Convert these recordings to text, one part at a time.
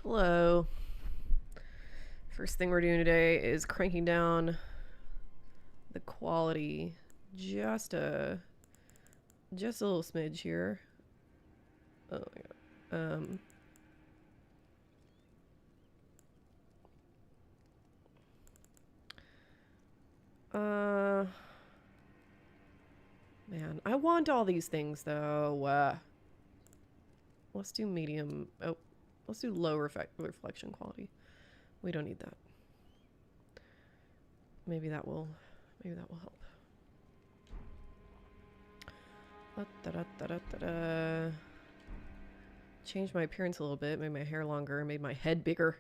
Hello. First thing we're doing today is cranking down the quality just a little smidge here. Oh my god. Man, I want all these things though. Let's do medium. Oh, let's do low reflection quality. We don't need that. Maybe that will help. Changed my appearance a little bit, made my hair longer, made my head bigger.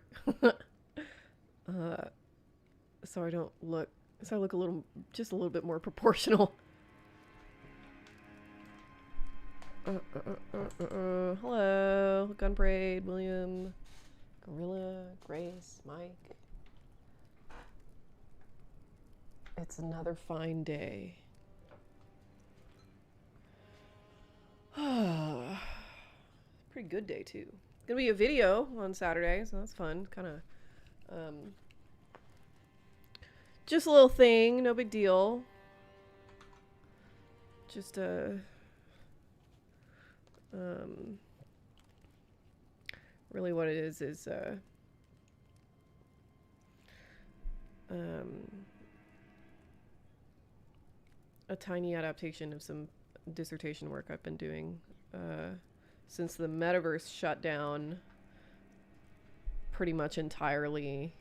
So I look just a little bit more proportional. Hello, Gunbraid, William, Gorilla, Grace, Mike. It's another fine day. Pretty good day too. Gonna be a video on Saturday, so that's fun. Kind of, just a little thing, no big deal. Just really what it is a tiny adaptation of some dissertation work I've been doing since the Metaverse shut down pretty much entirely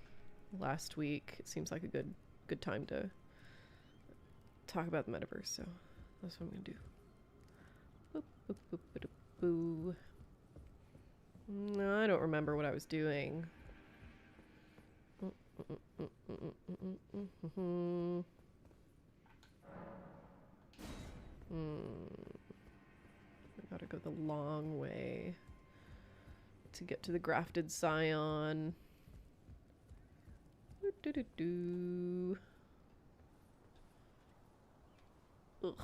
last week. It seems like a good time to talk about the Metaverse, so that's what I'm gonna do. Boop, boop, boop, boop, boo. No, I don't remember what I was doing. I gotta go the long way to get to the grafted scion. Ugh.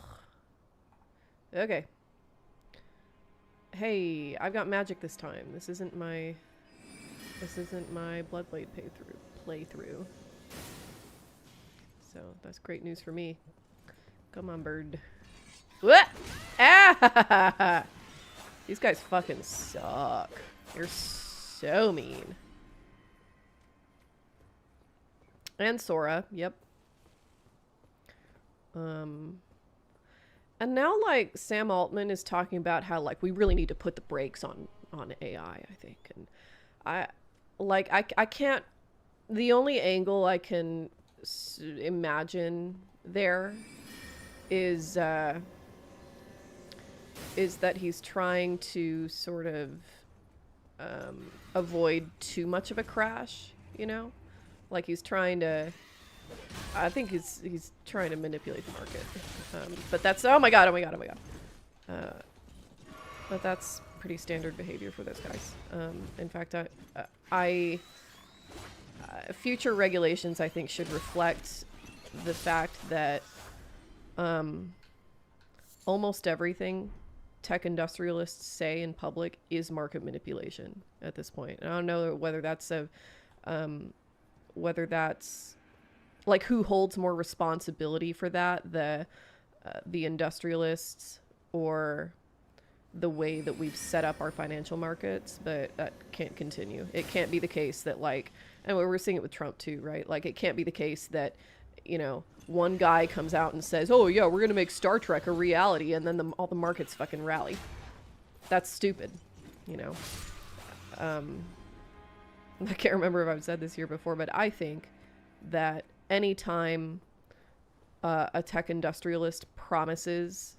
Okay. Hey, I've got magic this time. This isn't my Bloodblade playthrough. So that's great news for me. Come on, bird. What? Ah! These guys fucking suck. They're so mean. And Sora, yep. And now, like, Sam Altman is talking about how, like, we really need to put the brakes on AI, I think. And I can't, the only angle I can imagine there is that he's trying to sort of avoid too much of a crash, you know? Like, he's trying to, I think he's trying to manipulate the market. But that's, oh my god. But that's pretty standard behavior for those guys. In fact, future regulations, I think, should reflect the fact that almost everything tech industrialists say in public is market manipulation at this point. And I don't know whether that's like who holds more responsibility for that, the industrialists or the way that we've set up our financial markets, but that can't continue. It can't be the case that, like, and we're seeing it with Trump too, right? Like, it can't be the case that, you know, one guy comes out and says, oh yeah, we're gonna make Star Trek a reality, and then all the markets fucking rally. That's stupid, you know. I can't remember if I've said this here before, but I think that anytime a tech industrialist promises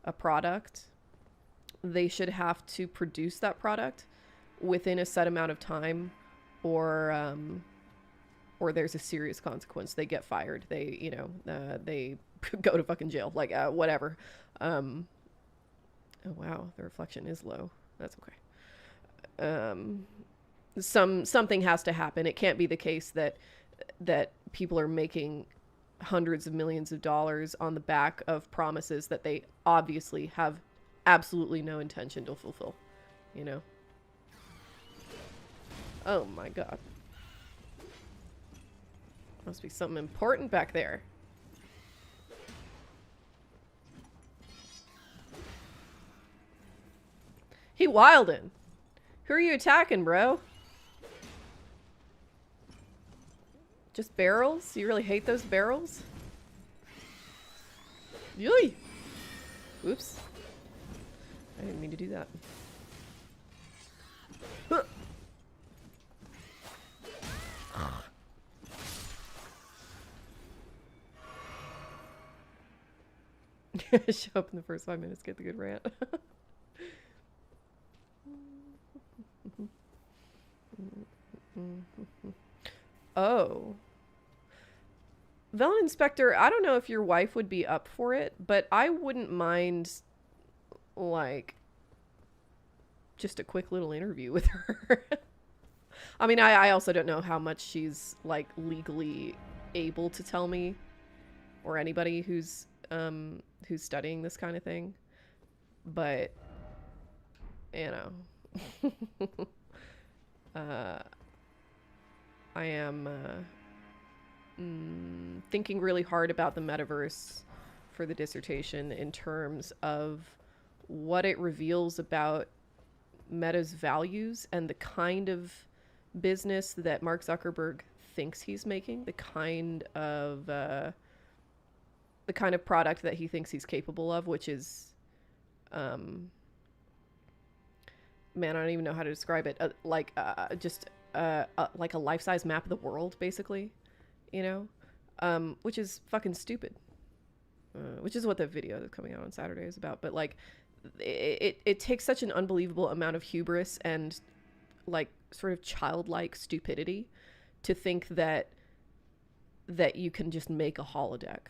a product, they should have to produce that product within a set amount of time, or there's a serious consequence. They get fired. They, you know, they go to fucking jail. Like, whatever. Oh wow, the reflection is low. That's okay. Something has to happen. It can't be the case that people are making hundreds of millions of dollars on the back of promises that they obviously have absolutely no intention to fulfill, you know? Oh my god. Must be something important back there. He wildin'. Who are you attacking, bro? Just barrels? You really hate those barrels? Yui! Oops. I didn't mean to do that. Huh. Show up in the first 5 minutes, get the good rant. Oh. Villain Inspector, I don't know if your wife would be up for it, but I wouldn't mind, like, just a quick little interview with her. I mean, I also don't know how much she's, like, legally able to tell me, or anybody who's studying this kind of thing. But, you know. I am thinking really hard about the metaverse for the dissertation in terms of what it reveals about Meta's values and the kind of business that Mark Zuckerberg thinks he's making, the kind of product that he thinks he's capable of, which is man, I don't even know how to describe it. Just like a life-size map of the world, basically, you know, which is fucking stupid. Which is what the video that's coming out on Saturday is about. But like, it takes such an unbelievable amount of hubris and like sort of childlike stupidity to think that you can just make a holodeck.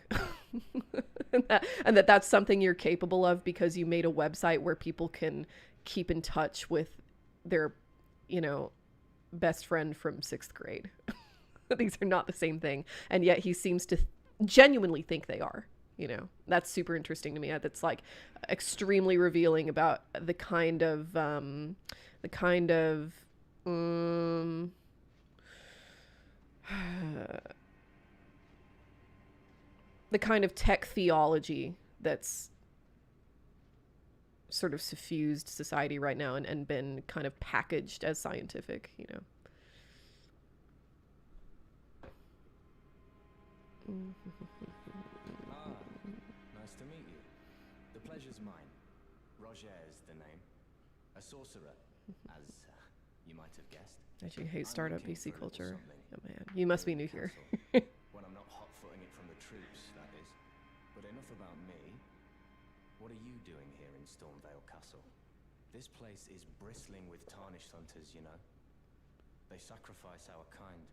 and that's something you're capable of because you made a website where people can keep in touch with their, you know, best friend from 6th grade. These are not the same thing, and yet he seems to genuinely think they are. You know, that's super interesting to me. That's like extremely revealing about the kind of the kind of tech theology that's sort of suffused society right now and been kind of packaged as scientific, you know. Nice to meet you. The pleasure's mine. Roger is the name. A sorcerer, as you might have guessed. Actually, hate startup VC culture. Oh man, you must be new here. When I'm not hot-footing it from the troops, that is. But enough about me. What are you doing here in Stormvale Castle? This place is bristling with tarnished hunters, you know. They sacrifice our kind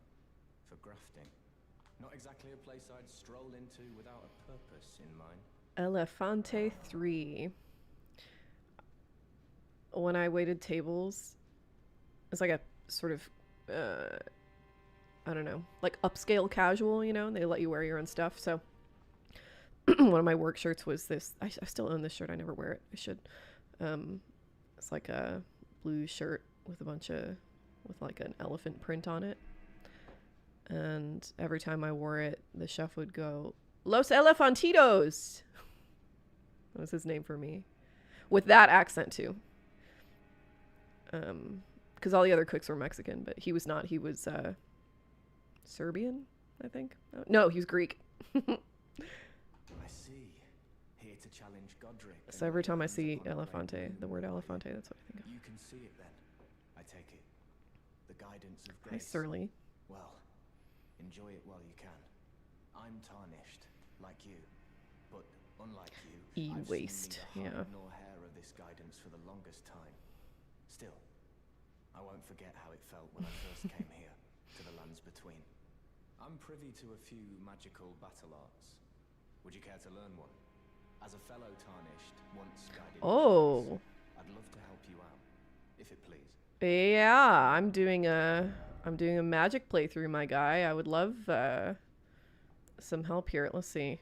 for grafting. Not exactly a place I'd stroll into without a purpose in mind. Elefante 3. When I waited tables, it's like a sort of, I don't know, like upscale casual, you know, and they let you wear your own stuff. So one of my work shirts was this. I still own this shirt. I never wear it. I should. It's like a blue shirt with with like an elephant print on it. And every time I wore it, the chef would go, "Los Elefantitos!" That was his name for me. With that accent, too. Because all the other cooks were Mexican, but he was not. He was Serbian, I think. No, he was Greek. I see. Here to challenge Godrick. So every time I see Elefante, the word Elefante, that's what I think of. You can see it then, I take it. The guidance of Hi, grace. Surly. Well, enjoy it while you can. I'm tarnished, like you. But unlike you, I've E-waste, seen neither yeah. hide nor hair of this guidance for the longest time. Still, I won't forget how it felt when I first came here, to the lands between. I'm privy to a few magical battle arts. Would you care to learn one? As a fellow tarnished, once guided Oh. I'd love to help you out, if it please. Yeah, I'm doing a magic playthrough, my guy. I would love some help here. Let's see.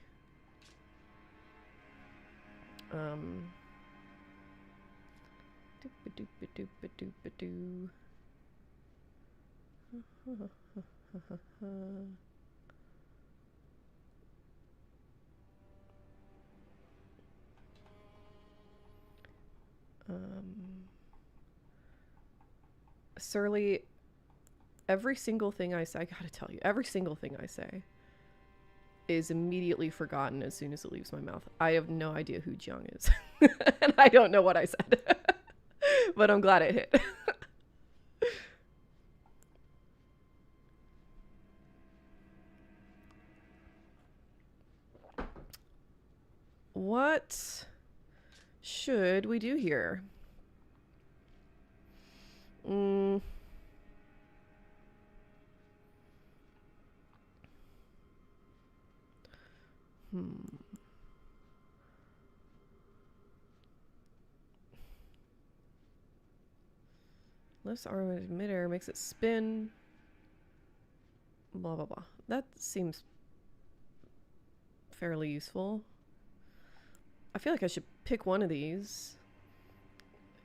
Surly, every single thing I say, I gotta tell you, every single thing I say is immediately forgotten as soon as it leaves my mouth. I have no idea who Jiang is. And I don't know what I said. But I'm glad it hit. What should we do here? Lifts arm in midair, makes it spin. Blah, blah, blah. That seems fairly useful. I feel like I should pick one of these.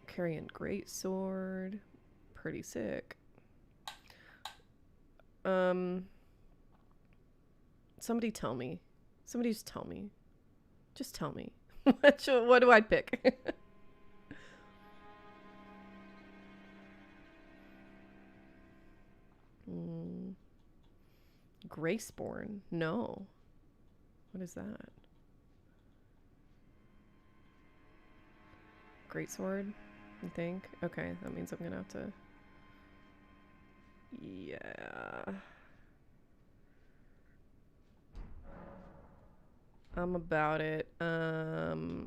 Carrying greatsword. Pretty sick. Somebody tell me. Somebody just tell me. Just tell me. What do I pick? Graceborn? No. What is that? Greatsword, you think? Okay, that means I'm gonna have to... Yeah. I'm about it. Let's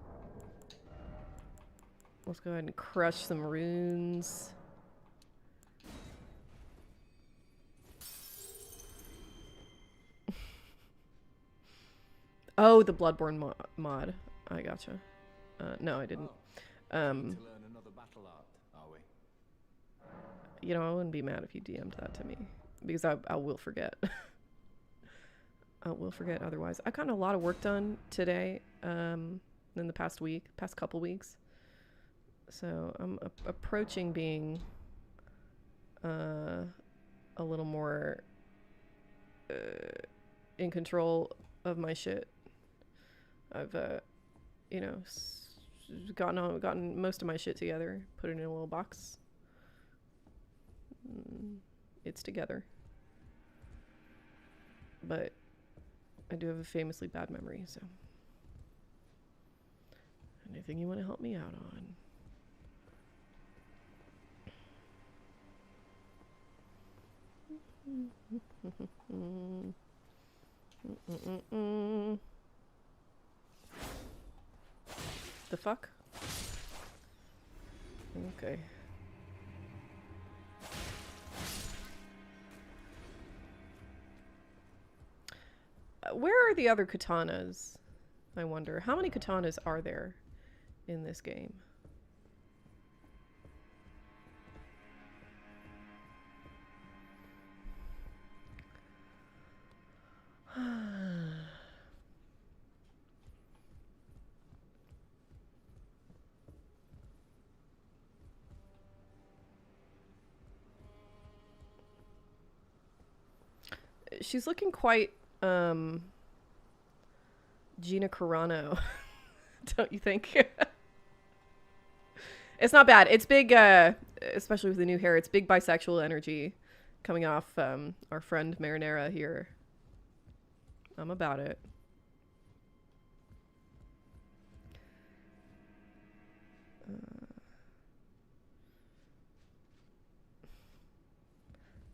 go ahead and crush some runes. Oh, the Bloodborne mod. I gotcha. No, I didn't. To learn another battle art, are we? You know, I wouldn't be mad if you DM'd that to me. Because I will forget. I will forget otherwise. I got a lot of work done today, in the past couple weeks. So I'm approaching being a little more in control of my shit. I've you know, gotten most of my shit together, put it in a little box. It's together. But I do have a famously bad memory, so anything you want to help me out on. The fuck? Okay. Where are the other katanas? I wonder. How many katanas are there in this game? She's looking quite Gina Carano, don't you think? It's not bad. It's big, especially with the new hair. It's big bisexual energy coming off our friend Marinara here. I'm about it.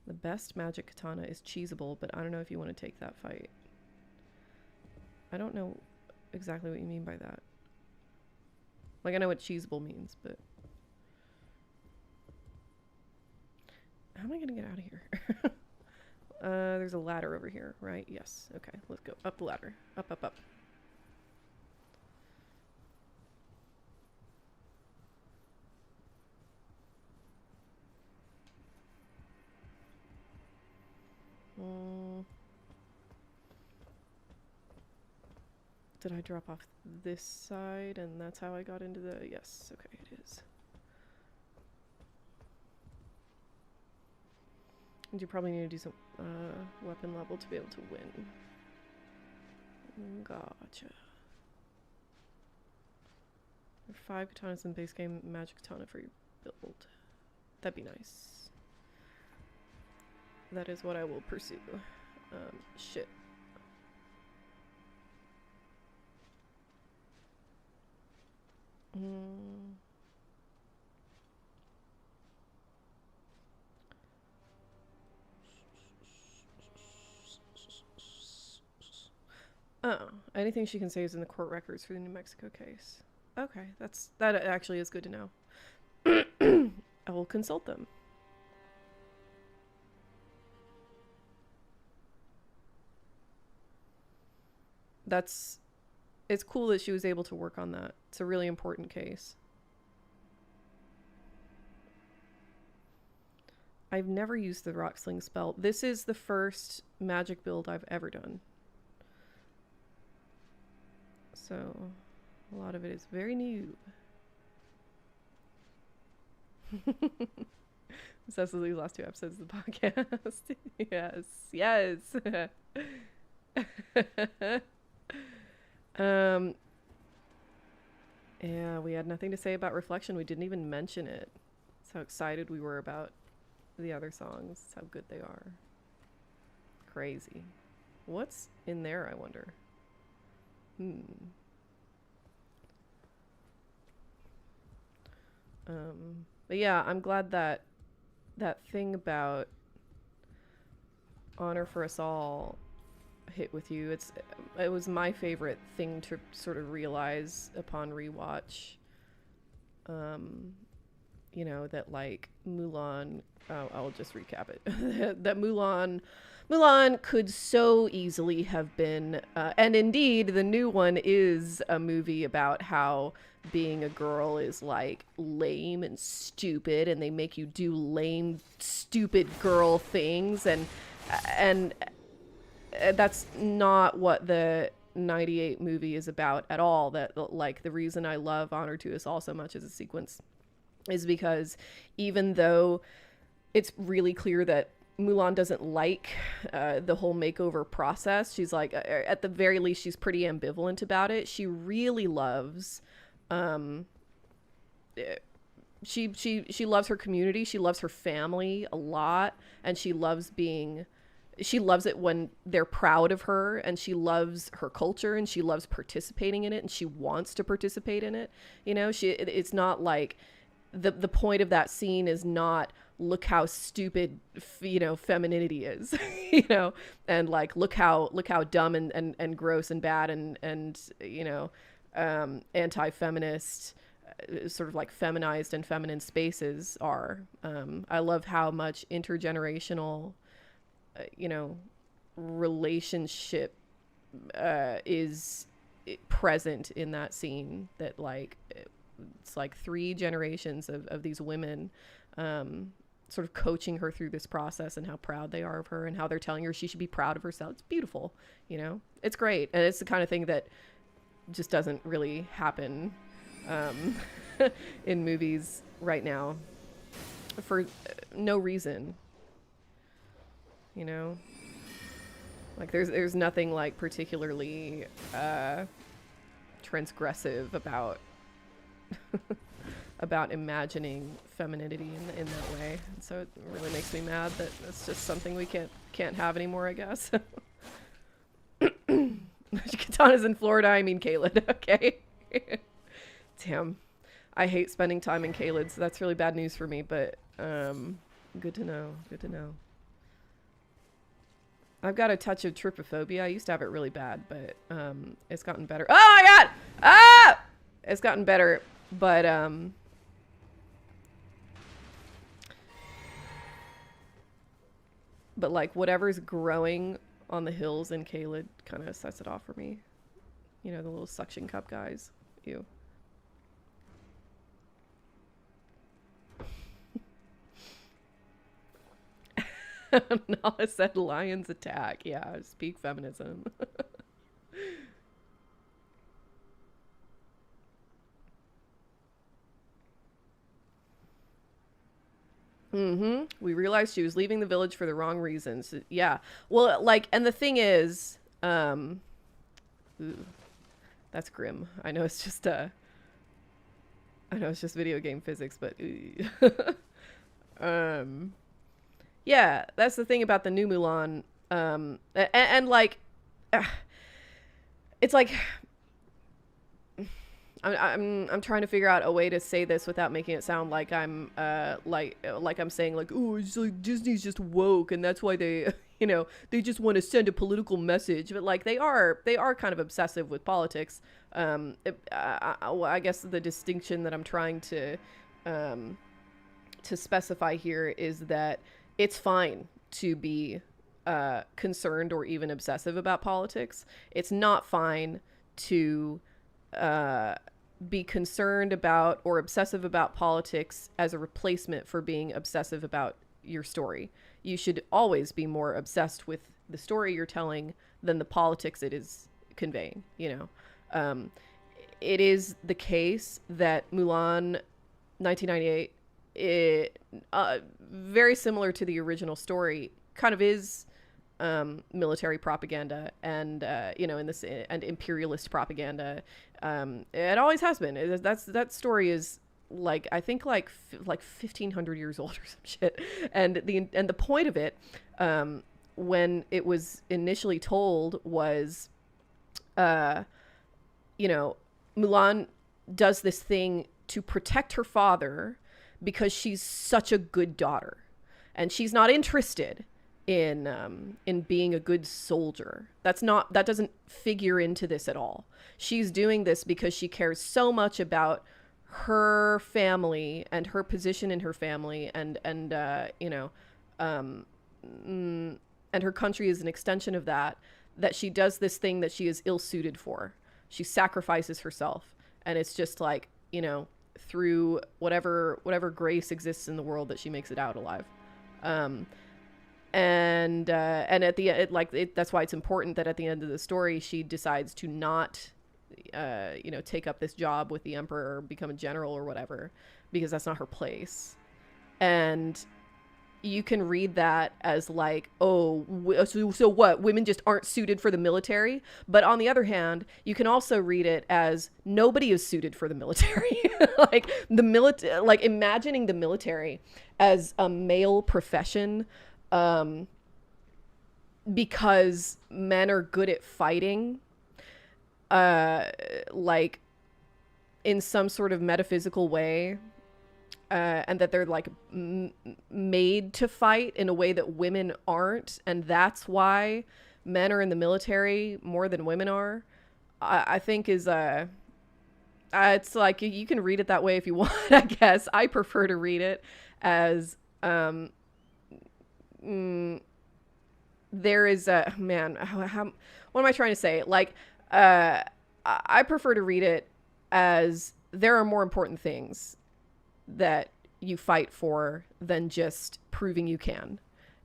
The best magic katana is cheesable, but I don't know if you want to take that fight. I don't know exactly what you mean by that. Like, I know what cheesable means, but... How am I gonna get out of here? There's a ladder over here, right? Yes. Okay, let's go. Up the ladder. Up, up, up. Did I drop off this side and that's how I got into the... Yes, okay, it is. You probably need to do some weapon level to be able to win. Gotcha. 5 katanas in base game, magic katana for your build. That'd be nice. That is what I will pursue. Shit. Oh, anything she can say is in the court records for the New Mexico case. Okay, that actually is good to know. I will consult them. It's cool that she was able to work on that. It's a really important case. I've never used the rock sling spell. This is the first magic build I've ever done. So a lot of it is very new. Cecily's last 2 episodes of the podcast. Yes, yes. Yeah, we had nothing to say about Reflection. We didn't even mention it. That's how excited we were about the other songs. That's how good they are. Crazy. What's in there, I wonder? But yeah, I'm glad that that thing about Honor for Us All hit with you. It was my favorite thing to sort of realize upon rewatch. You know, that like Mulan, I'll just recap it. That Mulan could so easily have been, and indeed the new one is a movie about how being a girl is like lame and stupid, and they make you do lame, stupid girl things, and that's not what the 98 movie is about at all. That, like, the reason I love Honor to Us All so much as a sequence is because even though it's really clear that Mulan doesn't like the whole makeover process, she's like, at the very least, she's pretty ambivalent about it. She really loves, she loves her community. She loves her family a lot, and she loves it when they're proud of her, and she loves her culture, and she loves participating in it, and she wants to participate in it. You know, it's not like the point of that scene is not, look how stupid, you know, femininity is, you know, and like, look how dumb and gross and bad and you know, anti-feminist, sort of like feminized and feminine spaces are. I love how much intergenerational, you know, relationship is present in that scene. That like, it's like 3 generations of these women sort of coaching her through this process, and how proud they are of her, and how they're telling her she should be proud of herself. It's beautiful, you know, it's great. And it's the kind of thing that just doesn't really happen in movies right now for no reason, you know. Like there's nothing like particularly transgressive about about imagining femininity in that way. And so it really makes me mad that it's just something we can't have anymore, I guess. Katana's in Florida, I mean Caelid, okay? Damn. I hate spending time in Caelid, so that's really bad news for me, but good to know. Good to know. I've got a touch of trypophobia. I used to have it really bad, but it's gotten better. Oh my god! Ah! It's gotten better, but like whatever's growing on the hills in Caelid kind of sets it off for me. You know, the little suction cup guys. Ew. Nala said lions attack. Yeah, speak feminism. Mm-hmm. We realized she was leaving the village for the wrong reasons. Yeah. Well, like, and the thing is, ooh, that's grim. I know it's just I know it's just video game physics, but yeah, that's the thing about the new Mulan. And like, it's like I'm trying to figure out a way to say this without making it sound like I'm like I'm saying like, oh, it's like Disney's just woke and that's why they they just want to send a political message. But like they are kind of obsessive with politics. I guess the distinction that I'm trying to specify here is that it's fine to be concerned or even obsessive about politics. It's not fine to be concerned about or obsessive about politics as a replacement for being obsessive about your story. You should always be more obsessed with the story you're telling than the politics it is conveying, it is the case that Mulan 1998, very similar to the original story, kind of is military propaganda and in this and imperialist propaganda. It always has been. That story is like I think like 1,500 years old or some shit. And the point of it, when it was initially told, was, Mulan does this thing to protect her father because she's such a good daughter, and she's not interested in being a good soldier. That doesn't figure into this at all. She's doing this because she cares so much about her family and her position in her family and her country is an extension of that she does this thing that she is ill-suited for. She sacrifices herself, and it's just like, through whatever grace exists in the world that she makes it out alive. And at the end, that's why it's important that at the end of the story she decides to not take up this job with the emperor or become a general or whatever, because that's not her place. And you can read that as like, oh, so what, women just aren't suited for the military? But on the other hand, you can also read it as nobody is suited for the military. Like imagining the military as a male profession, because men are good at fighting, like in some sort of metaphysical way, and that they're like made to fight in a way that women aren't, and that's why men are in the military more than women are. I think is it's like you can read it that way if you want. I guess I prefer to read it as there is a what am I trying to say? Like, I prefer to read it as there are more important things that you fight for than just proving you can.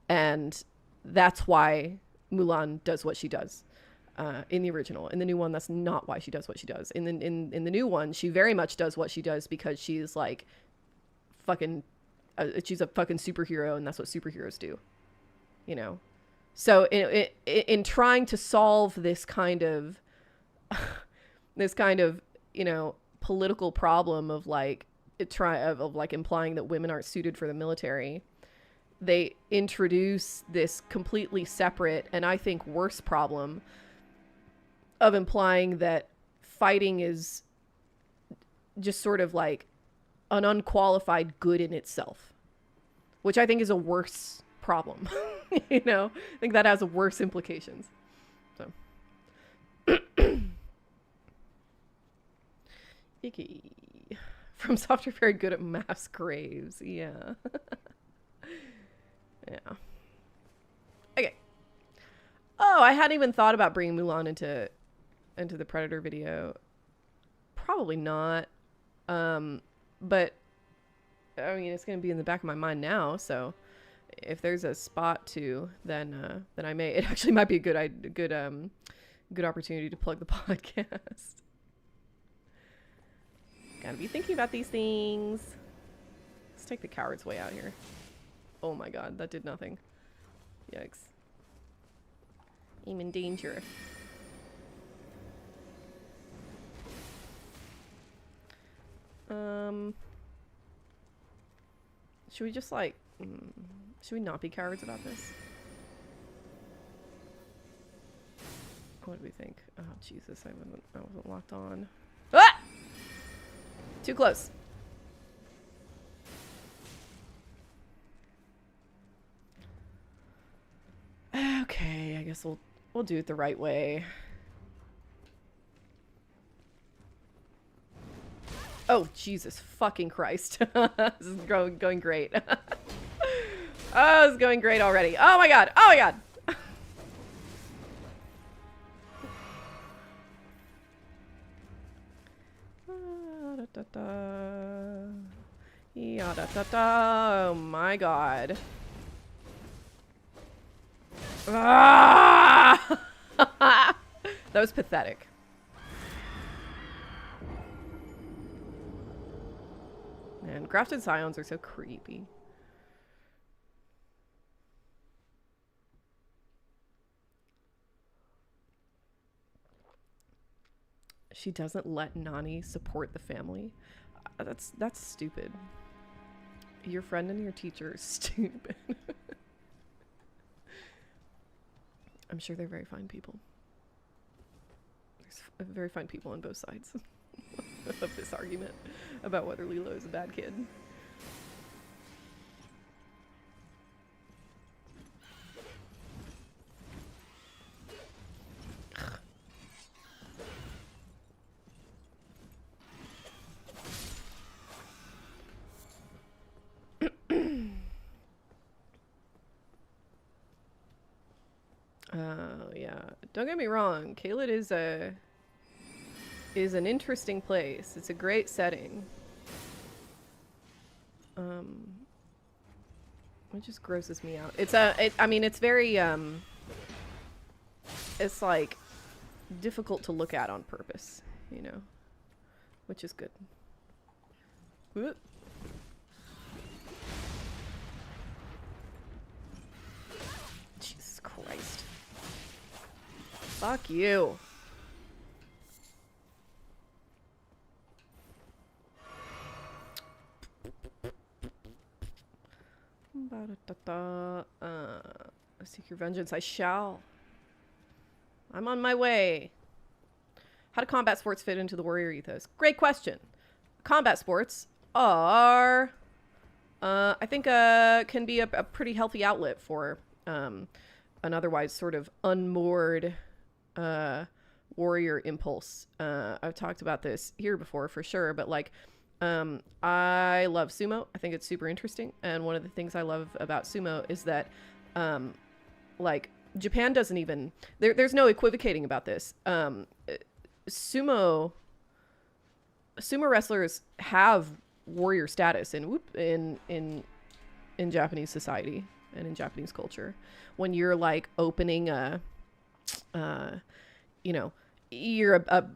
And that's why Mulan does what she does. In the original. In the new one, that's not why she does what she does. In the new one, she very much does what she does because she's like fucking she's a fucking superhero, and that's what superheroes do, so in trying to solve this kind of political problem of like implying that women aren't suited for the military, they introduce this completely separate and I think worse problem of implying that fighting is just sort of like an unqualified good in itself, which I think is a worse problem. I think that has worse implications. So Icky. From Software very good at mass graves. Yeah. Yeah. Okay. Oh, I hadn't even thought about bringing Mulan into the Predator video. Probably not. But I mean, it's going to be in the back of my mind now, so if there's a spot to, then I may. It actually might be a good opportunity to plug the podcast. Gotta be thinking about these things. Let's take the coward's way out here. Oh my god, that did nothing. Yikes. I'm in danger. Should we just like... should we not be cowards about this? What do we think? Oh, Jesus, I wasn't locked on. Ah! Too close. Okay, I guess we'll do it the right way. Oh, Jesus fucking Christ. This is going great. Oh, it's going great already. Oh my god. Oh my god. Oh my god. Ah! That was pathetic. Man, grafted scions are so creepy. She doesn't let Nani support the family. That's stupid. Your friend and your teacher is stupid. I'm sure they're very fine people. There's very fine people on both sides of this argument about whether Lilo is a bad kid. Yeah. Don't get me wrong. Caelid is an interesting place. It's a great setting. It just grosses me out. I mean, it's very, it's like difficult to look at on purpose, you know, which is good. Whoop. Jesus Christ. Fuck you. Seek your vengeance, I shall. I'm on my way. How do combat sports fit into the warrior ethos? Great question. Combat sports are, I think, can be a pretty healthy outlet for an otherwise sort of unmoored warrior impulse. I've talked about this here before for sure, but like, I love sumo. I think it's super interesting. And one of the things I love about sumo is that, like, Japan doesn't even, there's no equivocating about this. Sumo wrestlers have warrior status in Japanese society and in Japanese culture. When you're like opening you know, you're a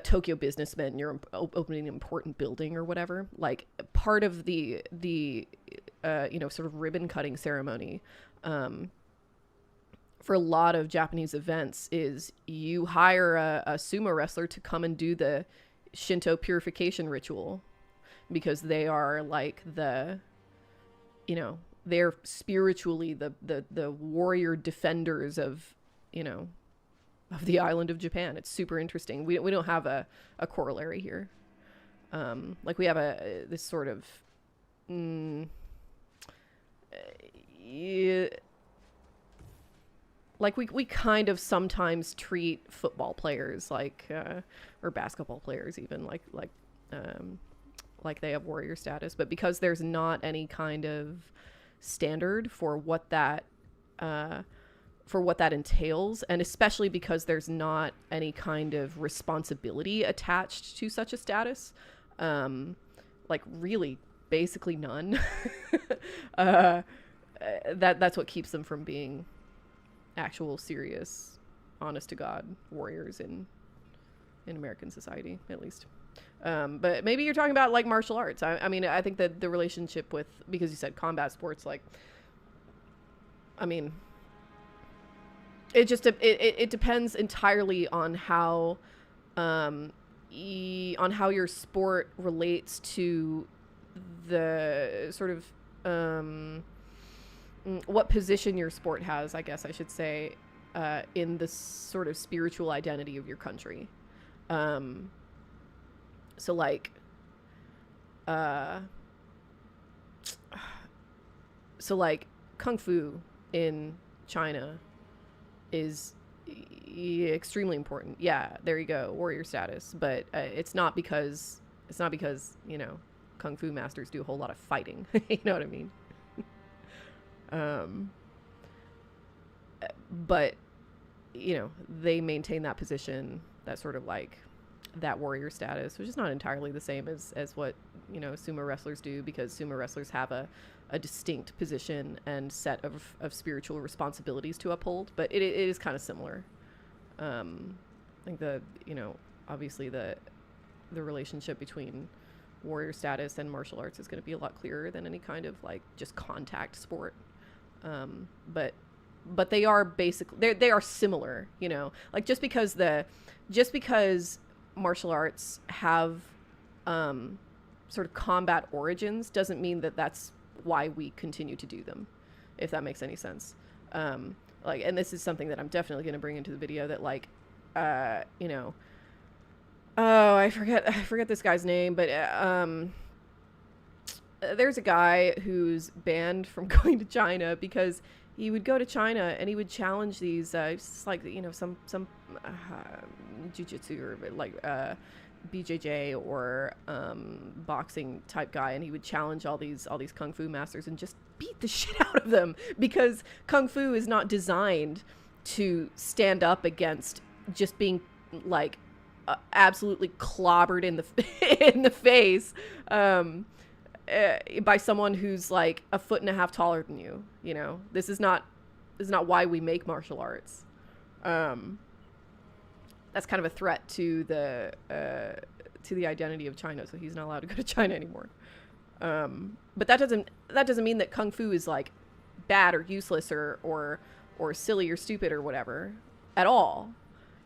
Tokyo businessman, you're opening an important building or whatever, like part of the you know, sort of ribbon cutting ceremony for a lot of Japanese events is you hire a sumo wrestler to come and do the Shinto purification ritual, because they are like the, you know, they're spiritually the warrior defenders of, you know, of the island of Japan. It's super interesting. We don't have a corollary here. Like we have this sort of like we kind of sometimes treat football players like or basketball players even like they have warrior status, but because there's not any kind of standard for what that entails, and especially because there's not any kind of responsibility attached to such a status, like really basically none, that's what keeps them from being actual serious, honest to God warriors in American society, at least. But maybe you're talking about like martial arts. I mean, I think that the relationship with, because you said combat sports, like, I mean, it depends entirely on how on how your sport relates to the sort of what position your sport has, I guess I should say, in the sort of spiritual identity of your country. So like kung fu in China is extremely important. Yeah, there you go, warrior status. But it's not because you know, kung fu masters do a whole lot of fighting. You know what I mean? But you know, they maintain that position, that sort of like that warrior status, which is not entirely the same as what, you know, sumo wrestlers do, because sumo wrestlers have a distinct position and set of spiritual responsibilities to uphold, but it is kind of similar. I think you know, obviously the relationship between warrior status and martial arts is going to be a lot clearer than any kind of like just contact sport. But they are basically, they are similar, you know, like just because martial arts have sort of combat origins doesn't mean that that's why we continue to do them, if that makes any sense. Like, and this is something that I'm definitely going to bring into the video, that like, you know, oh, I forget this guy's name, but there's a guy who's banned from going to China because he would go to China and he would challenge these, just like, you know, some jiu-jitsu or like BJJ or boxing type guy, and he would challenge all these kung fu masters and just beat the shit out of them, because kung fu is not designed to stand up against just being like absolutely clobbered in the face by someone who's like a foot and a half taller than you. You know, this is not why we make martial arts. That's kind of a threat to the identity of China, so he's not allowed to go to China anymore. But that doesn't mean that kung fu is like bad or useless or silly or stupid or whatever at all.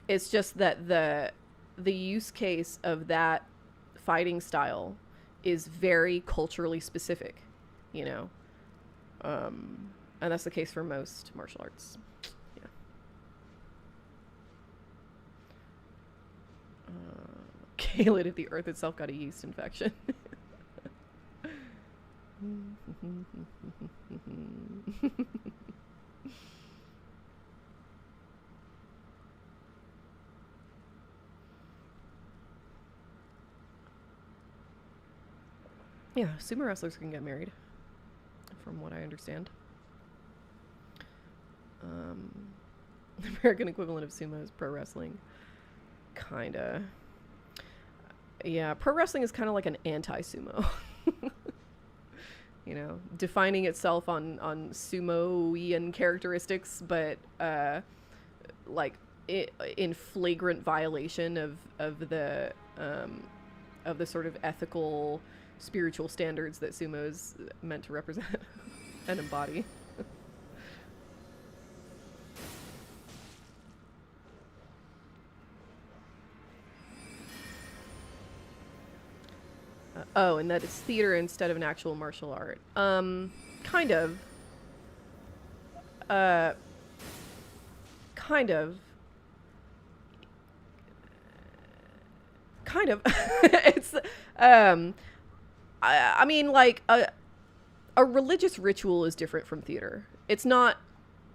It's just that the use case of that fighting style is very culturally specific, you know, and that's the case for most martial arts. Yeah. Caled, if the earth itself got a yeast infection. Yeah, sumo wrestlers can get married, from what I understand. The American equivalent of sumo is pro wrestling. Kinda. Yeah, pro wrestling is kind of like an anti-sumo. You know, defining itself on sumo-ian characteristics, but like in flagrant violation of the sort of ethical, spiritual standards that sumo is meant to represent and embody. Oh, and that it's theater instead of an actual martial art. Kind of. Kind of. Kind of. It's, I mean, like, a religious ritual is different from theater. It's not,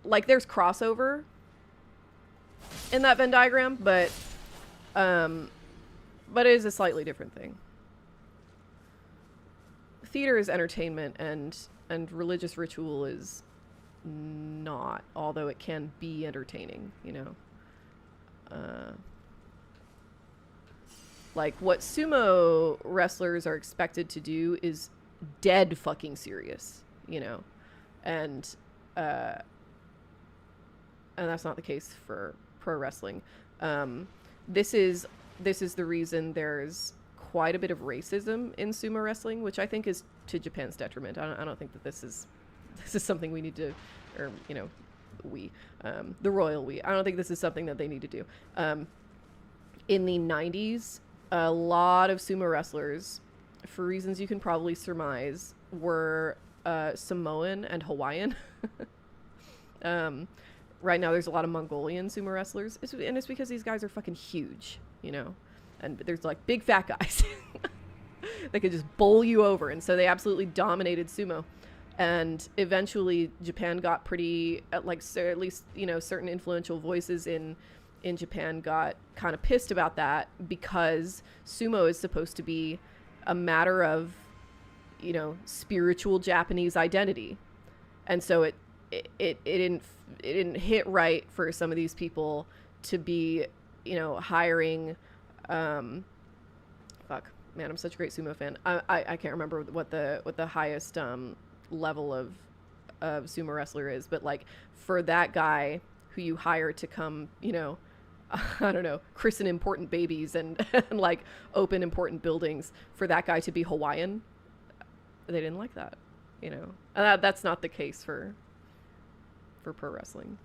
like, there's crossover in that Venn diagram, but it is a slightly different thing. Theater is entertainment, and religious ritual is not, although it can be entertaining, you know. Like, what sumo wrestlers are expected to do is dead fucking serious, you know, and that's not the case for pro wrestling. This is the reason there's quite a bit of racism in sumo wrestling, which I think is to Japan's detriment. I don't think that this is something we need to, or you know, the royal we. I don't think this is something that they need to do. In the 90s, a lot of sumo wrestlers, for reasons you can probably surmise, were Samoan and Hawaiian. Right now there's a lot of Mongolian sumo wrestlers, and it's because these guys are fucking huge, you know, and there's like big fat guys that could just bowl you over, and so they absolutely dominated sumo. And eventually Japan got pretty, like, so at least, you know, certain influential voices in Japan got kind of pissed about that, because sumo is supposed to be a matter of, you know, spiritual Japanese identity. And so it didn't hit right for some of these people to be, you know, hiring, fuck, man, I'm such a great sumo fan. I can't remember what the highest level of sumo wrestler is, but like for that guy who you hire to come, you know, I don't know, christen important babies and like open important buildings, for that guy to be Hawaiian, they didn't like that, you know. And that's not the case for pro wrestling.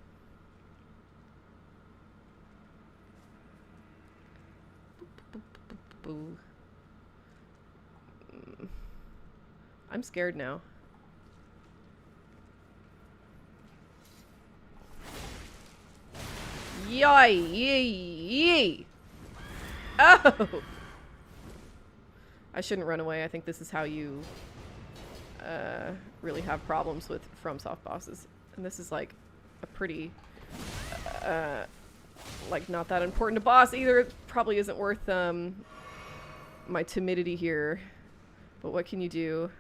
I'm scared now. Yay! Yee! Oh! I shouldn't run away. I think this is how you really have problems with FromSoft bosses. And this is like a pretty, like not that important a boss either. It probably isn't worth my timidity here. But what can you do?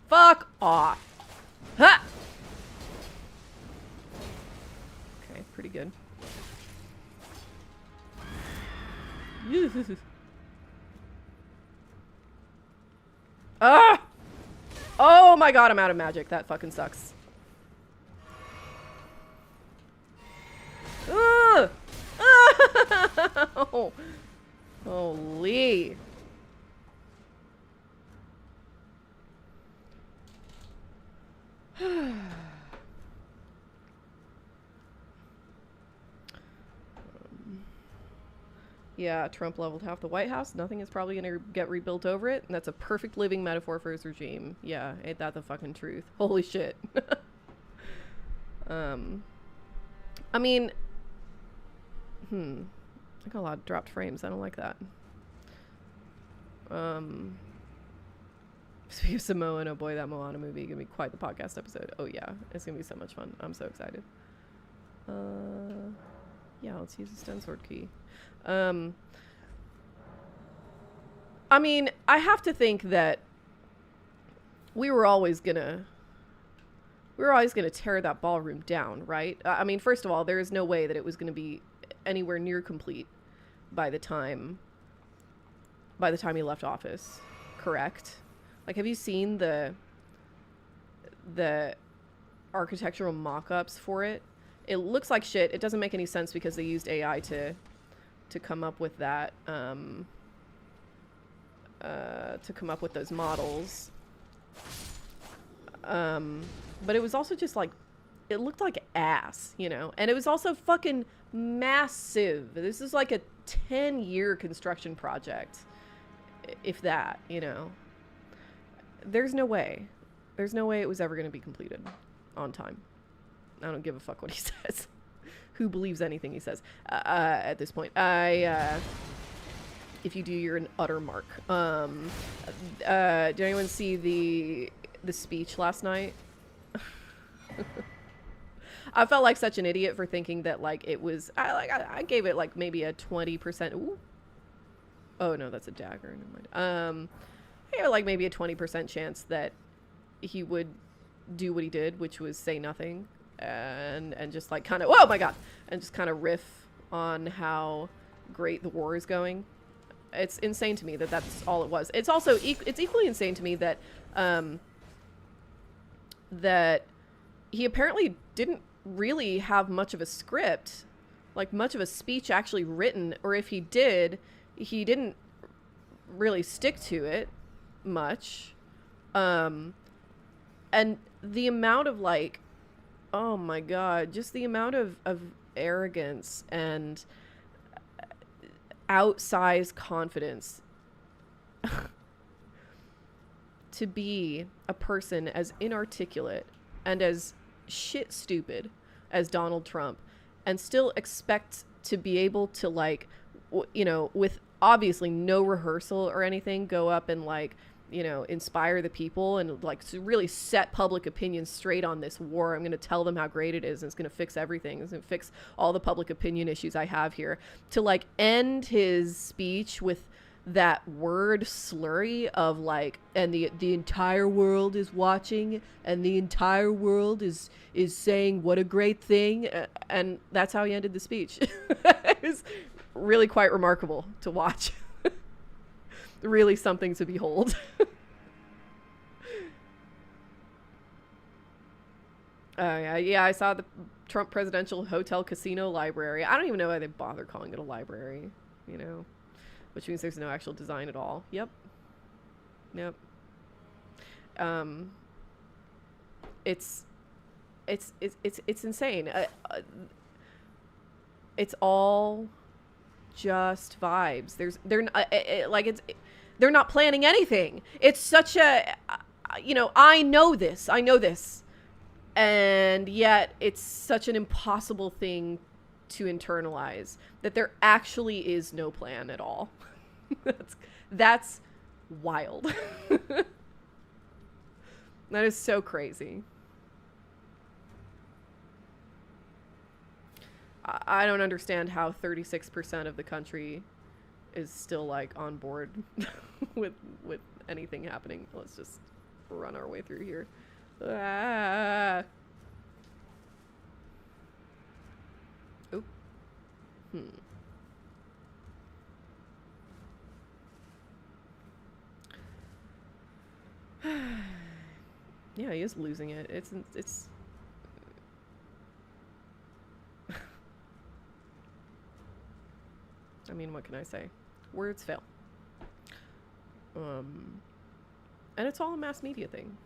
Fuck off. Ha! Okay, pretty good. Ah! Oh my god, I'm out of magic. That fucking sucks. Ugh! Oh. Holy. Yeah, Trump leveled half the White House. Nothing is probably going to get rebuilt over it. And that's a perfect living metaphor for his regime. Yeah, ain't that the fucking truth? Holy shit. I mean, I got a lot of dropped frames. I don't like that. Speaking of Samoan, oh boy, that Moana movie gonna be quite the podcast episode. Oh yeah, it's gonna be so much fun. I'm so excited. Yeah, let's use the stone sword key. I mean, I have to think that we were always gonna tear that ballroom down, right? I mean, first of all, there is no way that it was gonna be anywhere near complete by the time he left office, correct? Like, have you seen the architectural mock-ups for it? It looks like shit. It doesn't make any sense because they used AI to come up with that, to come up with those models. But it was also just like, it looked like ass, you know? And it was also fucking massive. This is like a 10-year construction project, if that, you know? There's no way it was ever going to be completed on time. I don't give a fuck what he says. Who believes anything he says at this point? If you do, you're an utter mark. Did anyone see the speech last night? I felt like such an idiot for thinking that like it was. I gave it like maybe a 20%. Ooh. Oh no, that's a dagger. Never mind. I gave it like maybe a 20% chance that he would do what he did, which was say nothing and just like kind of, oh my god, and just kind of riff on how great the war is going. It's insane to me that that's all it was. It's also it's equally insane to me that that he apparently didn't really have much of a script, like much of a speech actually written, or if he did, he didn't really stick to it much. And the amount of like, oh my god, just the amount of arrogance and outsized confidence to be a person as inarticulate and as shit stupid as Donald Trump, and still expect to be able to, like, you know, with obviously no rehearsal or anything, go up and, like, you know, inspire the people and, like, really set public opinion straight on this war. I'm going to tell them how great it is, and it's going to fix everything. It's going to fix all the public opinion issues I have here. To, like, end his speech with that word slurry of, like, and the entire world is watching, and the entire world is saying what a great thing, and that's how he ended the speech. It was really quite remarkable to watch. Really something to behold. Yeah, I saw the Trump Presidential Hotel Casino Library. I don't even know why they bother calling it a library, you know, which means there's no actual design at all. Yep. It's insane. It's all just vibes. They're not planning anything. It's such a, you know, I know this, and yet it's such an impossible thing to internalize, that there actually is no plan at all. That's wild. That is so crazy. I don't understand how 36% of the country is still, like, on board with anything happening. Let's just run our way through here. Ah. Oh. Yeah, he is losing it. It's I mean, what can I say? Words fail. And it's all a mass media thing.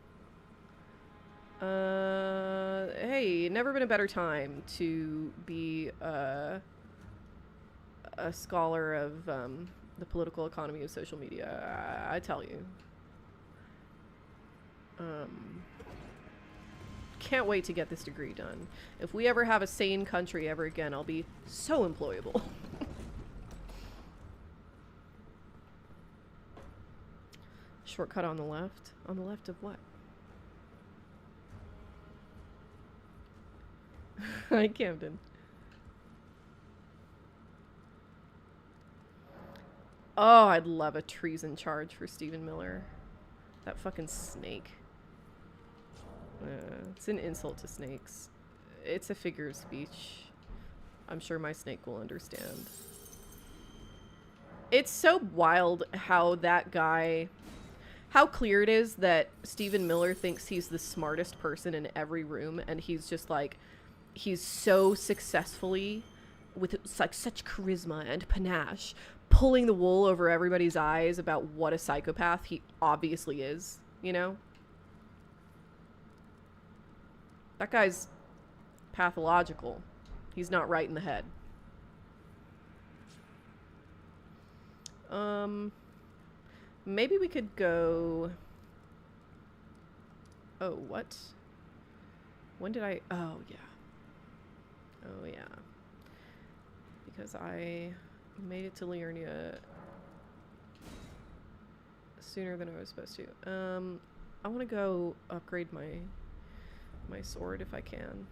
Hey, never been a better time to be a scholar of the political economy of social media. I tell you. Can't wait to get this degree done. If we ever have a sane country ever again, I'll be so employable. Shortcut on the left? On the left of what? Hi, Camden. Oh, I'd love a treason charge for Stephen Miller. That fucking snake. It's an insult to snakes. It's a figure of speech. I'm sure my snake will understand. It's so wild how that guy... How clear it is that Stephen Miller thinks he's the smartest person in every room, and he's just like... He's so successfully, with like such charisma and panache, pulling the wool over everybody's eyes about what a psychopath he obviously is, you know? That guy's pathological. He's not right in the head. Maybe we could go... Oh, what? When did I... Oh, yeah. Oh, yeah. Because I made it to Liurnia sooner than I was supposed to. I want to go upgrade my sword if I can.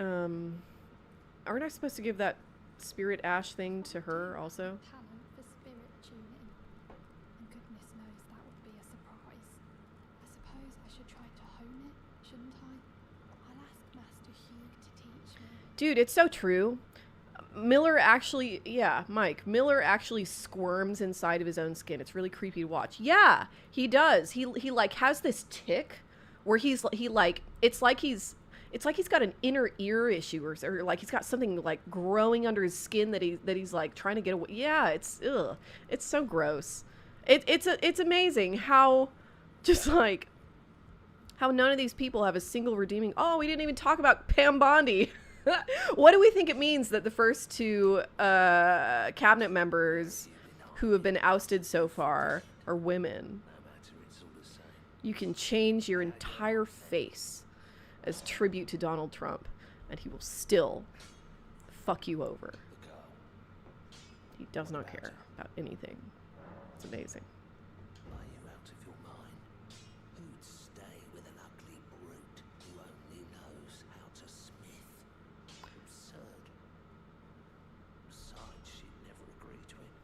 Aren't I supposed to give that spirit ash thing to her also? Talent for spirit tuning. And goodness knows that would be a surprise. I suppose I should try to hone it, shouldn't I? I'll ask Master Hugh to teach me. Dude, it's so true. Miller actually, yeah, Mike, Miller actually squirms inside of his own skin. It's really creepy to watch. Yeah, he does. He like has this tick where he like it's like he's got an inner ear issue or like he's got something like growing under his skin that he's like trying to get away. Yeah, it's so gross. It's amazing how just like how none of these people have a single redeeming. Oh, we didn't even talk about Pam Bondi. What do we think it means that the first two cabinet members who have been ousted so far are women? You can change your entire face as tribute to Donald Trump, and he will still fuck you over. He does not care about anything. It's amazing. Are you out of your mind? Who'd stay with an ugly brute who only knows how to smith? Absurd. Besides, she'd never agree to it.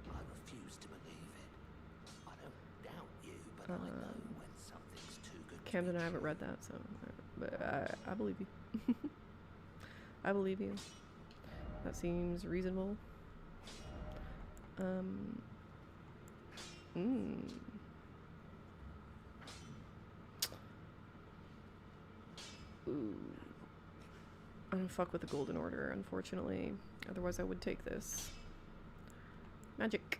I refuse to believe it. I don't doubt you, but I know when something's too good to Camden, be I haven't read true. that, so but I believe you. I believe you. That seems reasonable. Ooh. I don't fuck with the Golden Order, unfortunately. Otherwise, I would take this. Magic.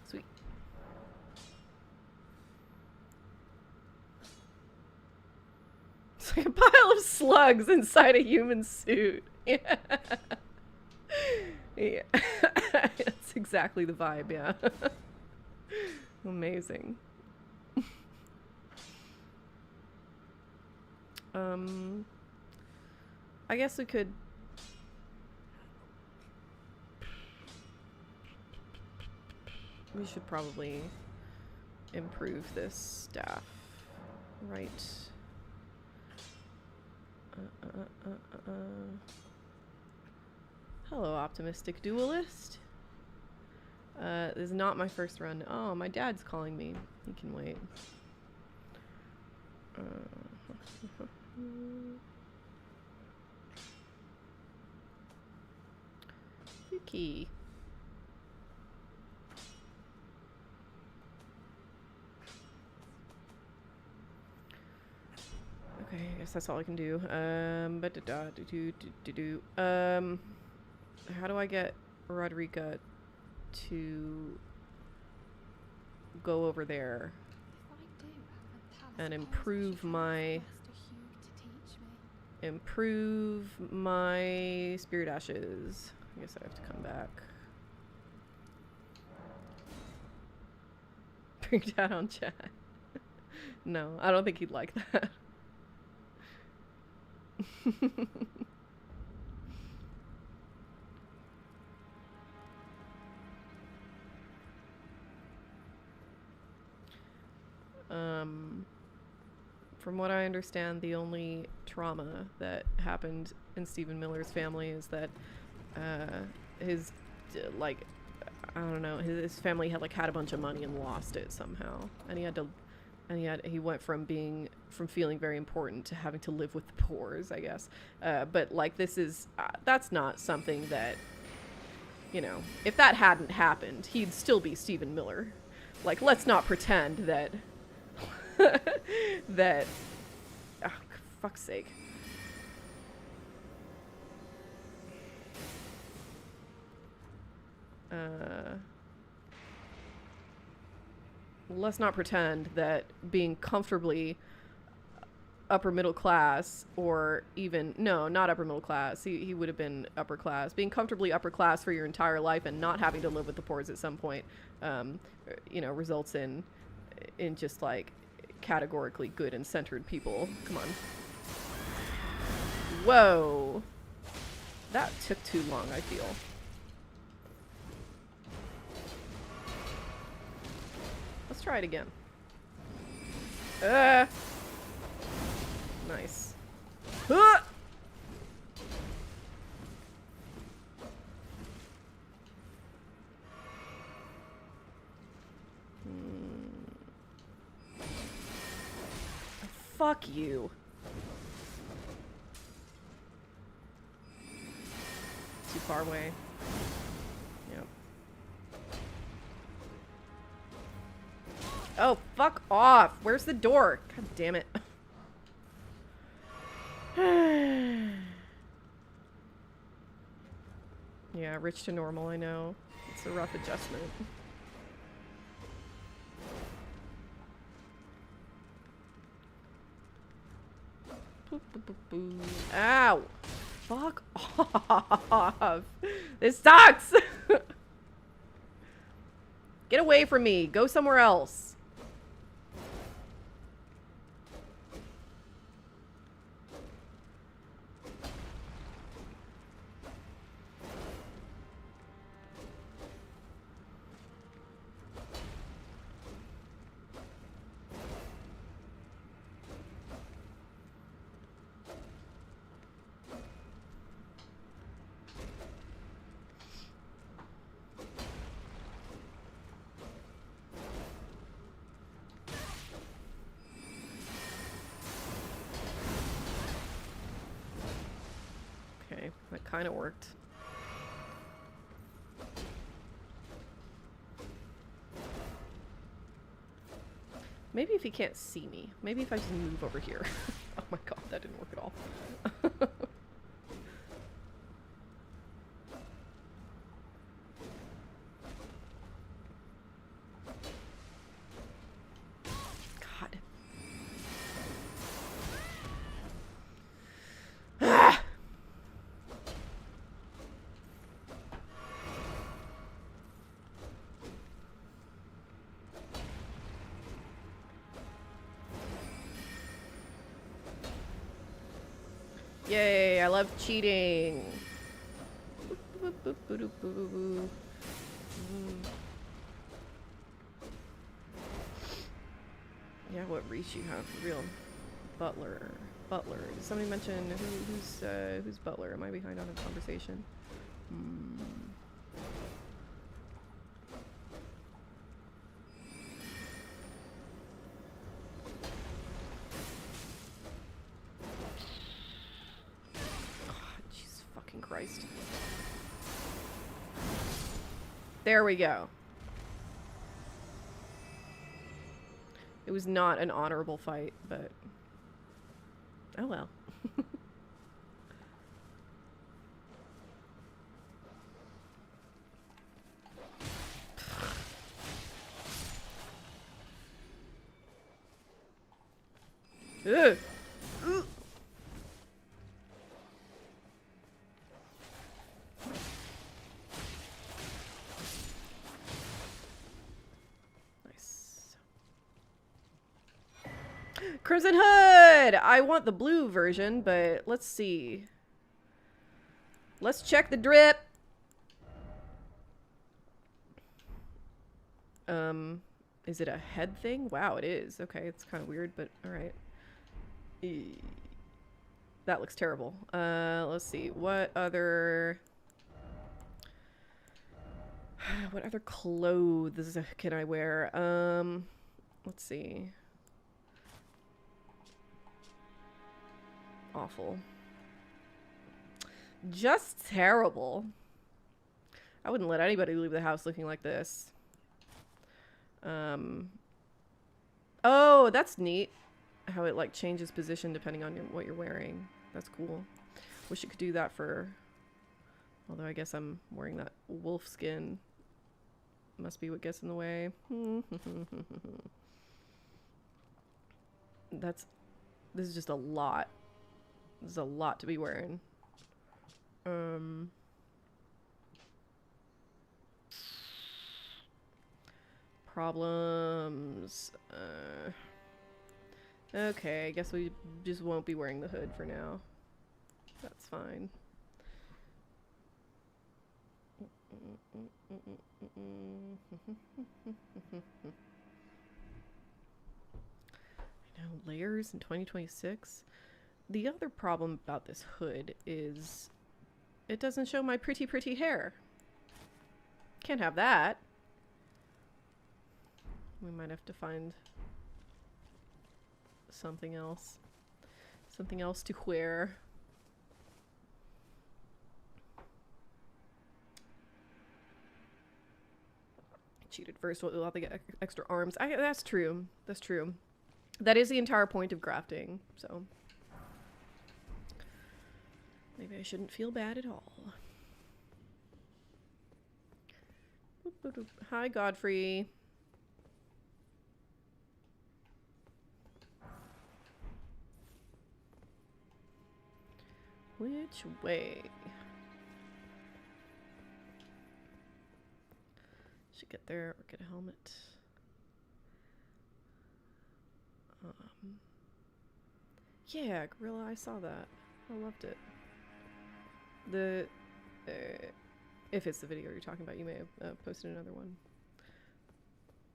Sweet. It's like a pile of slugs inside a human suit. Yeah. Yeah. That's exactly the vibe, yeah. Amazing. I guess we could we should probably improve this staff, right? Hello, optimistic duelist. This is not my first run. Oh, my dad's calling me. He can wait. Yuki. Okay, I guess that's all I can do. How do I get Roderica to go over there If I do have a and talent, improve my spirit ashes? I guess I have to come back. Bring Dad on chat. No, I don't think he'd like that. From what I understand, the only trauma that happened in Stephen Miller's family is that his like I don't know, his family had like had a bunch of money and lost it somehow, and he went from feeling very important to having to live with the poors, I guess. But like this is that's not something that, you know, if that hadn't happened, he'd still be Stephen Miller. Like, let's not pretend that that for fuck's sake. Let's not pretend that being comfortably upper middle class, or even not upper middle class, he would have been upper class, being comfortably upper class for your entire life and not having to live with the poors at some point, you know, results in just like categorically good and centered people. Come on. Whoa, that took too long, I feel. Let's try it again. Nice. Fuck you. Too far away. Yep. Oh, fuck off! Where's the door? God damn it. Yeah, rich to normal, I know. It's a rough adjustment. Boop, boop, boop, boop. Ow! Fuck off! This sucks! Get away from me! Go somewhere else! Okay, that kind of worked. Maybe if he can't see me. Maybe if I just move over here. Oh my god, that didn't work at all. God. Ah! Yay, I love cheating. Boop, boop, boop, boop, boop, boop, boop. Yeah, what reach you have for real? Butler. Butler. Did somebody mention who's Butler? Am I behind on a conversation? Jesus fucking Christ. There we go. It was not an honorable fight, but oh well. Ugh. Ugh. Nice. Crimson Hood! I want the blue version, but let's see. Let's check the drip. Is it a head thing? Wow, it is. Okay, it's kind of weird, but alright. That looks terrible. Let's see. What other clothes can I wear? Let's see. Awful. Just terrible. I wouldn't let anybody leave the house looking like this. Oh, that's neat. How it like changes position depending on what you're wearing. That's cool. Wish it could do that for... Although I guess I'm wearing that wolf skin. Must be what gets in the way. This is just a lot. This is a lot to be wearing. Problems. Okay, I guess we just won't be wearing the hood for now. That's fine. I know, layers in 2026. The other problem about this hood is it doesn't show my pretty, pretty hair. Can't have that. We might have to find something else. Something else to wear. cheated first without the extra arms. That's true. That's true. That is the entire point of grafting, so maybe I shouldn't feel bad at all. Boop, boop, boop. Hi, Godfrey. Which way? Should get there or get a helmet. Yeah, Gorilla, I saw that. I loved it. The if it's the video you're talking about, you may have posted another one.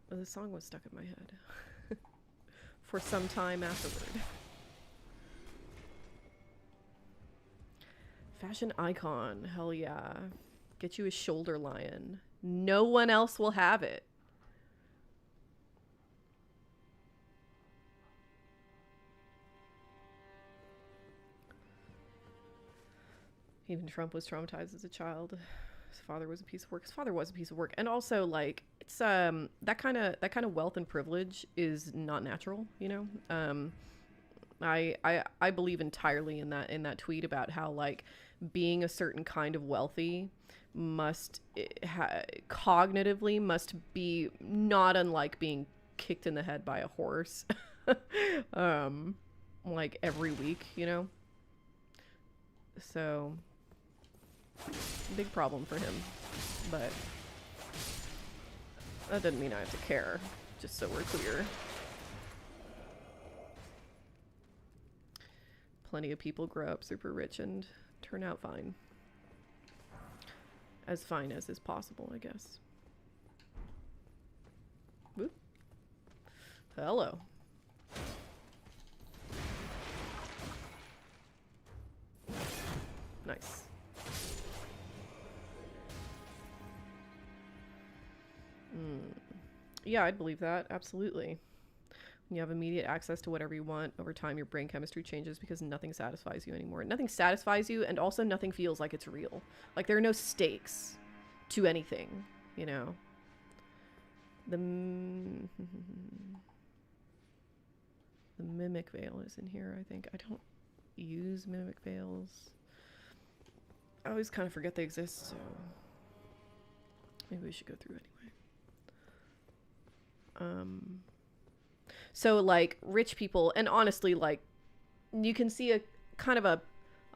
But the song was stuck in my head for some time afterward. Fashion icon, hell yeah. Get you a shoulder lion. No one else will have it. Even Trump was traumatized as a child. His father was a piece of work. His father was a piece of work. And also, like, it's that kind of wealth and privilege is not natural, you know? I believe entirely in that tweet about how, like, being a certain kind of wealthy must cognitively must be not unlike being kicked in the head by a horse like every week, you know? So big problem for him, but that doesn't mean I have to care, just so we're clear. Plenty of people grow up super rich and turn out fine. As fine as is possible, I guess. Whoop. Hello. Nice. Yeah, I'd believe that. Absolutely. When you have immediate access to whatever you want, over time your brain chemistry changes because nothing satisfies you anymore. Nothing satisfies you, and also nothing feels like it's real. Like, there are no stakes to anything, you know? The mimic veil is in here, I think. I don't use mimic veils. I always kind of forget they exist, so maybe we should go through anyway. So, like, rich people, and honestly, like, you can see a kind of a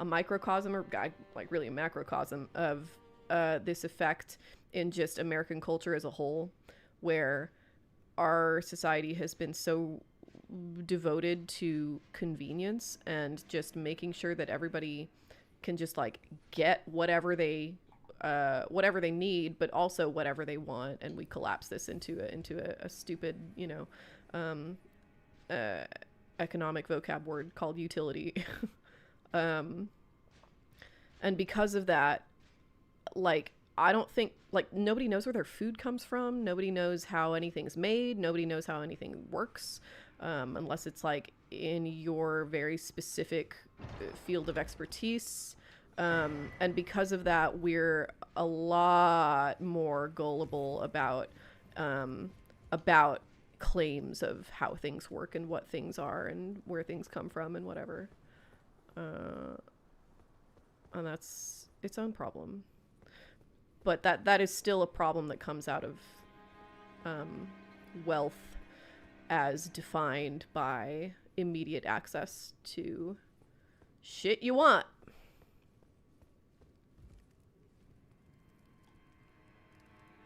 microcosm, or like really a macrocosm of this effect in just American culture as a whole, where our society has been so devoted to convenience and just making sure that everybody can just, like, get whatever they need, but also whatever they want, and we collapse this into a stupid, you know, economic vocab word called utility. And because of that, like, I don't think, like, nobody knows where their food comes from. Nobody knows how anything's made. Nobody knows how anything works, unless it's, like, in your very specific field of expertise. And because of that, we're a lot more gullible about claims of how things work and what things are and where things come from and whatever. And that's its own problem. But that is still a problem that comes out of wealth as defined by immediate access to shit you want.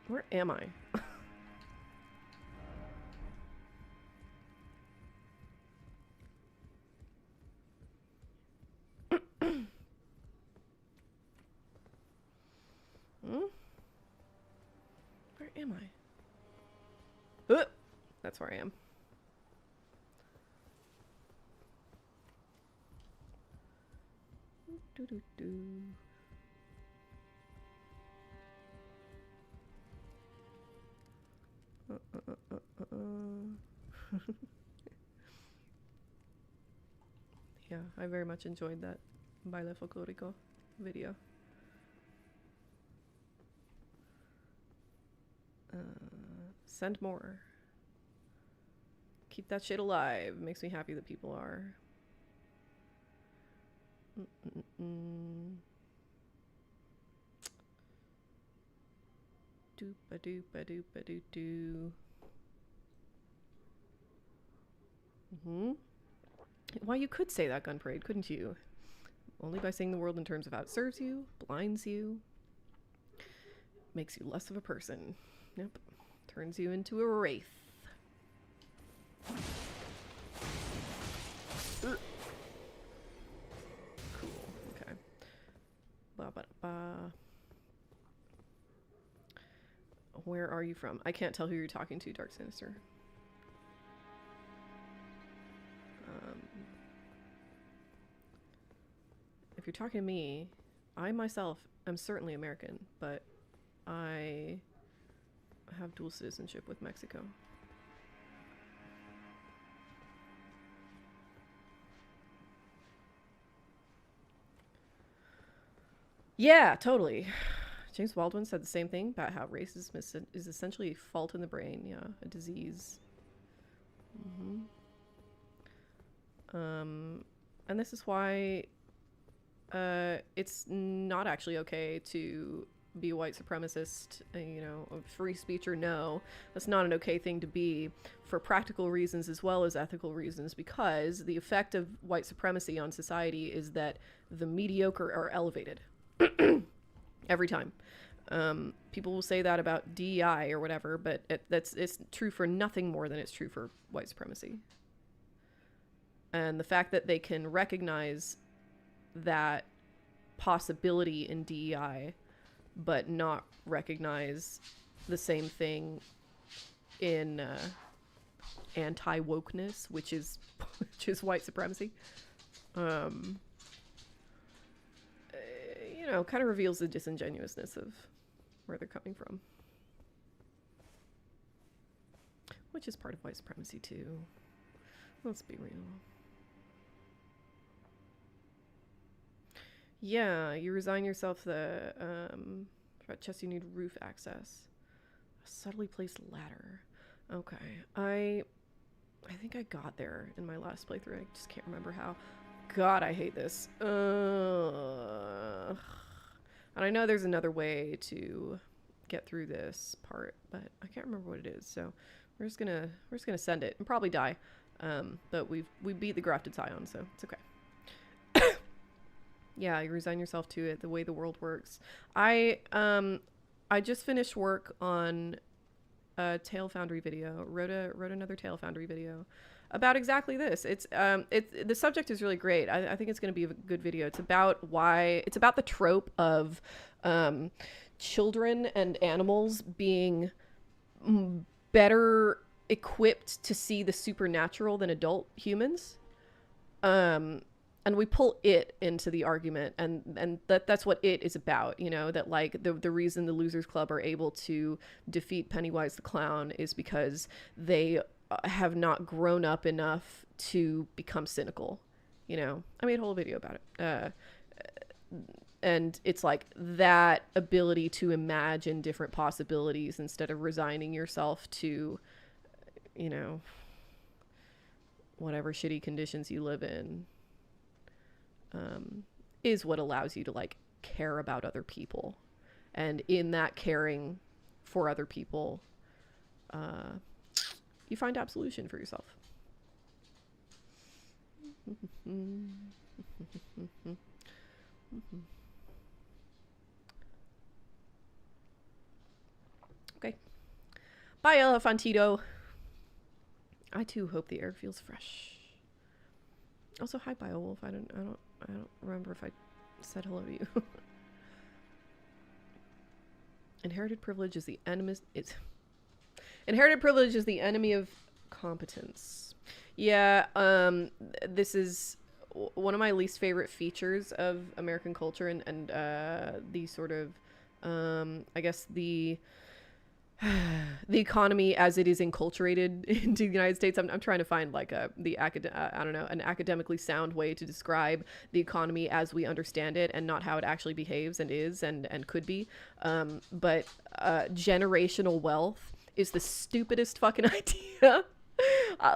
Where am I? Where am I? That's where I am. Yeah, I very much enjoyed that Baile Folklorico video. Send more. Keep that shit alive. Makes me happy that people are. Doopa doopa doopa doo doo. Why, you could say that, Gun Parade, couldn't you? Only by seeing the world in terms of how it serves you, blinds you, makes you less of a person. Yep. Turns you into a wraith. Ugh. Cool. Okay. Ba-ba-ba. Where are you from? I can't tell who you're talking to, Dark Sinister. If you're talking to me, I myself am certainly American, but I have dual citizenship with Mexico. Yeah, totally. James Baldwin said the same thing about how racism is essentially a fault in the brain. Yeah, a disease. And this is why it's not actually okay to be a white supremacist, you know, free speech or no. That's not an okay thing to be for practical reasons as well as ethical reasons, because the effect of white supremacy on society is that the mediocre are elevated. Every time. People will say that about DEI or whatever, but it's true for nothing more than it's true for white supremacy. And the fact that they can recognize that possibility in DEI, but not recognize the same thing in anti-wokeness, which is white supremacy, you know, kind of reveals the disingenuousness of where they're coming from. Which is part of white supremacy too. Let's be real. Yeah, you resign yourself the for chest you need roof access. A subtly placed ladder. Okay. I think I got there in my last playthrough. I just can't remember how. God, I hate this. And I know there's another way to get through this part, but I can't remember what it is. So we're just gonna send it and probably die. But we beat the grafted scion, so it's okay. Yeah, you resign yourself to it, the way the world works. I just finished work on a Tale Foundry video. Wrote another Tale Foundry video about exactly this. It's the subject is really great. I think it's going to be a good video. It's about the trope of children and animals being better equipped to see the supernatural than adult humans. And we pull it into the argument, and that's what it is about, you know, that like the reason the Losers Club are able to defeat Pennywise the Clown is because they have not grown up enough to become cynical, you know. I made a whole video about it. And it's like that ability to imagine different possibilities instead of resigning yourself to, you know, whatever shitty conditions you live in. Is what allows you to like care about other people, and in that caring for other people, you find absolution for yourself. Okay, bye, Elefantito. I too hope the air feels fresh. Also, hi, Biowolf. I don't remember if I said hello to you. Inherited privilege is the enemy. Inherited privilege is the enemy of competence. Yeah. This is one of my least favorite features of American culture, and the sort of I guess the economy as it is enculturated into the United States. I'm trying to find like an academically sound way to describe the economy as we understand it, and not how it actually behaves and is and could be. But generational wealth is the stupidest fucking idea.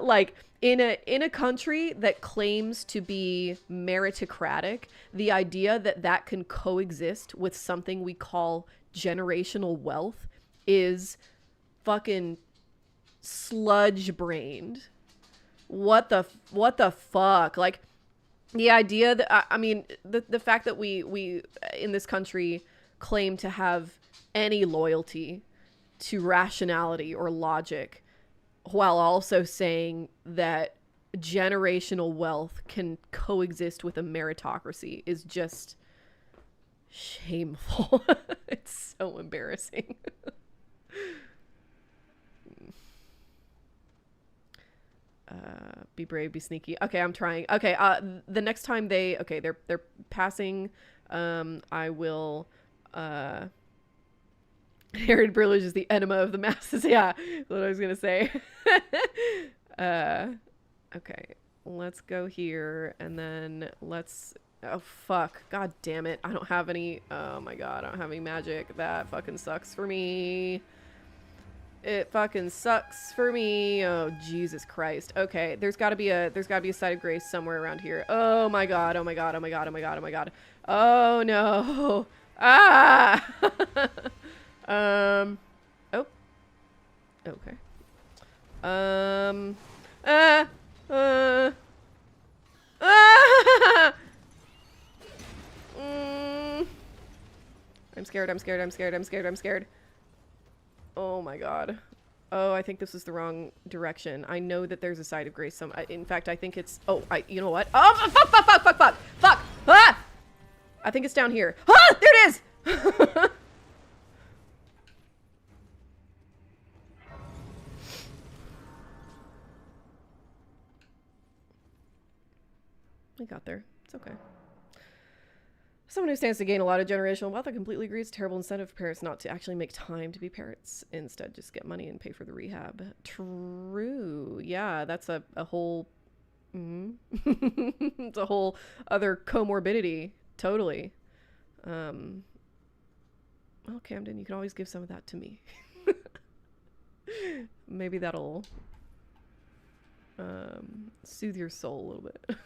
Like in a country that claims to be meritocratic, the idea that that can coexist with something we call generational wealth is fucking sludge brained. What the fuck? Like, the idea that I mean, the fact that we in this country claim to have any loyalty to rationality or logic, while also saying that generational wealth can coexist with a meritocracy, is just shameful. It's so embarrassing. Be brave, be sneaky. Okay, I'm trying. Okay, the next time they're passing, I will, inherited privilege is the enema of the masses. Yeah, that's what I was gonna say. Okay, let's go here, and then let's, oh fuck, god damn it, I don't have any, oh my god, I don't have any magic. That fucking sucks for me. It fucking sucks for me. Oh, Jesus Christ. Okay, there's gotta be a site of grace somewhere around here. Oh my god, oh my god, oh my god, oh my god, oh my god. Oh no. Ah! Oh. Okay. I'm scared, I'm scared, I'm scared, I'm scared, I'm scared. Oh my god. Oh, I think this is the wrong direction. I know that there's a site of grace some. In fact, I think it's. Oh, you know what? Oh, fuck, fuck, fuck, fuck, fuck, fuck! Ah! I think it's down here. Ah! There it is! We got there. It's okay. Someone who stands to gain a lot of generational wealth, I completely agree. It's a terrible incentive for parents not to actually make time to be parents. Instead, just get money and pay for the rehab. True. Yeah, that's a whole... it's a whole other comorbidity. Totally. Well, Camden, you can always give some of that to me. Maybe that'll soothe your soul a little bit.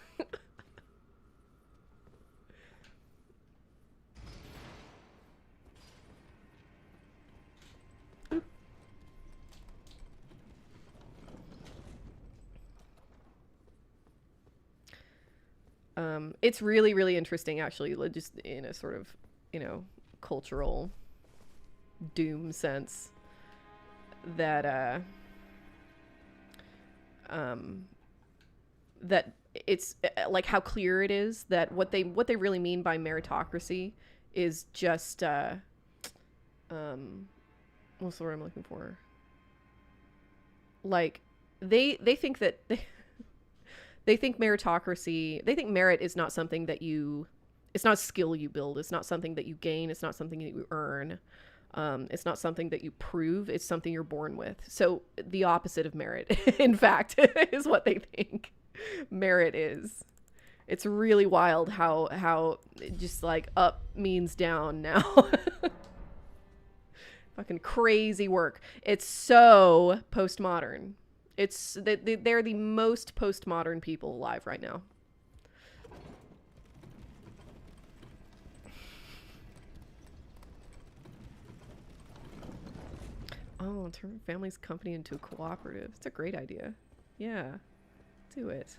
It's really, really interesting, actually, just in a sort of, you know, cultural doom sense, that that it's like how clear it is that what they really mean by meritocracy is just what's the word I'm looking for? Like they think that they think meritocracy, they think merit is not something that it's not a skill you build. It's not something that you gain. It's not something that you earn. It's not something that you prove. It's something you're born with. So the opposite of merit, in fact, is what they think merit is. It's really wild how just like up means down now. Fucking crazy work. It's so postmodern. They're the most postmodern people alive right now. Oh, turn family's company into a cooperative. It's a great idea. Yeah. Do it.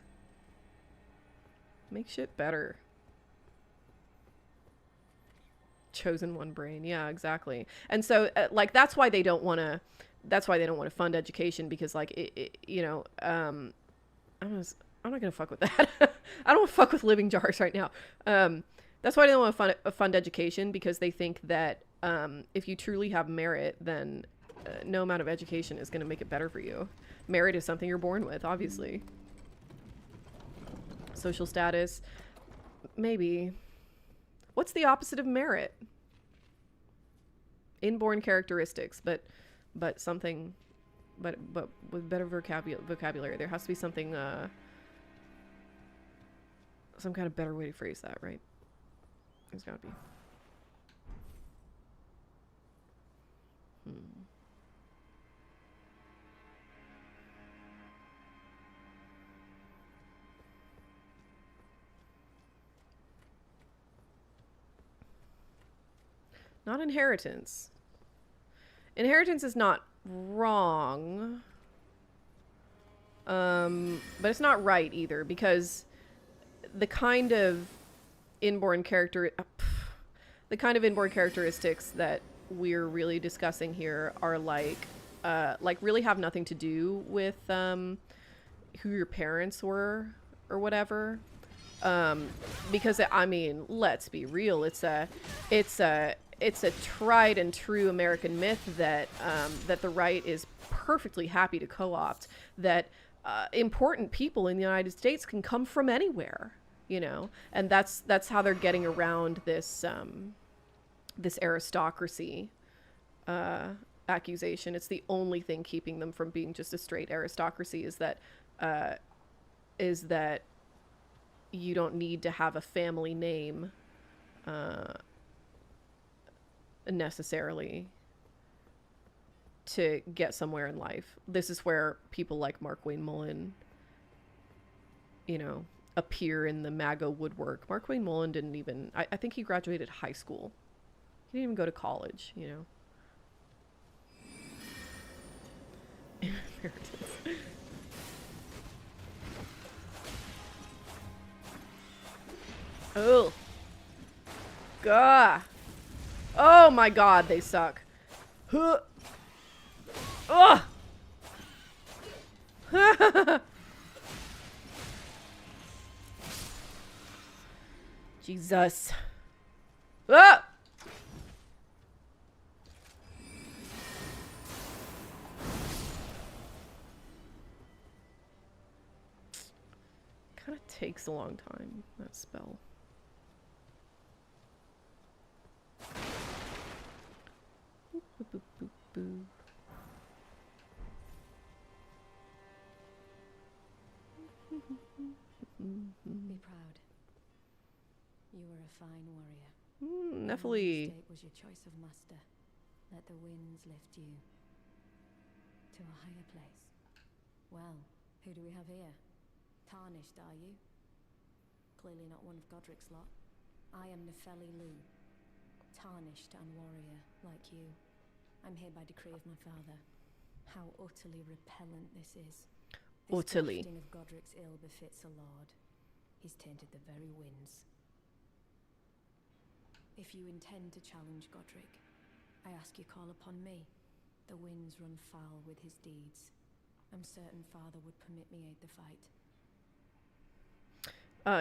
Make shit better. Chosen one brain. Yeah, exactly. And so like that's why they don't want to fund education, because like you know, I'm not gonna fuck with that. I don't want to fuck with living jars right now. That's why they don't want to fund education, because they think that if you truly have merit, then no amount of education is going to make it better for you. Merit is something you're born with, obviously. Social status, maybe. What's the opposite of merit? Inborn characteristics, but something, but with better vocabulary. There has to be something, some kind of better way to phrase that, right? There's gotta be. Not inheritance. Inheritance is not wrong. But it's not right either, because the kind of inborn characteristics that we're really discussing here are like really have nothing to do with who your parents were or whatever. Because I mean, let's be real, it's a tried and true American myth that that the right is perfectly happy to co-opt, that important people in the United States can come from anywhere, you know, and that's how they're getting around this this aristocracy accusation. It's the only thing keeping them from being just a straight aristocracy, is that you don't need to have a family name necessarily to get somewhere in life. This is where people like Mark Wayne Mullen, you know, appear in the MAGA woodwork. Mark Wayne Mullen didn't even, I think he graduated high school. He didn't even go to college, you know. Inheritance. Oh. Gah. Oh my god, they suck. Huh. Ugh. Jesus. Ah! Kind of takes a long time, that spell. Boop, boop, boop, boop, boop. Be proud. You were a fine warrior. Nephili. Your mistake was your choice of master. Let the winds lift you to a higher place. Well, who do we have here? Tarnished, are you? Clearly not one of Godrick's lot. I am Nephili Lu, tarnished and warrior like you. I'm here by decree of my father. How utterly repellent this is. This Utterly. grafting of Godrick's ill befits a lord. He's tainted the very winds. If you intend to challenge Godrick, I ask you call upon me. The winds run foul with his deeds. I'm certain father would permit me aid the fight.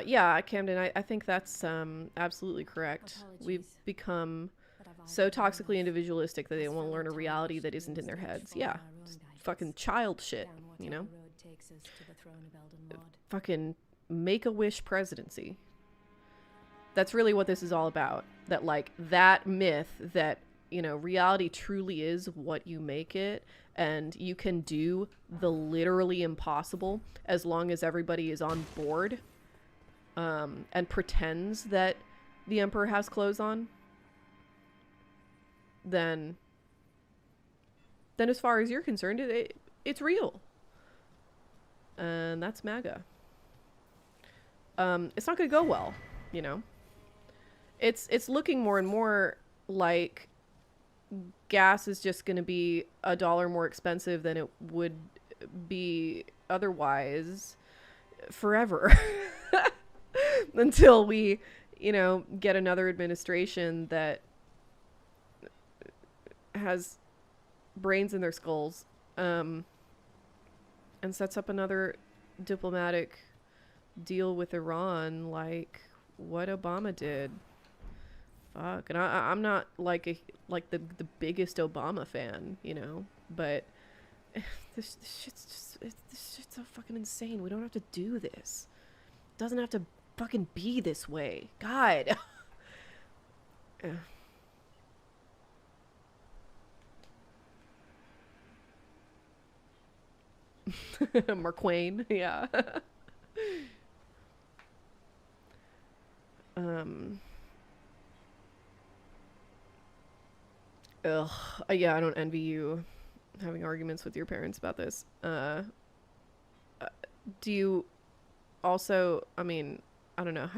Yeah, Camden, I think that's absolutely correct. Apologies, We've become but I've so either had toxically enough. individualistic that they As want to fellow learn a reality that tarnished, isn't in their we must heads. follow Yeah, our own it's guidance. fucking child shit, Down you know? whatever road takes us to the throne of Elden Lord. Fucking Make-A-Wish presidency. That's really what this is all about. That, like, that myth that, you know, reality truly is what you make it, and you can do the literally impossible as long as everybody is on board, and pretends that the Emperor has clothes on, then as far as you're concerned, it's real. And that's MAGA. It's not going to go well, you know. It's looking more and more like gas is just going to be $1 more expensive than it would be otherwise forever. Until we, you know, get another administration that has brains in their skulls, and sets up another diplomatic deal with Iran like what Obama did. Fuck. And I'm not like the biggest Obama fan, you know, but this shit's so fucking insane. We don't have to do this. It doesn't have to fucking be this way. God. Marquain, yeah. Yeah, I don't envy you having arguments with your parents about this. Do you also, I mean, I don't know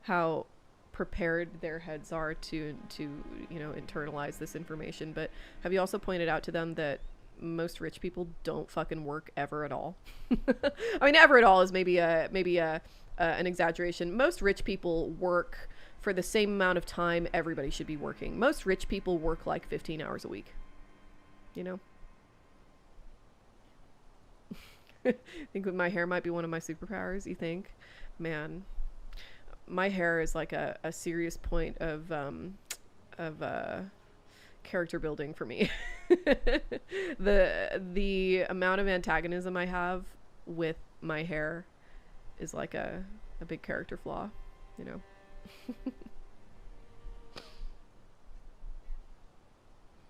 how prepared their heads are to you know, internalize this information. But have you also pointed out to them that most rich people don't fucking work ever at all? I mean, ever at all is maybe an exaggeration. Most rich people work for the same amount of time everybody should be working. Most rich people work like 15 hours a week, you know? I think my hair might be one of my superpowers. You think? Man, my hair is like a serious point of character building for me. The amount of antagonism I have with my hair is like a big character flaw, you know.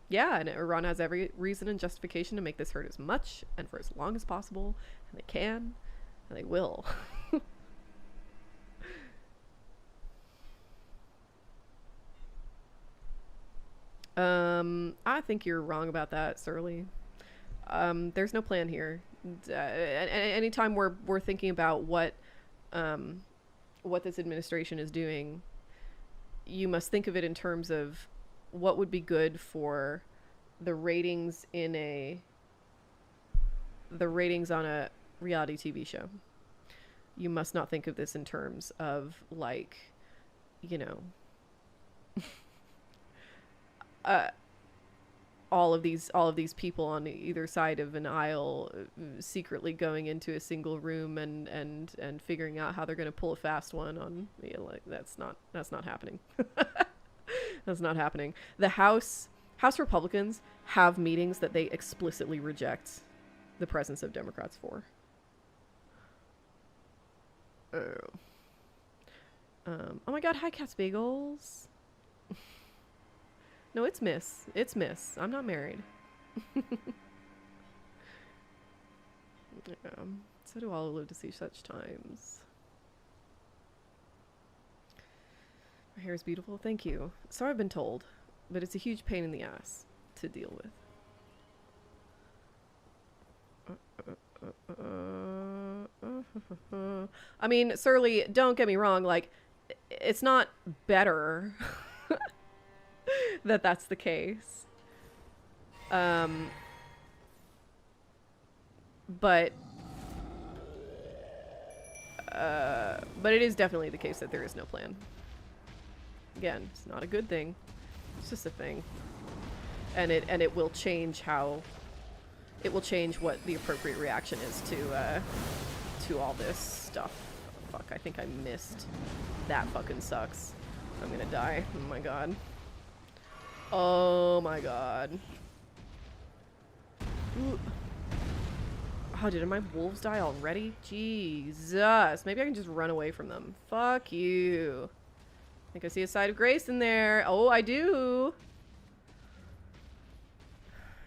Yeah, and Iran has every reason and justification to make this hurt as much and for as long as possible, and they can, and they will. I think you're wrong about that, Surly. There's no plan here. Anytime we're thinking about what this administration is doing, you must think of it in terms of what would be good for the ratings on a reality TV show. You must not think of this in terms of, like, you know, all of these people on either side of an aisle secretly going into a single room and figuring out how they're going to pull a fast one on, yeah, like, that's not happening. That's not happening. The House Republicans have meetings that they explicitly reject the presence of Democrats for. Oh my god, hi Cats Bagels. No, it's Miss. It's Miss. I'm not married. Yeah. So do all who live to see such times. My hair is beautiful. Thank you. So I've been told, but it's a huge pain in the ass to deal with. I mean, Surly, don't get me wrong. Like, it's not better that that's the case. But it is definitely the case that there is no plan. Again, it's not a good thing. It's just a thing. And it will change what the appropriate reaction is to all this stuff. Oh, fuck, I think I missed. That fucking sucks. I'm gonna die. Oh my god. Oh my god. Ooh. Oh, did my wolves die already? Jesus. Maybe I can just run away from them. Fuck you. I think I see a side of grace in there. Oh, I do.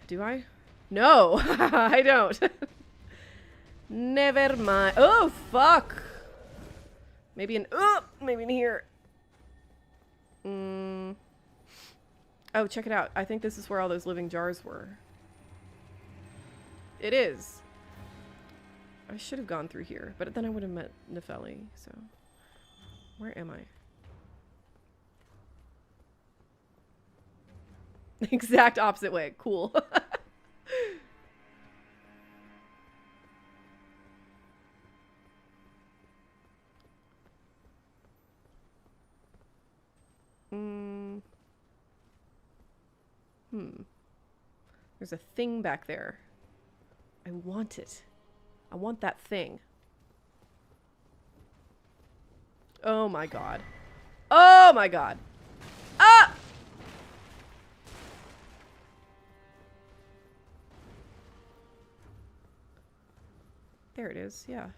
Do I? No, I don't. Never mind. Oh, fuck. Maybe maybe in here. Oh, check it out. I think this is where all those living jars were. It is. I should have gone through here, but then I would have met Nefeli, so. Where am I? Exact opposite way. Cool. There's a thing back there. I want it. I want that thing. Oh my god. Oh my god. Ah! There it is, yeah.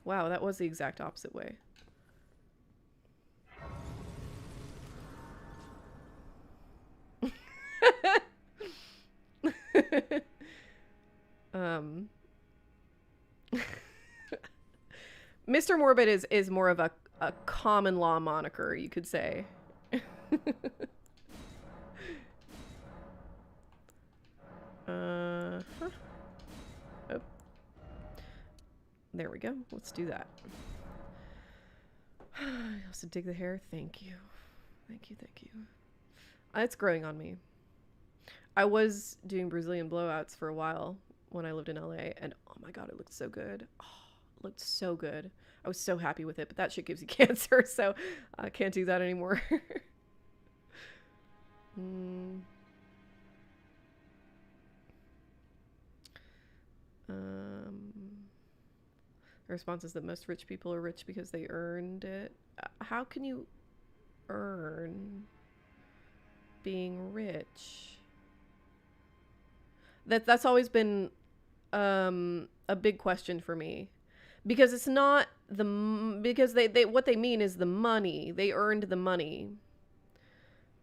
Wow, that was the exact opposite way. Mr. Morbid is more of a common law moniker, you could say. Huh? we go. Let's do that. I also dig the hair. Thank you. Thank you, thank you. It's growing on me. I was doing Brazilian blowouts for a while when I lived in LA, and oh my god, it looked so good. Oh, it looked so good. I was so happy with it, but that shit gives you cancer, so I can't do that anymore. The response is that most rich people are rich because they earned it. How can you earn being rich? That's always been a big question for me, because it's not because they what they mean is the money. They earned the money,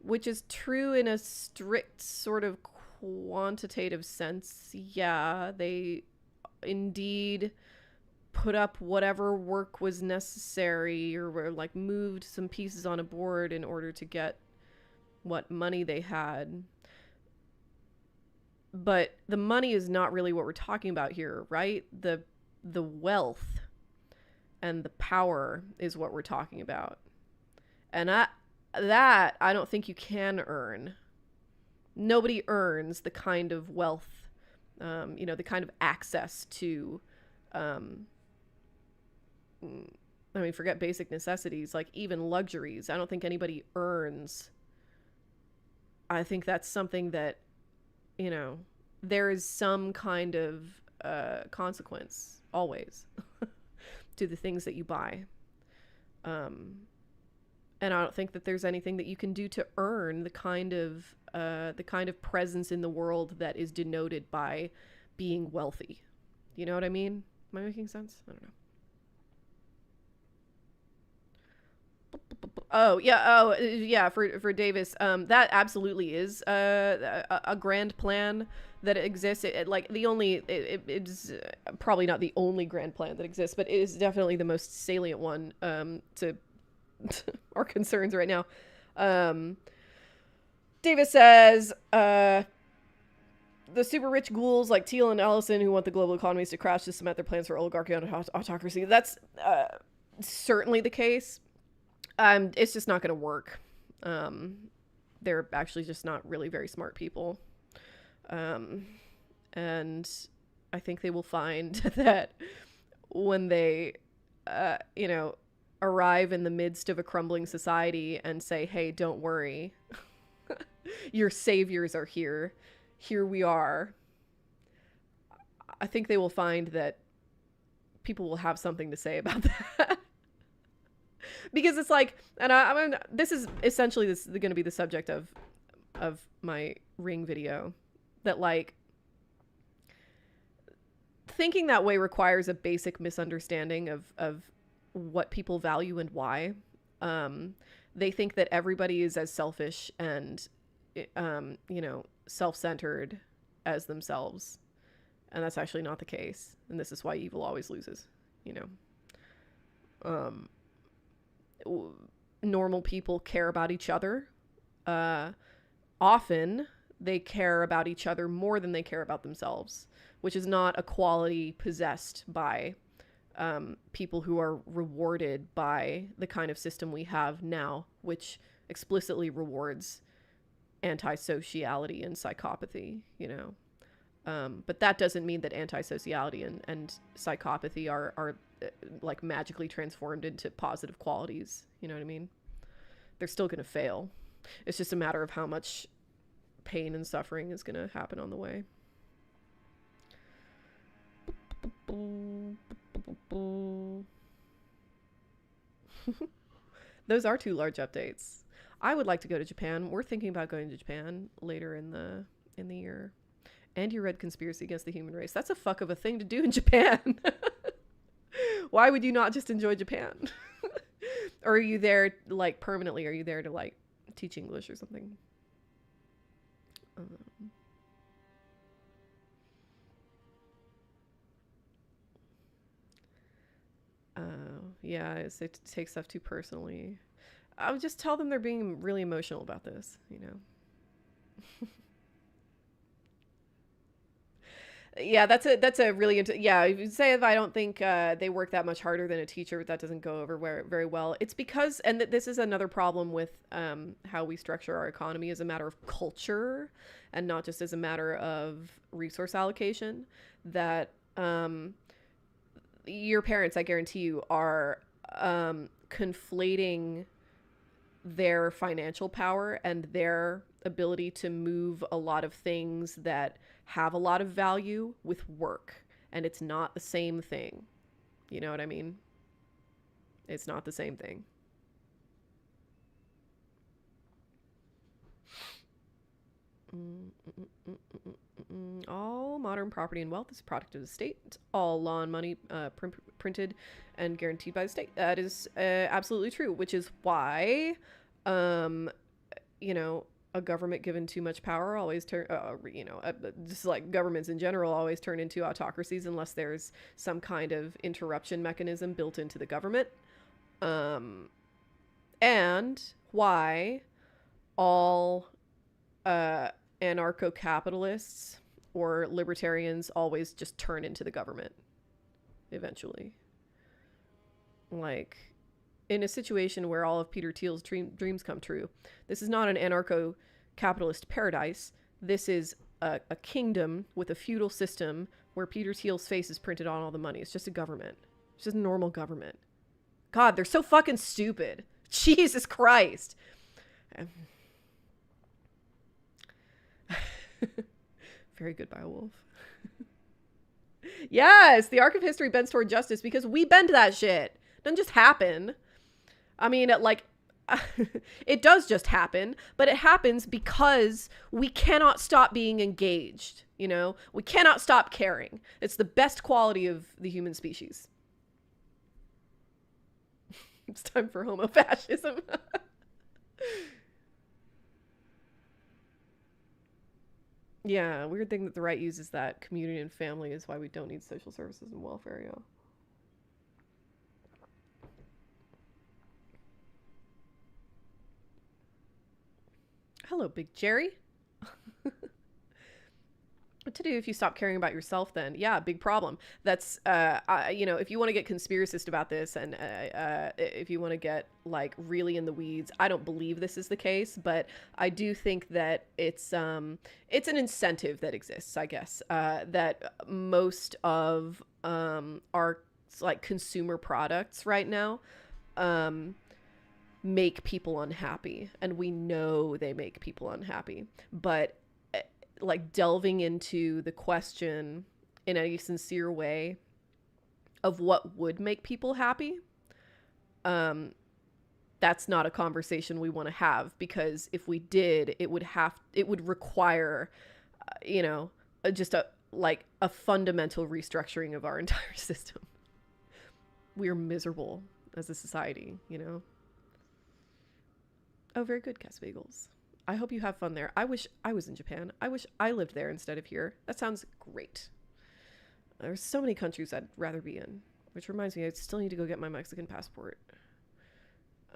which is true in a strict sort of quantitative sense. Yeah, they indeed put up whatever work was necessary, or were like moved some pieces on a board in order to get what money they had. But the money is not really what we're talking about here, right? The wealth and the power is what we're talking about. And that I don't think you can earn. Nobody earns the kind of wealth, the kind of access to, forget basic necessities, like even luxuries. I don't think anybody earns. I think that's something that, there is some kind of consequence always to the things that you buy. And I don't think that there's anything that you can do to earn the kind of presence in the world that is denoted by being wealthy. You know what I mean? Am I making sense? I don't know. Oh yeah, for Davis, that absolutely is a grand plan that exists. It's probably not the only grand plan that exists, but it is definitely the most salient one to our concerns right now. Davis says the super rich ghouls like Teal and Ellison who want the global economies to crash to cement their plans for oligarchy and autocracy. That's certainly the case. It's just not going to work. They're actually just not really very smart people. And I think they will find that when they, arrive in the midst of a crumbling society and say, hey, don't worry, your saviors are here. Here we are. I think they will find that people will have something to say about that. Because it's like, and this is essentially going to be the subject of my Ring video, that like thinking that way requires a basic misunderstanding of what people value and why. They think that everybody is as selfish and self-centered as themselves, and that's actually not the case. And this is why evil always loses. Normal people care about each other. Often they care about each other more than they care about themselves, which is not a quality possessed by people who are rewarded by the kind of system we have now, which explicitly rewards antisociality and psychopathy, but that doesn't mean that antisociality and psychopathy are like magically transformed into positive qualities. You know what I mean? They're still going to fail. It's just a matter of how much pain and suffering is going to happen on the way. Those are 2 large updates. I would like to go to Japan. We're thinking about going to Japan later in the year. And you read Conspiracy Against the Human Race. That's a fuck of a thing to do in Japan. Why would you not just enjoy Japan? Or are you there like permanently? Are you there to like teach English or something? Yeah, it takes stuff too personally. I would just tell them they're being really emotional about this, Yeah, that's a really yeah. If you say if I don't think they work that much harder than a teacher, that doesn't go over very well. It's because, and this is another problem with how we structure our economy as a matter of culture, and not just as a matter of resource allocation. That your parents, I guarantee you, are conflating their financial power and their ability to move a lot of things that have a lot of value with work, and it's not the same thing. You know what I mean? It's not the same thing. All modern property and wealth is a product of the state. It's all law and money printed and guaranteed by the state. That is absolutely true, which is why, you know, a government given too much power always turn, just like governments in general always turn into autocracies unless there's some kind of interruption mechanism built into the government. And why all anarcho-capitalists or libertarians always just turn into the government eventually. Like, in a situation where all of Peter Thiel's dreams come true, this is not an anarcho-capitalist paradise. This is a kingdom with a feudal system where Peter Thiel's face is printed on all the money. It's just a government. It's just a normal government. God, they're so fucking stupid. Jesus Christ. Very good, Beowulf. Yes, the arc of history bends toward justice because we bend that shit. It doesn't just happen. I mean, it does just happen, but it happens because we cannot stop being engaged, you know? We cannot stop caring. It's the best quality of the human species. It's time for homofascism. Yeah, weird thing that the right uses that community and family is why we don't need social services and welfare, yeah. Hello, Big Jerry. What to do if you stop caring about yourself then? Yeah, big problem. That's, you know, if you want to get conspiracist about this and if you want to get, like, really in the weeds, I don't believe this is the case, but I do think that it's an incentive that exists, I guess, that most of our, like, consumer products right now make people unhappy, and we know they make people unhappy, but like delving into the question in a sincere way of what would make people happy, that's not a conversation we want to have, because if we did, it would require you know, just a fundamental restructuring of our entire system. We are miserable as a society, you know. Oh, very good, Casbagels. I hope you have fun there. I wish I was in Japan. I wish I lived there instead of here. That sounds great. There's so many countries I'd rather be in. Which reminds me, I still need to go get my Mexican passport.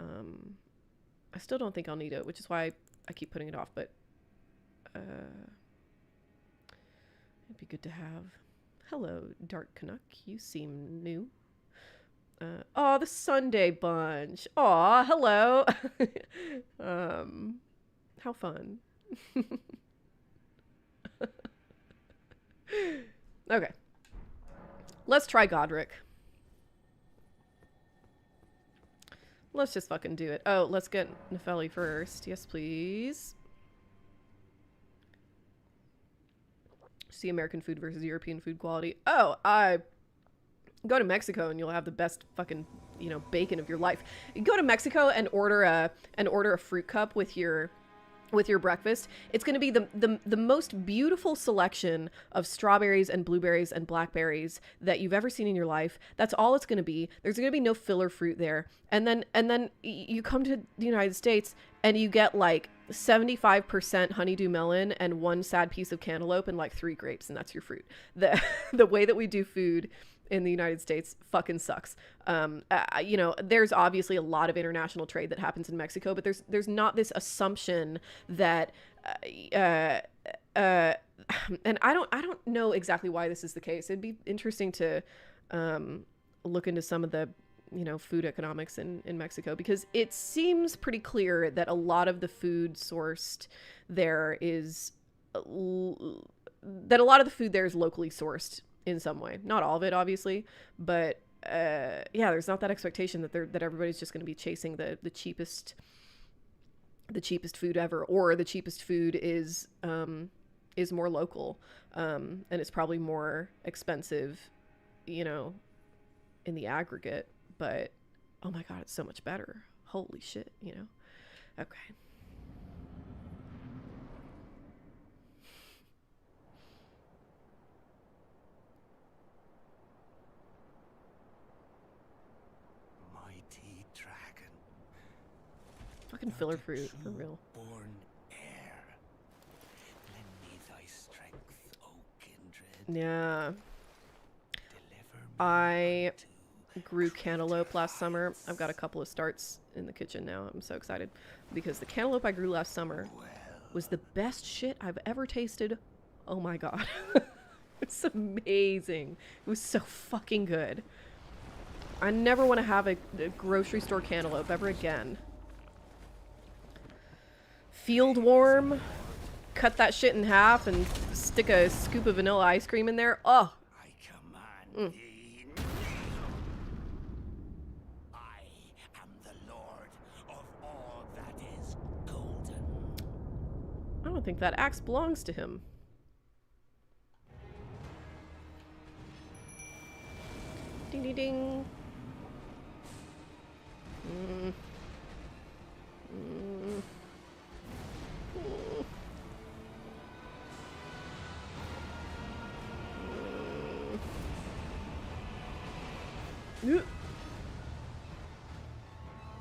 I still don't think I'll need it, which is why I keep putting it off, but it'd be good to have. Hello, Dark Canuck. You seem new. Oh, the Sunday bunch. Aw, hello. How fun. Okay. Let's try Godrick. Let's just fucking do it. Oh, let's get Nepheli first. Yes, please. See American food versus European food quality. Oh, I go to Mexico and you'll have the best fucking, you know, bacon of your life. You go to Mexico and order a fruit cup with your breakfast. It's going to be the most beautiful selection of strawberries and blueberries and blackberries that you've ever seen in your life. That's all it's going to be. There's going to be no filler fruit there. And then you come to the United States and you get like 75% honeydew melon and one sad piece of cantaloupe and like 3 grapes, and that's your fruit. The way that we do food in the United States fucking sucks. You know, there's obviously a lot of international trade that happens in Mexico, but there's not this assumption that and I don't know exactly why this is the case. It'd be interesting to look into some of the, you know, food economics in Mexico, because it seems pretty clear that a lot of the food sourced there is that a lot of the food there is locally sourced in some way. Not all of it, obviously, but yeah, there's not that expectation that everybody's just going to be chasing the cheapest food ever, or the cheapest food is more local, and it's probably more expensive, you know, in the aggregate, but oh my god, it's so much better. Holy shit, you know. Okay. Mighty dragon. Fucking filler fruit, for real. Born heir. Lend me thy strength, O kindred. Yeah. Deliver me I unto grew cantaloupe last summer. I've got a couple of starts in the kitchen now. I'm so excited because the cantaloupe I grew last summer was the best shit I've ever tasted. Oh my god. It's amazing. It was so fucking good. I never want to have a grocery store cantaloupe ever again. Field warm. Cut that shit in half and stick a scoop of vanilla ice cream in there. Oh. I command thee. I am the lord of all that is golden. I don't think that axe belongs to him. Ding ding ding. Mm. Mm. Mm.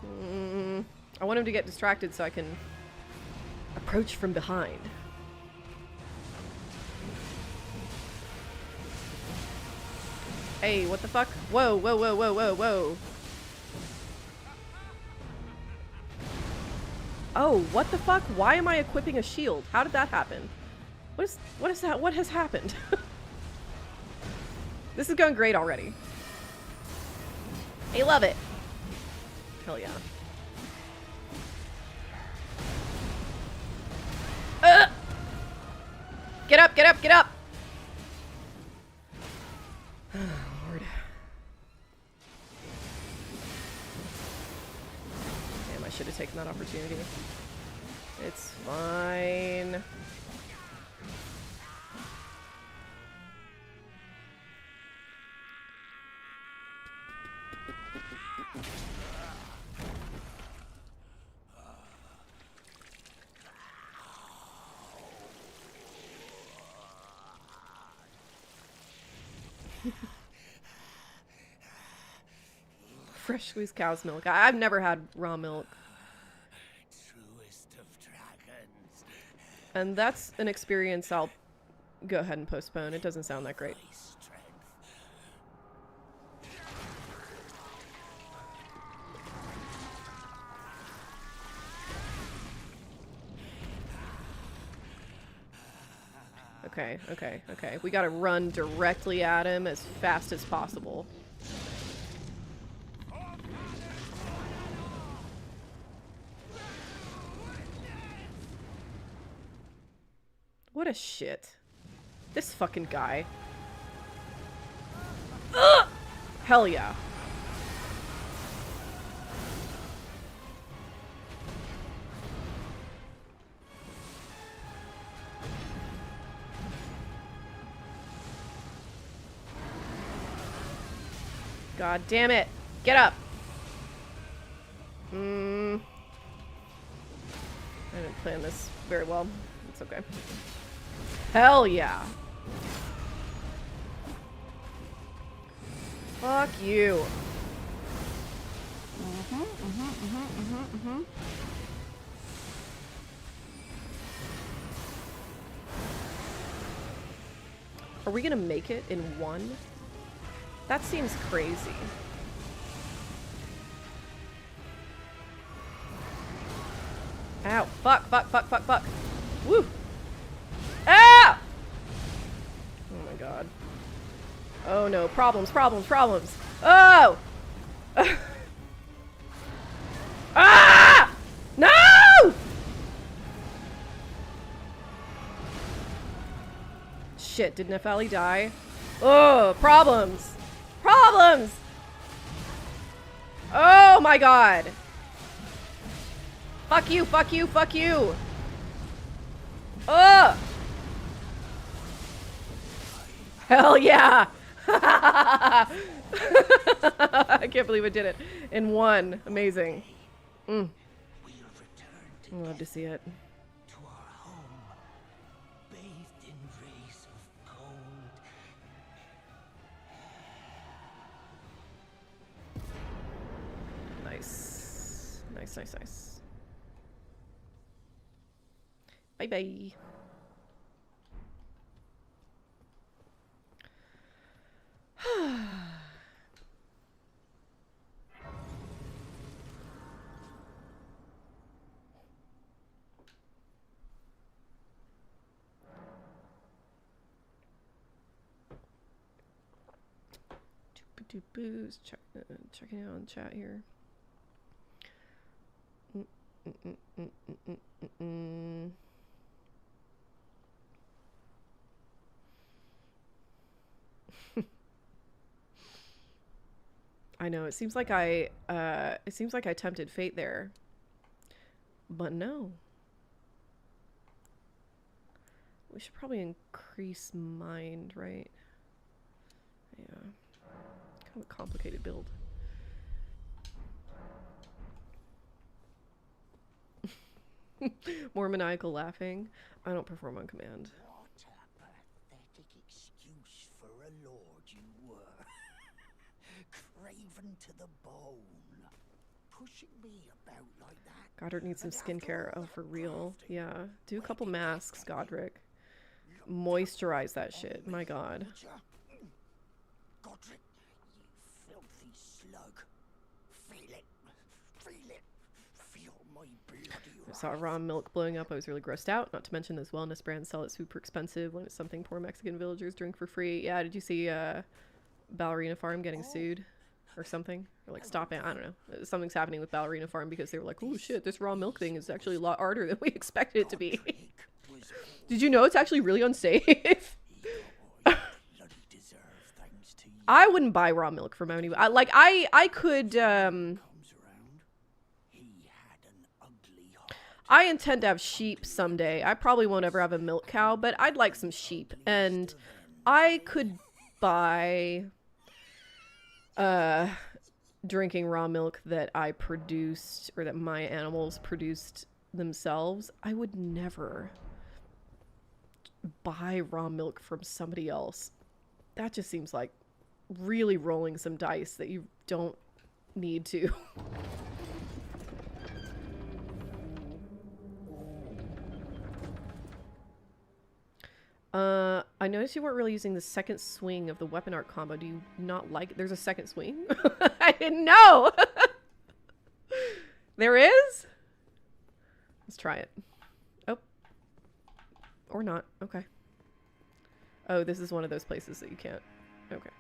Mm. I want him to get distracted so I can approach from behind. Hey, what the fuck? Whoa, whoa, whoa, whoa, whoa, whoa. Oh, what the fuck? Why am I equipping a shield? How did that happen? What is that? What has happened? This is going great already. I love it. Hell yeah. Get up, get up, get up! Oh, Lord. Damn, I should have taken that opportunity. It's fine. Fresh squeezed cow's milk. I've never had raw milk. Truest of dragons. And that's an experience I'll go ahead and postpone. It doesn't sound that great. Thy strength. Okay, okay, okay. We gotta run directly at him as fast as possible. What a shit. This fucking guy. Ugh! Hell yeah. God damn it. Get up. I didn't plan this very well. It's okay. Hell yeah. Fuck you. Are we gonna make it in one? That seems crazy. Ow. Fuck, fuck, fuck, fuck, fuck. Woo! Ah! Oh my god. Oh no. Problems, problems, problems. Oh! Ah! No! Shit, did Nephali die? Oh, problems! Problems! Oh my god! Fuck you, fuck you, fuck you! Ugh! Hell yeah! I can't believe I did it in one. Amazing. Mm. I love to see it. To our home, bathed in rays of gold. Nice. Nice, nice, nice. Bye-bye. Booze. Checking out on chat here. I know, it seems like I tempted fate there. But no. We should probably increase mind, right? Yeah. Kind of a complicated build. More maniacal laughing. I don't perform on command. What a pathetic excuse for a lord you were. Craven to the bone. Pushing me about like that. Godrick needs some skincare. Oh, for real? Yeah. Do a couple masks, Godrick. Moisturize that shit. My god. Godrick, you filthy slug. Feel it. Feel it. Feel my bloody I saw raw milk blowing up. I was really grossed out. Not to mention those wellness brands sell it super expensive when it's something poor Mexican villagers drink for free. Yeah, did you see Ballerina Farm getting sued or something? Or like stopping? I don't know. Something's happening with Ballerina Farm because they were like, oh shit, this raw milk thing is actually a lot harder than we expected it to be. Did you know it's actually really unsafe? I wouldn't buy raw milk from anyone. I could I intend to have sheep someday. I probably won't ever have a milk cow, but I'd like some sheep. And I could buy drinking raw milk that I produced or that my animals produced themselves. I would never buy raw milk from somebody else. That just seems like really rolling some dice that you don't need to. I noticed you weren't really using the second swing of the weapon art combo. Do you not like it? There's a second swing? I didn't know! There is? Let's try it. Oh. Or not. Okay. Oh, this is one of those places that you can't. Okay.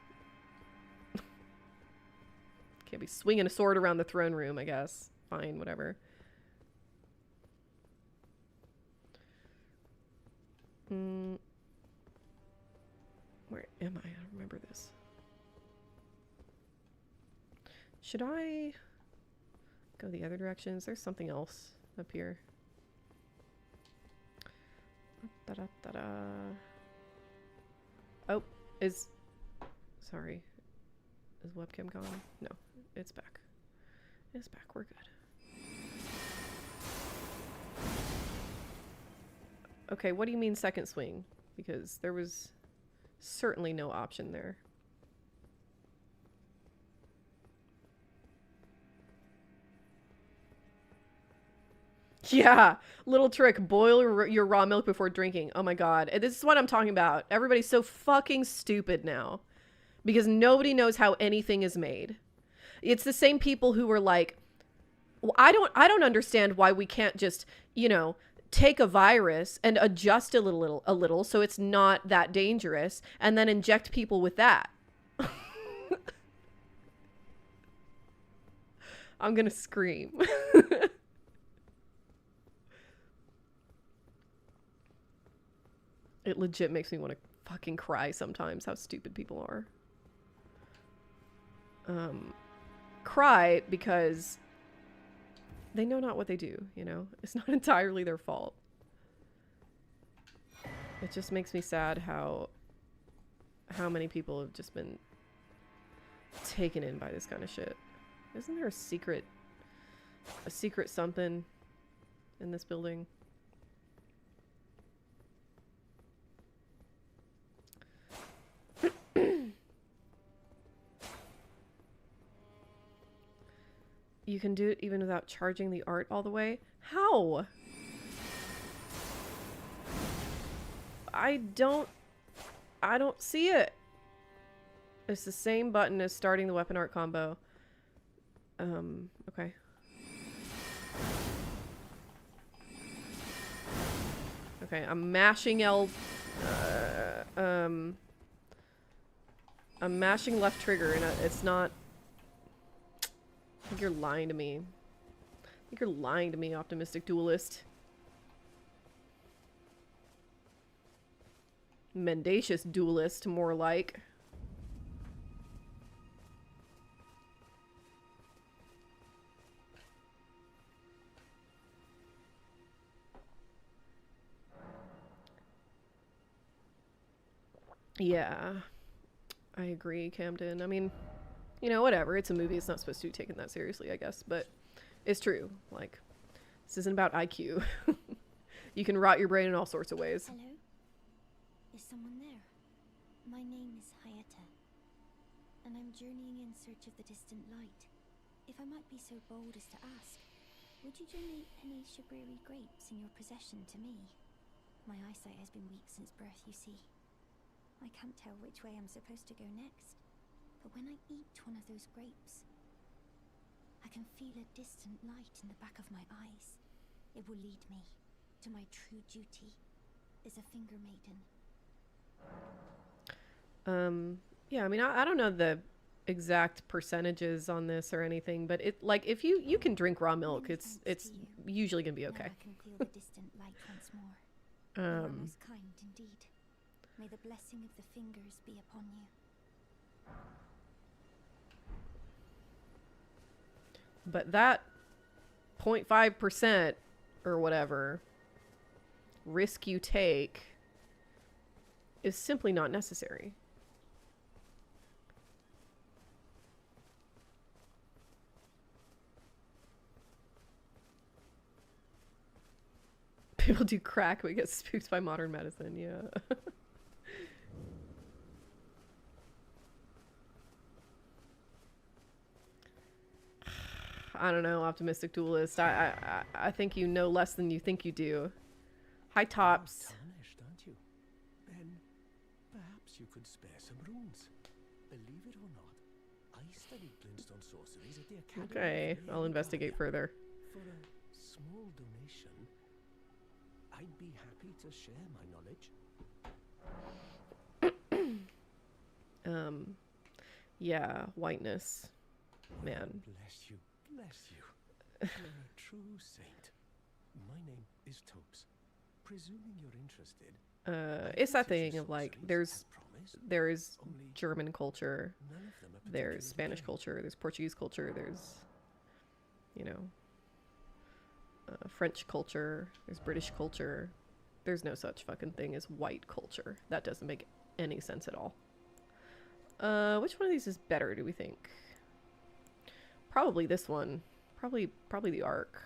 Can't be swinging a sword around the throne room, I guess. Fine, whatever. Where am I? I don't remember this. Should I go the other directions? There's something else up here. Da-da-da-da. Oh, sorry. Is webcam gone? No, it's back. It's back. We're good. Okay, what do you mean second swing? Because there was certainly no option there. Yeah, little trick. Boil your raw milk before drinking. Oh my god. This is what I'm talking about. Everybody's so fucking stupid now. because nobody knows how anything is made. It's the same people who were like, well, I don't understand why we can't just, you know, take a virus and adjust a little so it's not that dangerous and then inject people with that. I'm gonna scream. It legit makes me want to fucking cry sometimes how stupid people are. Cry because they know not what they do, you know? It's not entirely their fault. It just makes me sad how many people have just been taken in by this kind of shit. Isn't there a secret something in this building? You can do it even without charging the art all the way? How? I don't see it. It's the same button as starting the weapon art combo. Okay. Okay, I'm mashing I'm mashing left trigger and it's not... I think you're lying to me. I think you're lying to me, optimistic duelist. Mendacious duelist, more like. Yeah. I agree, Camden. I mean... You know, whatever. It's a movie. It's not supposed to be taken that seriously, I guess. But it's true. Like, this isn't about IQ. You can rot your brain in all sorts of ways. Hello? Is someone there? My name is Hayata, and I'm journeying in search of the distant light. If I might be so bold as to ask, would you donate any Shibriri grapes in your possession to me? My eyesight has been weak since birth, you see. I can't tell which way I'm supposed to go next. But when I eat one of those grapes, I can feel a distant light in the back of my eyes. It will lead me to my true duty as a finger maiden. Yeah, I mean, I don't know the exact percentages on this or anything, but it, like, if you can drink raw milk, it's usually gonna be okay. Now I can feel the distant light once more. You are most kind indeed. May the blessing of the fingers be upon you. But that 0.5% or whatever risk you take is simply not necessary. People do crack, we get spooked by modern medicine, yeah. I don't know, optimistic duelist. I think you know less than you think you do. Hi, Tops. Tarnished, aren't you? Then perhaps you could spare some runes. Believe it or not, I studied glintstone sorceries at the academy. Okay, I'll investigate further. For a small donation, I'd be happy to share my knowledge. Yeah, whiteness. Man. Bless you, bless you. You're a true saint. My name is Topes. Presuming you're interested. It's that thing of like, there's German culture, there's Spanish culture, there's Portuguese culture, there's, you know, French culture, there's British culture. There's no such fucking thing as white culture. That doesn't make any sense at all. Which one of these is better, do we think? Probably this one. Probably the Arc.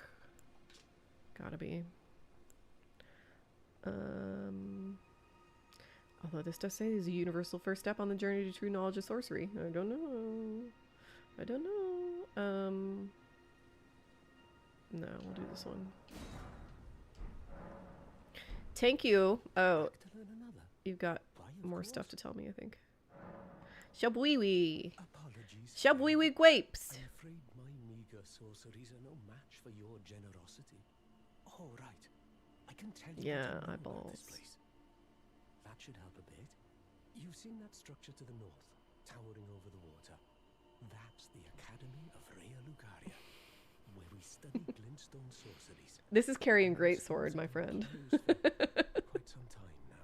Gotta be. Although this does say is a universal first step on the journey to true knowledge of sorcery. I don't know. No, we'll do this one. Thank you. Oh, you've got more stuff to tell me, I think. Shabweewee. Apologies. Shabweewee Gwapes. I'm afraid my meager sorceries are no match for your generosity. Oh, right. I can tell you Yeah, what I know about eyeballs. this place. That should help a bit. You've seen that structure to the north, towering over the water. That's the Academy of Rhea Lucaria, where we study glintstone sorceries. This is carrying greatsword, my friend. Quite some time now.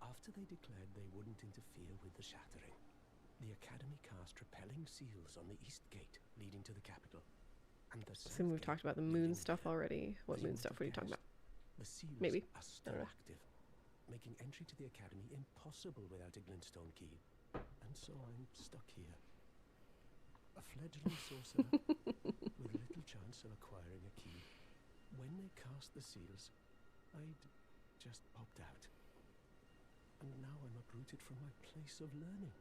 After they declared they wouldn't interfere with the shattering, the Academy cast repelling seals on the east gate leading to the capital. And the So we've talked about the moon stuff already. What moon stuff? What are you talking about? The seals Maybe. are still active, making entry to the Academy impossible without a glintstone key. And so I'm stuck here. A fledgling sorcerer with little chance of acquiring a key. When they cast the seals, I'd just popped out. And now I'm uprooted from my place of learning.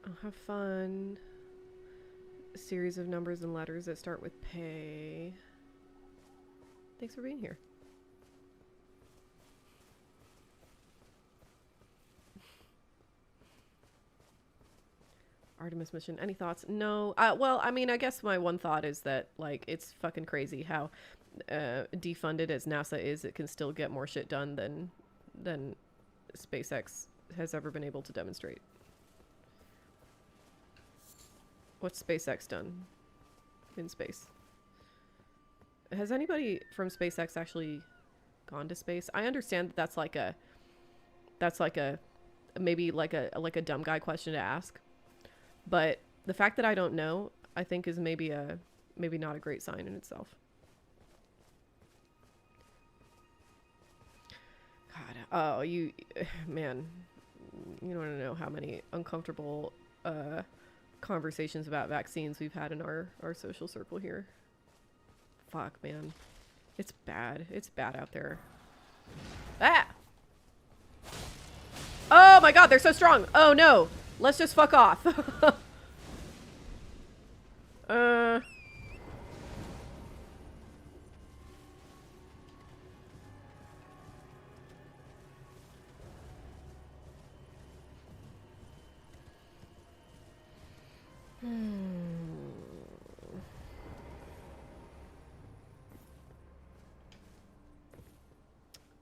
I'll have fun. A series of numbers and letters that start with pay. Thanks for being here. Artemis mission. Any thoughts? No. Well, I mean, I guess my one thought is that, like, it's fucking crazy how defunded as NASA is, it can still get more shit done than SpaceX has ever been able to demonstrate. What's SpaceX done in space? Has anybody from SpaceX actually gone to space? I understand that that's like a maybe like a dumb guy question to ask, but the fact that I don't know, I think is maybe not a great sign in itself. God, oh, man, you don't know how many uncomfortable conversations about vaccines we've had in our social circle here. Fuck, man. It's bad. It's bad out there. Ah! Oh my god, they're so strong! Oh no! Let's just fuck off.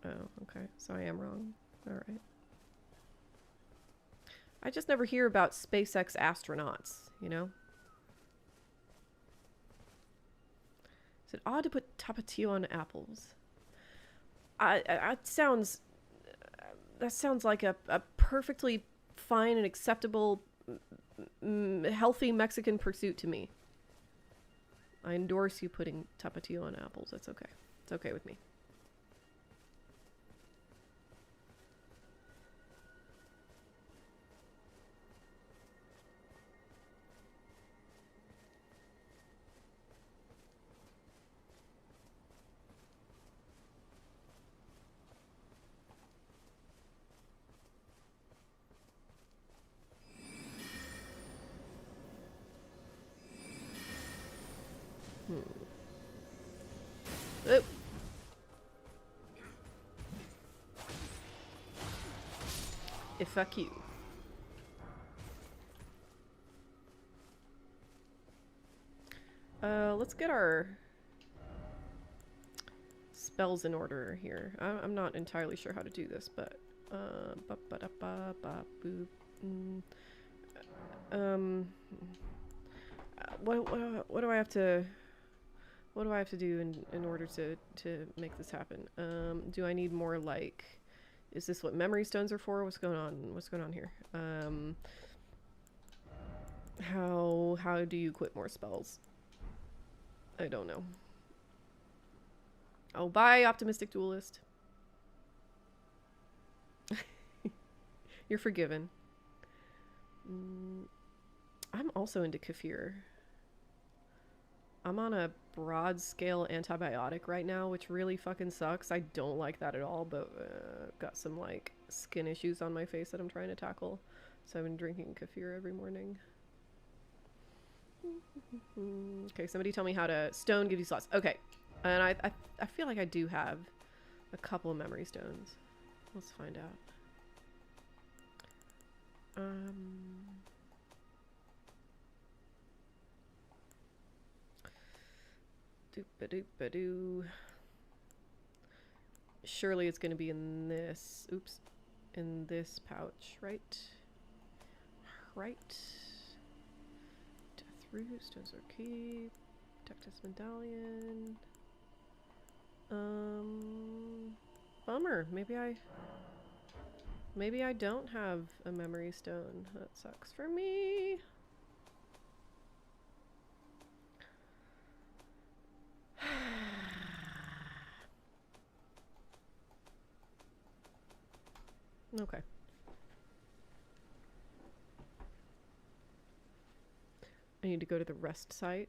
Oh, okay. So I am wrong. Alright. I just never hear about SpaceX astronauts, you know? Is it odd to put Tapatio on apples? That sounds like a perfectly fine and acceptable, healthy Mexican pursuit to me. I endorse you putting Tapatio on apples. That's okay. It's okay with me. Oh. Fuck you. Let's get our spells in order here. I'm not entirely sure how to do this, but what do I have to do in order to make this happen? Do I need more, like, is this what memory stones are for? What's going on here? How do you quit more spells? I don't know. Oh, bye, optimistic duelist. You're forgiven. I'm also into kefir. I'm on a broad scale antibiotic right now, which really fucking sucks. I don't like that at all, but got some like skin issues on my face that I'm trying to tackle. So I've been drinking kefir every morning. Okay, somebody tell me how to... Stone gives you slots. Okay. And I feel like I do have a couple of memory stones. Let's find out. Doop-a-doop-a-doo. Surely it's going to be in this... Oops. In this pouch, right? Right. Death Root, Stones or Keep. Protectus Medallion. Bummer. Maybe I don't have a memory stone. That sucks for me. Okay. I need to go to the rest site.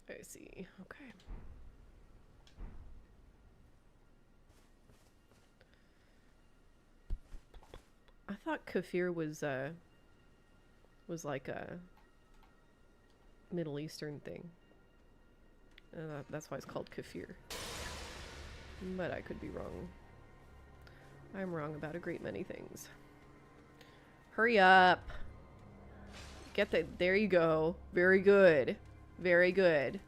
I see. Okay. I thought kefir was like a Middle Eastern thing. That's why it's called kefir. But I could be wrong. I'm wrong about a great many things. Hurry up. Get the... There you go. Very good. Very good.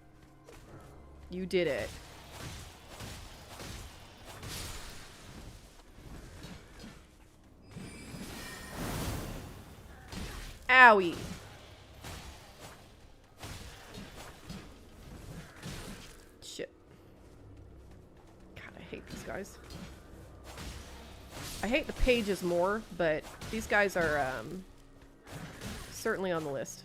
You did it. Owie. Shit. God, I hate these guys. I hate the pages more, but these guys are certainly on the list.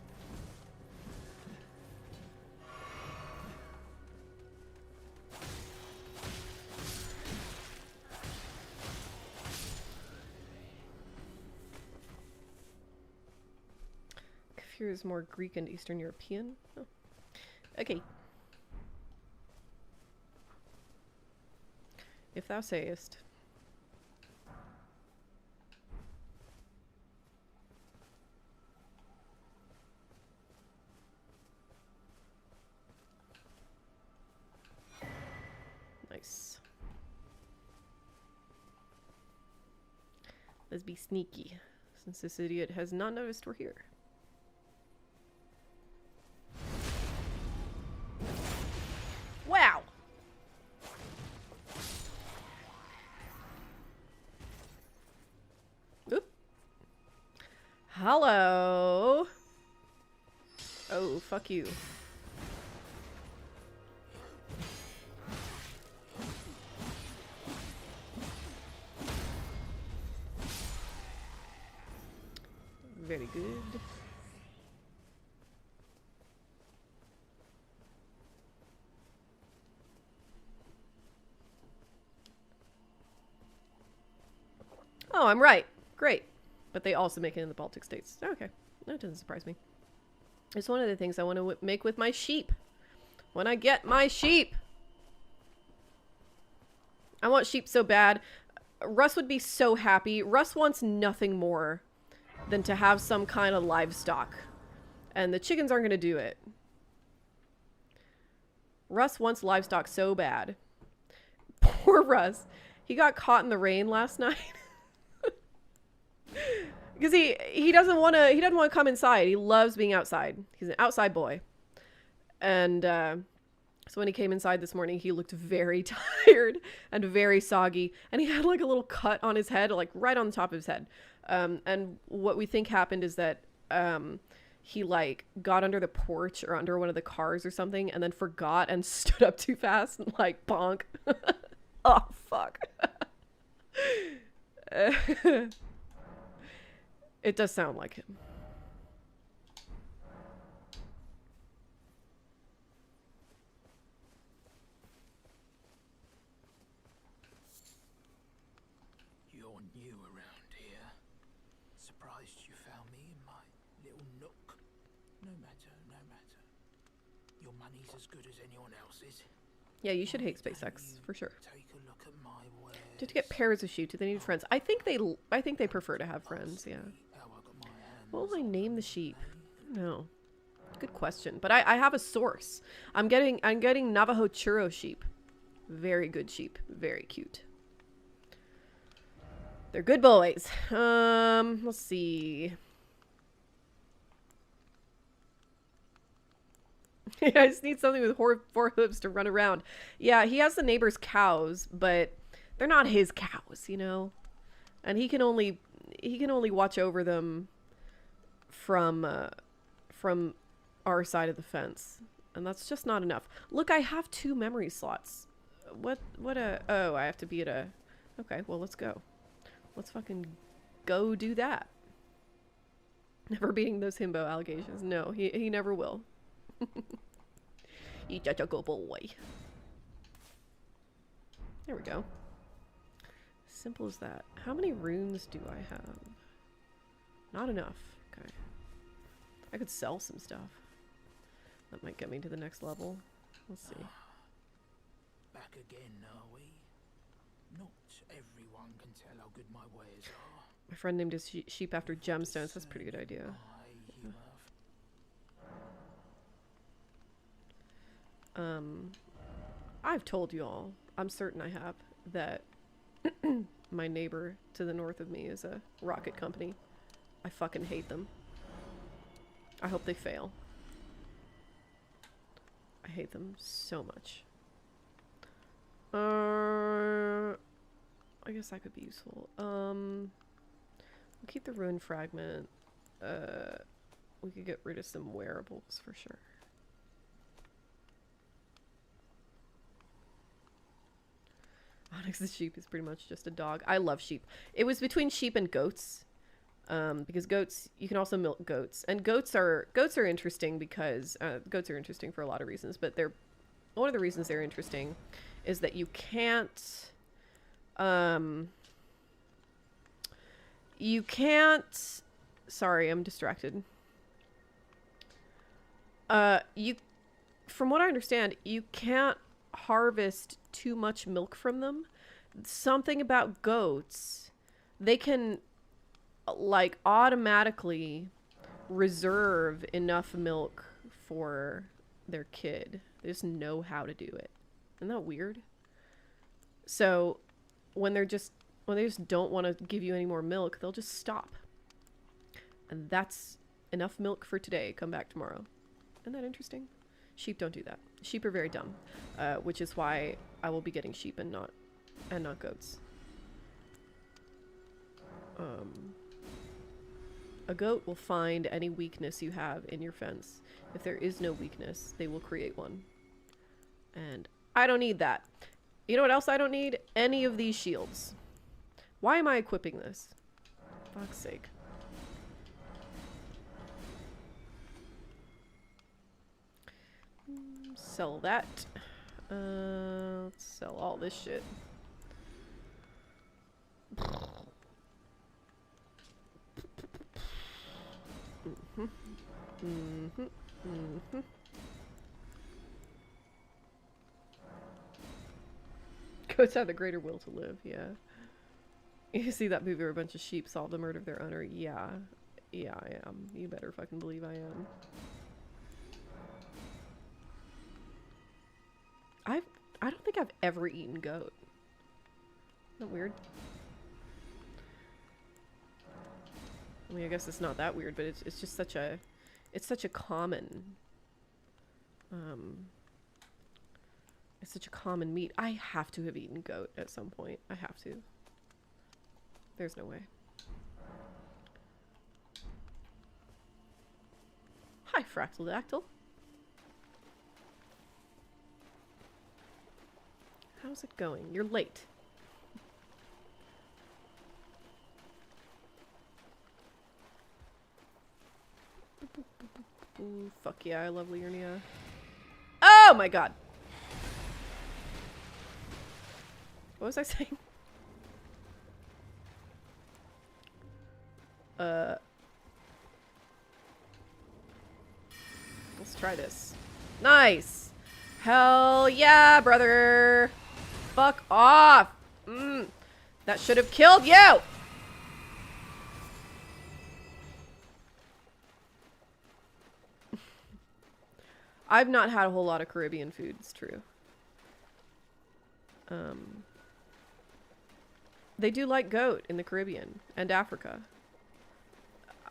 Kefir is more Greek and Eastern European. Oh. Okay. If thou sayest. Nice. Let's be sneaky, since this idiot has not noticed we're here. Wow! Oop. Hello! Oh, fuck you. Very good. Oh, I'm right. Great. But they also make it in the Baltic states. Okay. That doesn't surprise me. It's one of the things I want to make with my sheep. When I get my sheep. I want sheep so bad. Russ would be so happy. Russ wants nothing more than to have some kind of livestock. And the chickens aren't going to do it. Russ wants livestock so bad. Poor Russ. He got caught in the rain last night. Because he doesn't want to come inside. He loves being outside. He's an outside boy. And so when he came inside this morning, he looked very tired and very soggy. And he had like a little cut on his head, like right on the top of his head. And what we think happened is that he like got under the porch or under one of the cars or something and then forgot and stood up too fast and like bonk. Oh, fuck. It does sound like him. surprised you found me in my little nook. No matter, no matter. Your money's as good as anyone else's. Yeah, you should hate Why don't SpaceX you for sure. Take a look at my wares. Do you have to get pairs of sheep? Do they need friends? I think they prefer to have friends. Yeah. How I got my hands What will I on name the them, sheep? eh? I don't know. Good question. But I have a source. I'm getting Navajo churro sheep. Very good sheep. Very cute. They're good boys. Let's see. I just need something with four hooves to run around. Yeah, he has the neighbor's cows, but they're not his cows, you know? And he can only watch over them from our side of the fence. And that's just not enough. Look, I have 2 memory slots. Oh, I have to be at a... Okay, well, let's go. Let's fucking go do that. Never beating those himbo allegations. No, he never will. He's such a good boy. There we go. Simple as that. How many runes do I have? Not enough. Okay. I could sell some stuff. That might get me to the next level. Let's see. Back again, are we? Not everyone can tell how good my wares are. My friend named his sheep after gemstones. That's a pretty good idea. Aye, you have. I've told you all, I'm certain I have, that my neighbor to the north of me is a rocket company. I fucking hate them. I hope they fail. I hate them so much. I guess that could be useful. We'll keep the rune fragment. We could get rid of some wearables for sure. Onyx the sheep is pretty much just a dog. I love sheep. It was between sheep and goats. Because goats, you can also milk goats. And goats are interesting because goats are interesting for a lot of reasons, but one of the reasons they're interesting is that you can't sorry, I'm distracted. From what I understand, you can't harvest too much milk from them. Something about goats, they can like automatically reserve enough milk for their kid. They just know how to do it. Isn't that weird? So when they just don't want to give you any more milk, they'll just stop. And that's enough milk for today. Come back tomorrow. Isn't that interesting? Sheep don't do that. Sheep are very dumb, which is why I will be getting sheep and not goats. A goat will find any weakness you have in your fence. If there is no weakness, they will create one. And I don't need that. You know what else I don't need? Any of these shields. Why am I equipping this? Fuck's sake. Sell that. Let's sell all this shit. Goats have the greater will to live, yeah. You see that movie where a bunch of sheep solve the murder of their owner? Yeah. Yeah, I am. You better fucking believe I am. I don't think I've ever eaten goat. Isn't that weird? I mean, I guess it's not that weird, but it's just such a common it's such a common meat. I have to have eaten goat at some point. I have to. There's no way. Hi, Fractaldactyl. How's it going? You're late. Ooh, fuck yeah, I love Liurnia. Oh my god! What was I saying? try this. Nice. Hell yeah, brother. Fuck off. That should have killed you. I've not had a whole lot of Caribbean food, it's true. They do like goat in the Caribbean and Africa.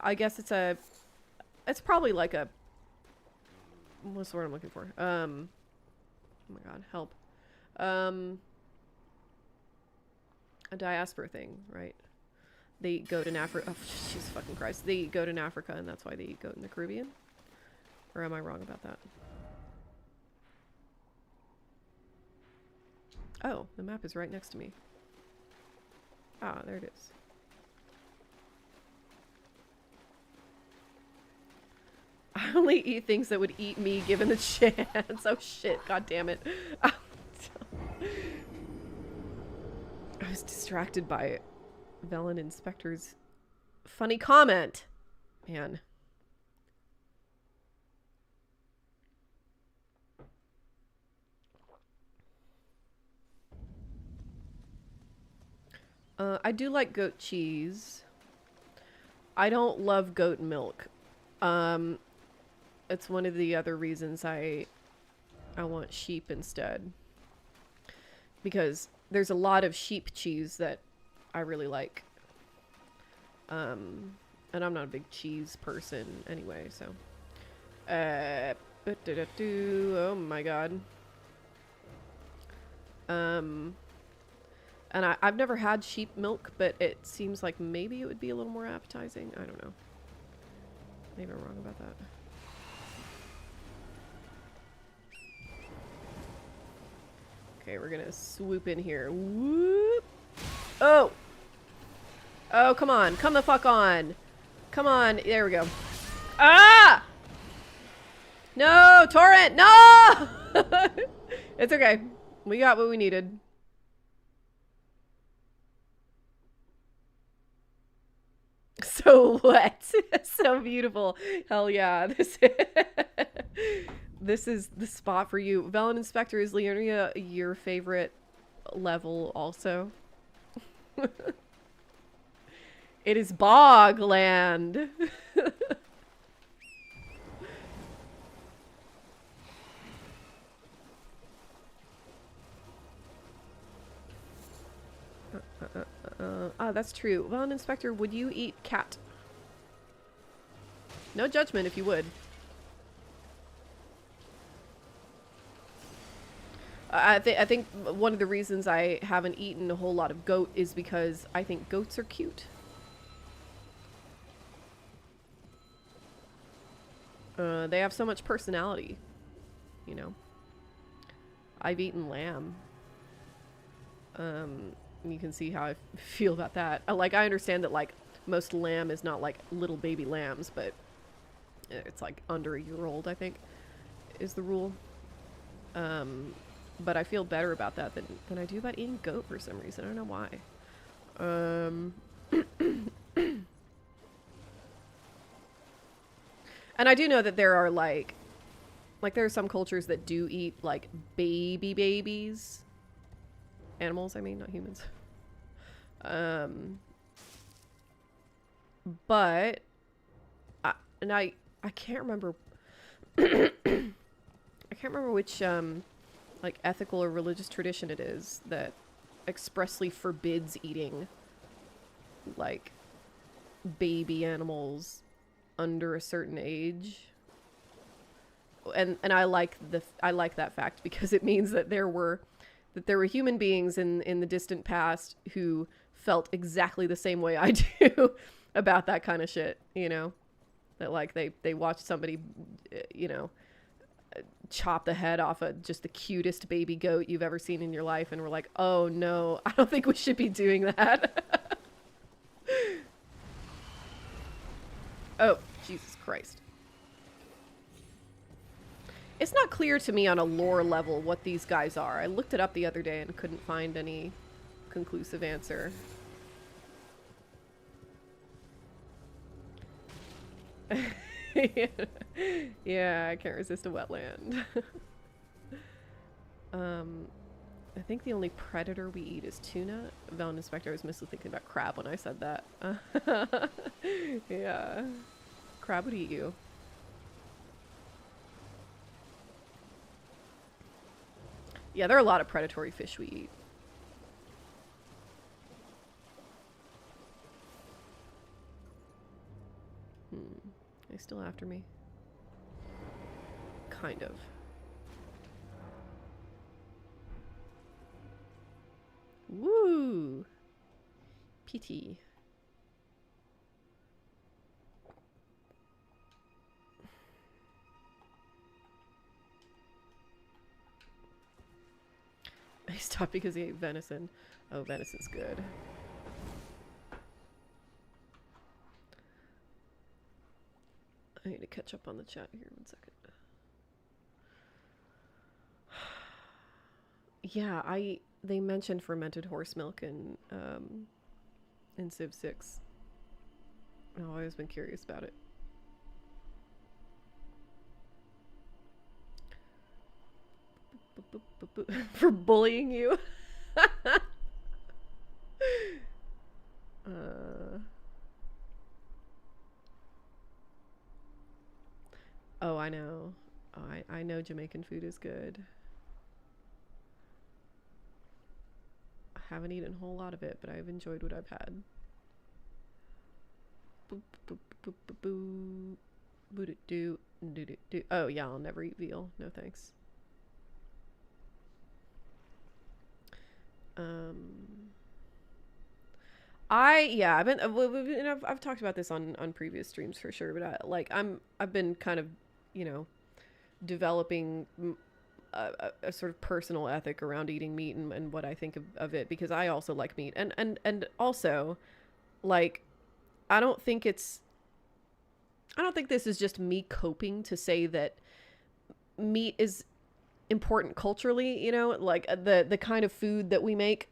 I guess it's probably like a, what's the word I'm looking for? Oh my god, help. A diaspora thing, right? They eat goat in Africa. Oh, Jesus fucking Christ. They eat goat in Africa, and that's why they eat goat in the Caribbean? Or am I wrong about that? Oh, the map is right next to me. Ah, there it is. I only eat things that would eat me given the chance. Oh shit, god damn it. I was distracted by Velen Inspector's funny comment. Man. I do like goat cheese. I don't love goat milk. It's one of the other reasons I want sheep instead. Because there's a lot of sheep cheese that I really like. And I'm not a big cheese person anyway, so. Oh my god. And I've never had sheep milk, but it seems like maybe it would be a little more appetizing. I don't know. Maybe I'm wrong about that. Okay, we're gonna swoop in here. Whoop! Oh! Oh, come on. Come the fuck on. Come on. There we go. Ah! No! Torrent! No! It's okay. We got what we needed. So wet. So beautiful. Hell yeah. This is the spot for you. Velen Inspector, is Leonia your favorite level also? It is Bogland. That's true. Velen Inspector, would you eat cat? No judgment if you would. I think one of the reasons I haven't eaten a whole lot of goat is because I think goats are cute. They have so much personality, you know. I've eaten lamb. You can see how I feel about that. Like, I understand that, like, most lamb is not, like, little baby lambs, but it's, like, under a year old, I think, is the rule. But I feel better about that than I do about eating goat for some reason. I don't know why. And I do know that there are, like, there are some cultures that do eat, like, babies. Animals, I mean, not humans. But I can't remember I can't remember which like ethical or religious tradition it is that expressly forbids eating like baby animals under a certain age. And I like that fact because it means that there were human beings in the distant past who felt exactly the same way I do about that kind of shit, you know? That, like, they watched somebody, you know, chop the head off of just the cutest baby goat you've ever seen in your life, and were like, oh no, I don't think we should be doing that. Oh, Jesus Christ. It's not clear to me on a lore level what these guys are. I looked it up the other day and couldn't find any conclusive answer. Yeah, I can't resist a wetland. I think the only predator we eat is tuna. Velen Inspector, I was mostly thinking about crab when I said that. Yeah. Crab would eat you. Yeah, there are a lot of predatory fish we eat. Are they still after me? Kind of. Woo! PT. I stopped because he ate venison. Oh, venison's good. I need to catch up on the chat here 1 second. Yeah, they mentioned fermented horse milk in Civ 6. I've always been curious about it. For bullying you. Oh, I know. Oh, I know Jamaican food is good. I haven't eaten a whole lot of it, but I've enjoyed what I've had. Boop, boop, boop, boop, boop. Boop, do, do, do, do. Oh, yeah, I'll never eat veal. No thanks. I've talked about this on previous streams for sure, but I've been kind of, developing a sort of personal ethic around eating meat and what I think of it, because I also like meat, and also, like, I don't think this is just me coping to say that meat is important culturally, like the kind of food that we make.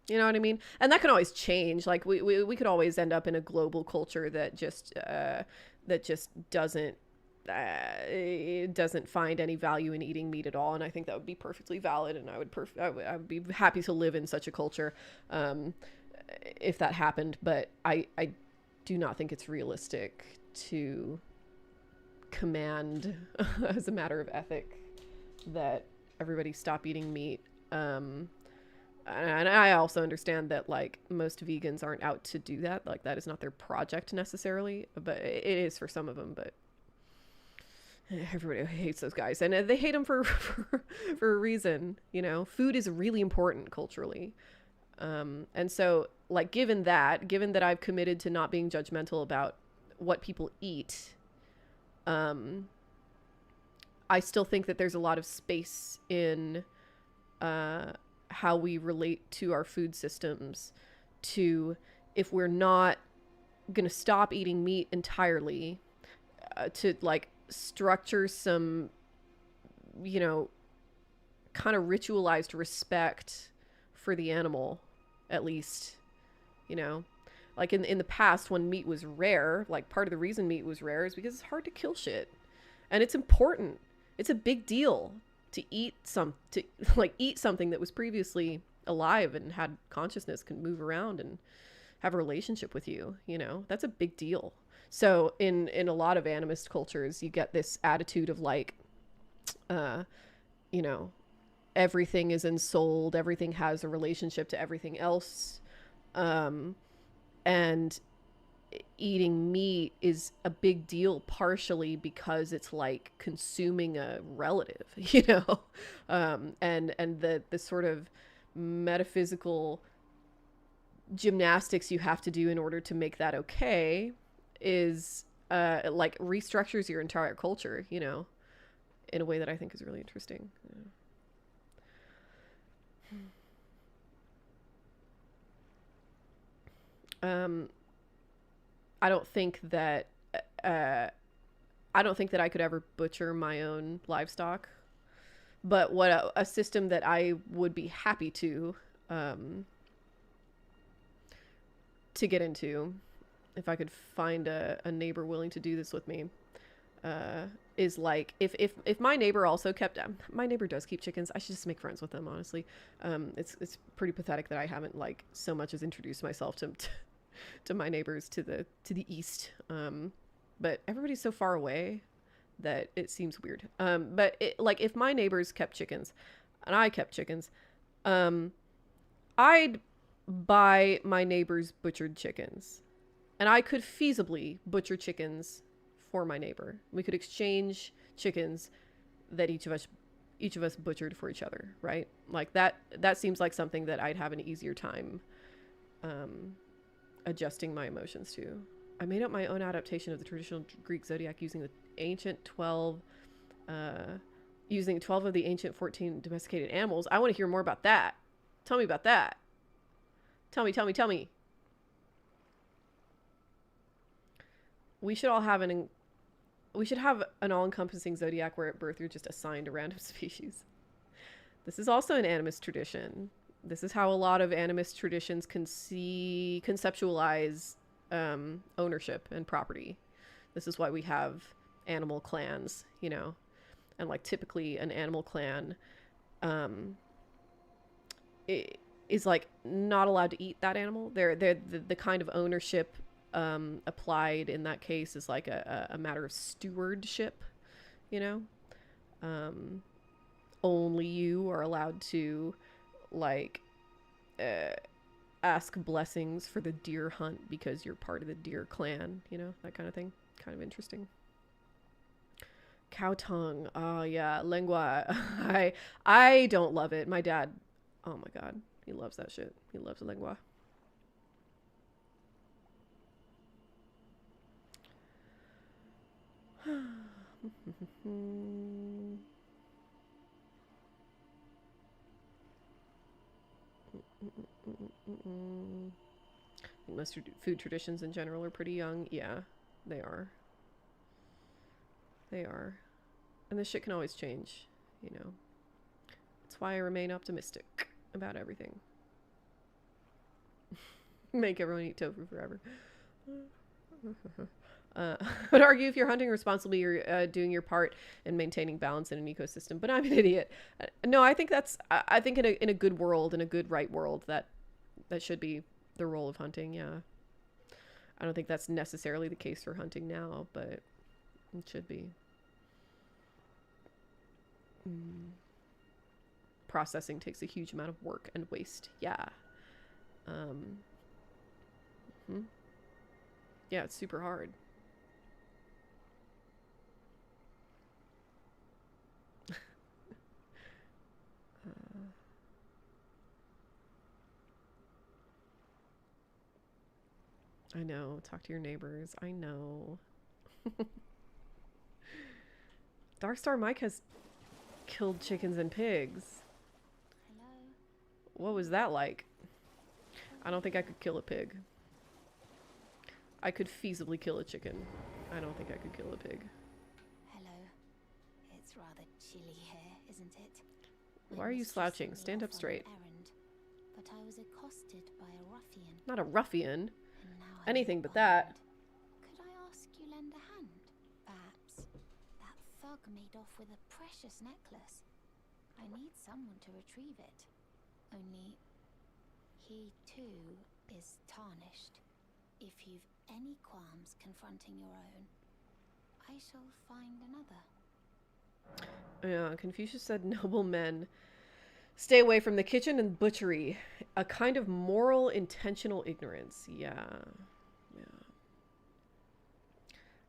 You know what I mean? And that can always change. Like we could always end up in a global culture that just doesn't find any value in eating meat at all. And I think that would be perfectly valid. And I would be happy to live in such a culture if that happened. But I do not think it's realistic to command as a matter of ethic that everybody stop eating meat. And I also understand that, like, most vegans aren't out to do that. Like, that is not their project necessarily, but it is for some of them. But everybody hates those guys, and they hate them for a reason. Food is really important culturally, and so, like, given that I've committed to not being judgmental about what people eat, I still think that there's a lot of space in how we relate to our food systems, to, if we're not gonna stop eating meat entirely, to, like, structure some, kind of ritualized respect for the animal, at least, like in the past when meat was rare, like, part of the reason meat was rare is because it's hard to kill shit, and it's important. It's a big deal to eat something that was previously alive and had consciousness, can move around and have a relationship with you. That's a big deal. So in a lot of animist cultures, you get this attitude of, like, everything is ensouled, everything has a relationship to everything else, and eating meat is a big deal partially because it's like consuming a relative, and the sort of metaphysical gymnastics you have to do in order to make that okay is like restructures your entire culture, in a way that I think is really interesting. I don't think that I could ever butcher my own livestock, but what a system that I would be happy to get into if I could find a neighbor willing to do this with me, is like if my neighbor also kept my neighbor does keep chickens. I should just make friends with them, honestly. It's pretty pathetic that I haven't like so much as introduced myself to my neighbors to the east. But everybody's so far away that it seems weird. But like if my neighbors kept chickens and I kept chickens, I'd buy my neighbor's butchered chickens, and I could feasibly butcher chickens for my neighbor. We could exchange chickens that each of us butchered for each other, right? Like that seems like something that I'd have an easier time adjusting my emotions to. I made up my own adaptation of the traditional Greek zodiac using the ancient 12 using 12 of the ancient 14 domesticated animals. I want to hear more about that. Tell me about that. Tell me. We should have an all-encompassing zodiac where at birth you're just assigned a random species. This is also an animist tradition. This is how a lot of animist traditions conceptualize ownership and property. This is why we have animal clans, you know, and like typically an animal clan is like not allowed to eat that animal. They're the kind of ownership applied in that case is like a matter of stewardship, you know. Only you are allowed to like ask blessings for the deer hunt because you're part of the deer clan, you know, that kind of thing. Kind of interesting. Cow tongue. Oh yeah, lengua. I don't love it. My dad, oh my god, he loves that shit. He loves lengua. Most food traditions in general are pretty young. Yeah, they are. They are. And this shit can always change, you know. That's why I remain optimistic about everything. Make everyone eat tofu forever. I would argue if you're hunting responsibly, you're doing your part in maintaining balance in an ecosystem. But I'm an idiot. No, I think I think in a good world, in a good right world, that should be the role of hunting. Yeah. I don't think that's necessarily the case for hunting now, but it should be. Processing takes a huge amount of work and waste. Yeah. Yeah, it's super hard. I know. Talk to your neighbors. I know. Darkstar Mike has killed chickens and pigs. Hello? What was that like? I don't think I could kill a pig. I could feasibly kill a chicken. I don't think I could kill a pig. Hello. It's rather chilly here, isn't it? Why are you slouching? Stand up straight. Errand, but I was accosted by a ruffian. Not a ruffian. And now I'm Anything but that. Could I ask you lend a hand? Perhaps. That thug made off with a precious necklace. I need someone to retrieve it. Only he too is tarnished. If you've any qualms confronting your own, I shall find another. Yeah, Confucius said noble men stay away from the kitchen and butchery. A kind of moral, intentional ignorance. Yeah. Yeah.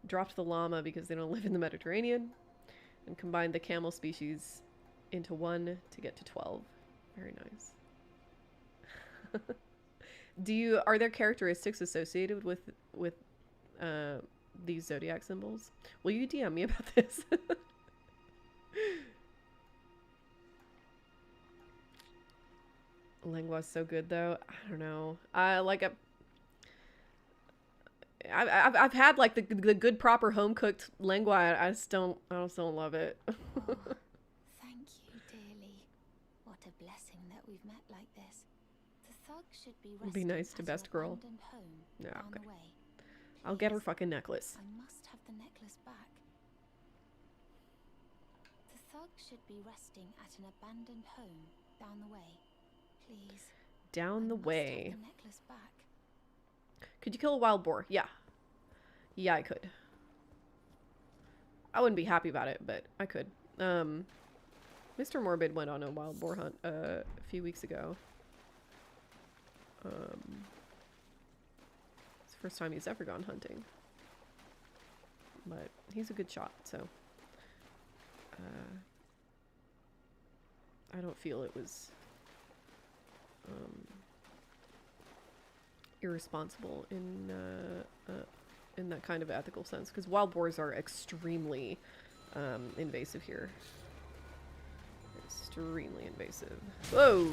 Dropped the llama because they don't live in the Mediterranean. And combined the camel species into one to get to 12. Very nice. Are there characteristics associated with these zodiac symbols? Will you DM me about this? Lengua's so good though. I don't know. I've had like the good proper home cooked lengua. I just don't love it. Oh, thank you dearly. What a blessing that we've met like this. The thug should be Be nice to at best your girl. abandoned home Yeah, down okay. the way. I'll get her fucking necklace. I must have the necklace back. The thug should be resting at an abandoned home down the way. Please. Down the way. Have the necklace back. Could you kill a wild boar? Yeah. Yeah, I could. I wouldn't be happy about it, but I could. Mr. Morbid went on a wild boar hunt a few weeks ago. It's the first time he's ever gone hunting. But he's a good shot, so I don't feel it was irresponsible in that kind of ethical sense, because wild boars are extremely invasive here. Extremely invasive. Whoa!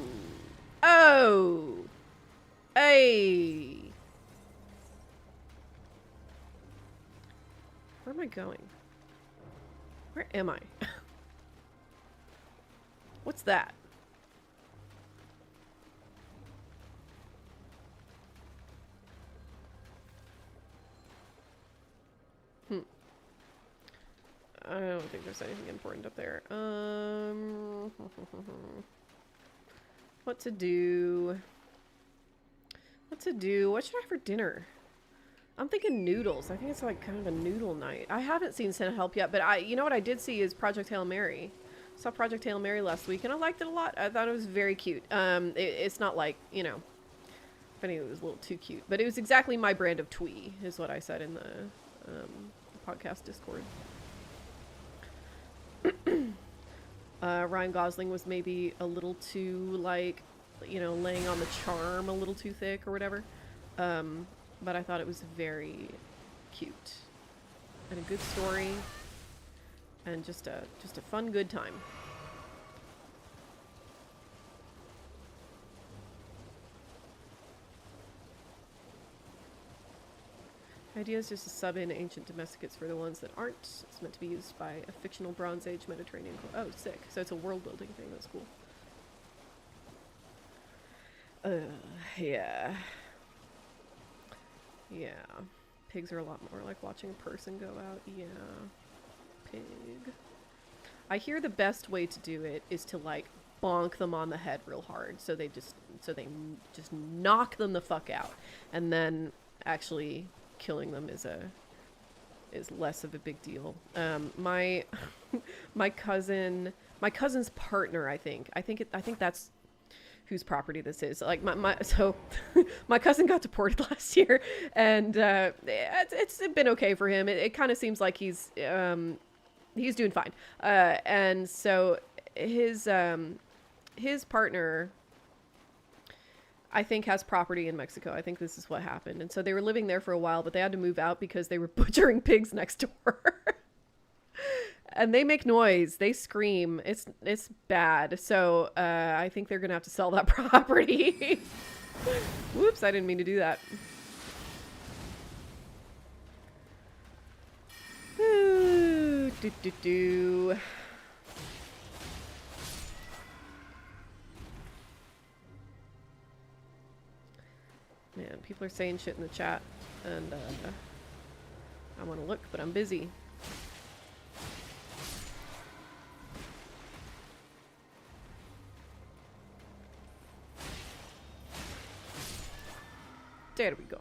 Oh! Hey! Where am I going? Where am I? What's that? I don't think there's anything important up there. What to do? What to do? What should I have for dinner? I'm thinking noodles. I think it's like kind of a noodle night. I haven't seen Santa Help yet, but you know what I did see is Project Hail Mary. I saw Project Hail Mary last week, and I liked it a lot. I thought it was very cute. It's not like, you know, I think it was a little too cute, but it was exactly my brand of twee, is what I said in the podcast Discord. Ryan Gosling was maybe a little too, like, you know, laying on the charm a little too thick or whatever. But I thought it was very cute and a good story and just a fun, good time. Idea is just to sub in ancient domesticates for the ones that aren't. It's meant to be used by a fictional Bronze Age Mediterranean. Oh, sick. So it's a world building thing. That's cool. Yeah. Yeah. Pigs are a lot more like watching a person go out. Yeah. Pig. I hear the best way to do it is to, like, bonk them on the head real hard. So they just knock them the fuck out. And then actually killing them is less of a big deal. My cousin's partner, I think that's whose property this is. Like so my cousin got deported last year, and it's been okay for him. It kind of seems like he's doing fine. And so his partner, I think, has property in Mexico. I think this is what happened. And so they were living there for a while, but they had to move out because they were butchering pigs next door. And they make noise. They scream. It's bad. So I think they're going to have to sell that property. Whoops, I didn't mean to do that. Ooh, do. Man, people are saying shit in the chat, and I want to look, but I'm busy. There we go.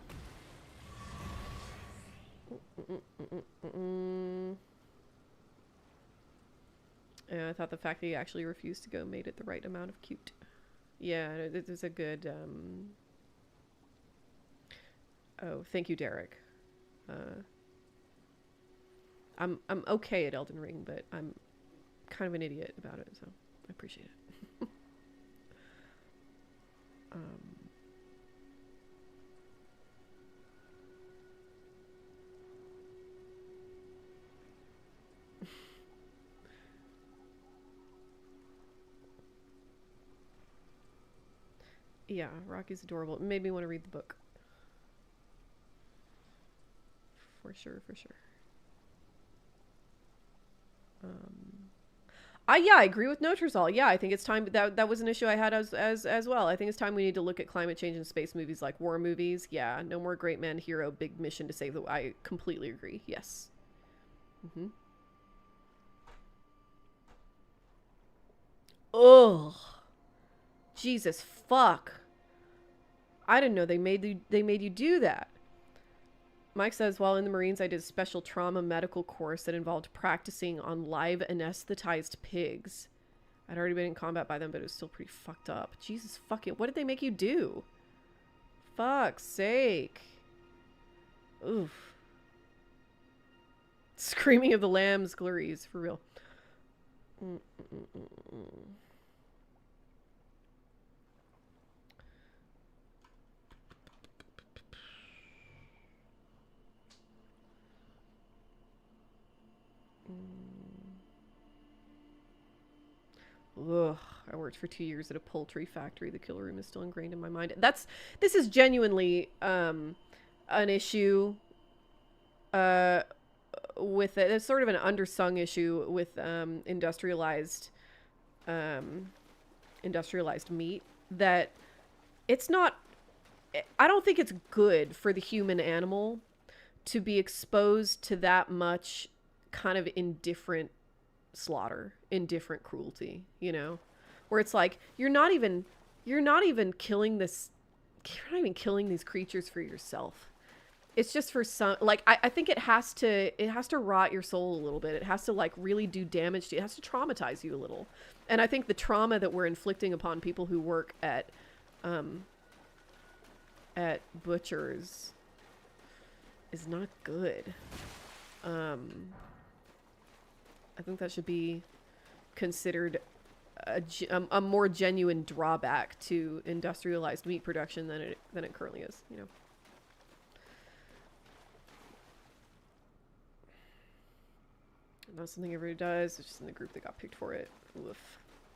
Yeah, I thought the fact that he actually refused to go made it the right amount of cute. Yeah, it is a good... Oh, thank you, Derek. I'm okay at Elden Ring, but I'm kind of an idiot about it, so I appreciate it. Yeah, Rocky's adorable. It made me want to read the book. For sure, for sure. Yeah, I agree with Notrazol. Yeah, I think it's time. That was an issue I had as well. I think it's time we need to look at climate change in space movies like war movies. Yeah, no more great man hero, big mission to save the. I completely agree. Yes. Ugh. Jesus fuck. I didn't know they made you do that. Mike says, while in the Marines, I did a special trauma medical course that involved practicing on live anesthetized pigs. I'd already been in combat by then, but it was still pretty fucked up. Jesus fucking, what did they make you do? Fuck's sake. Oof. Screaming of the lambs, glories, for real. Ugh, I worked for 2 years at a poultry factory. The kill room is still ingrained in my mind. This is genuinely an issue with it. It's sort of an undersung issue with industrialized meat, that it's not, I don't think it's good for the human animal to be exposed to that much kind of indifferent slaughter, indifferent cruelty, you know, where it's like you're not even killing these creatures for yourself. It's just for some, like, I think it has to rot your soul a little bit. It has to like really do damage to you. It has to traumatize you a little. And I think the trauma that we're inflicting upon people who work at butchers is not good. I think that should be considered a more genuine drawback to industrialized meat production than it currently is, you know. Not something everybody does. It's just in the group that got picked for it. Oof.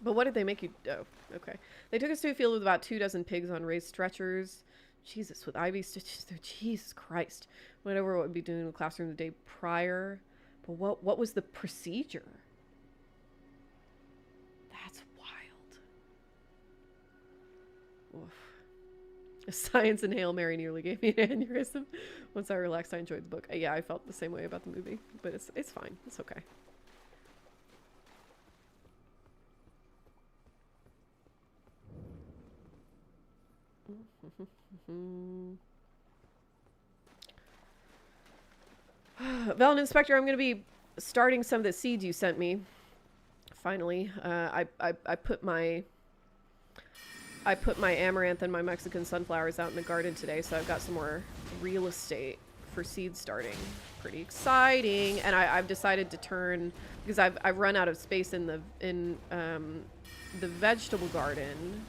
But what did they make you? Oh, okay. They took us to a field with about 24 pigs on raised stretchers. Jesus, with IV stitches there. Jesus Christ. Whatever what would be doing in the classroom the day prior. But what was the procedure? That's wild. Oof. Science and Hail Mary nearly gave me an aneurysm. Once I relaxed, I enjoyed the book. Yeah, I felt the same way about the movie, but it's fine. It's okay. Velen Inspector, I'm going to be starting some of the seeds you sent me. Finally, I put my amaranth and my Mexican sunflowers out in the garden today, so I've got some more real estate for seed starting. Pretty exciting. And I've decided to turn, because I've run out of space in the vegetable garden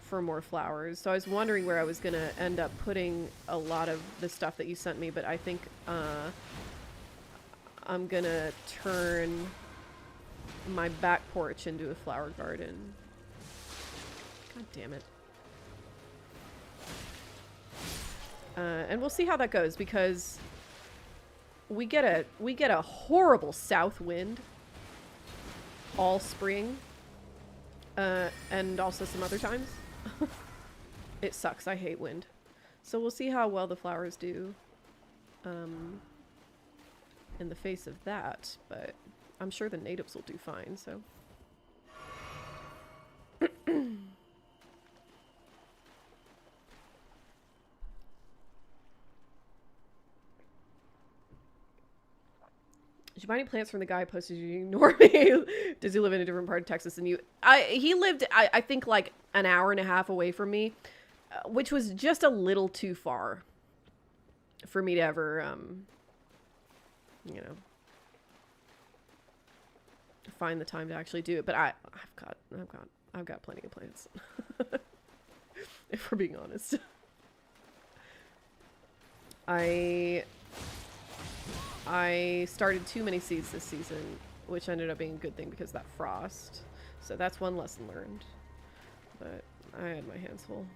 for more flowers. So I was wondering where I was going to end up putting a lot of the stuff that you sent me, but I think I'm going to turn my back porch into a flower garden. God damn it. And we'll see how that goes, because we get a horrible south wind all spring, and also some other times. It sucks. I hate wind. So we'll see how well the flowers do in the face of that, but I'm sure the natives will do fine, so. Did you buy any plants from the guy who posted you ignore me? Does he live in a different part of Texas than you? He lived, I think, like an hour and a half away from me, which was just a little too far for me to ever, you know, find the time to actually do it. But I've got plenty of plants. If we're being honest. I started too many seeds this season, which ended up being a good thing because of that frost. So that's one lesson learned. But I had my hands full.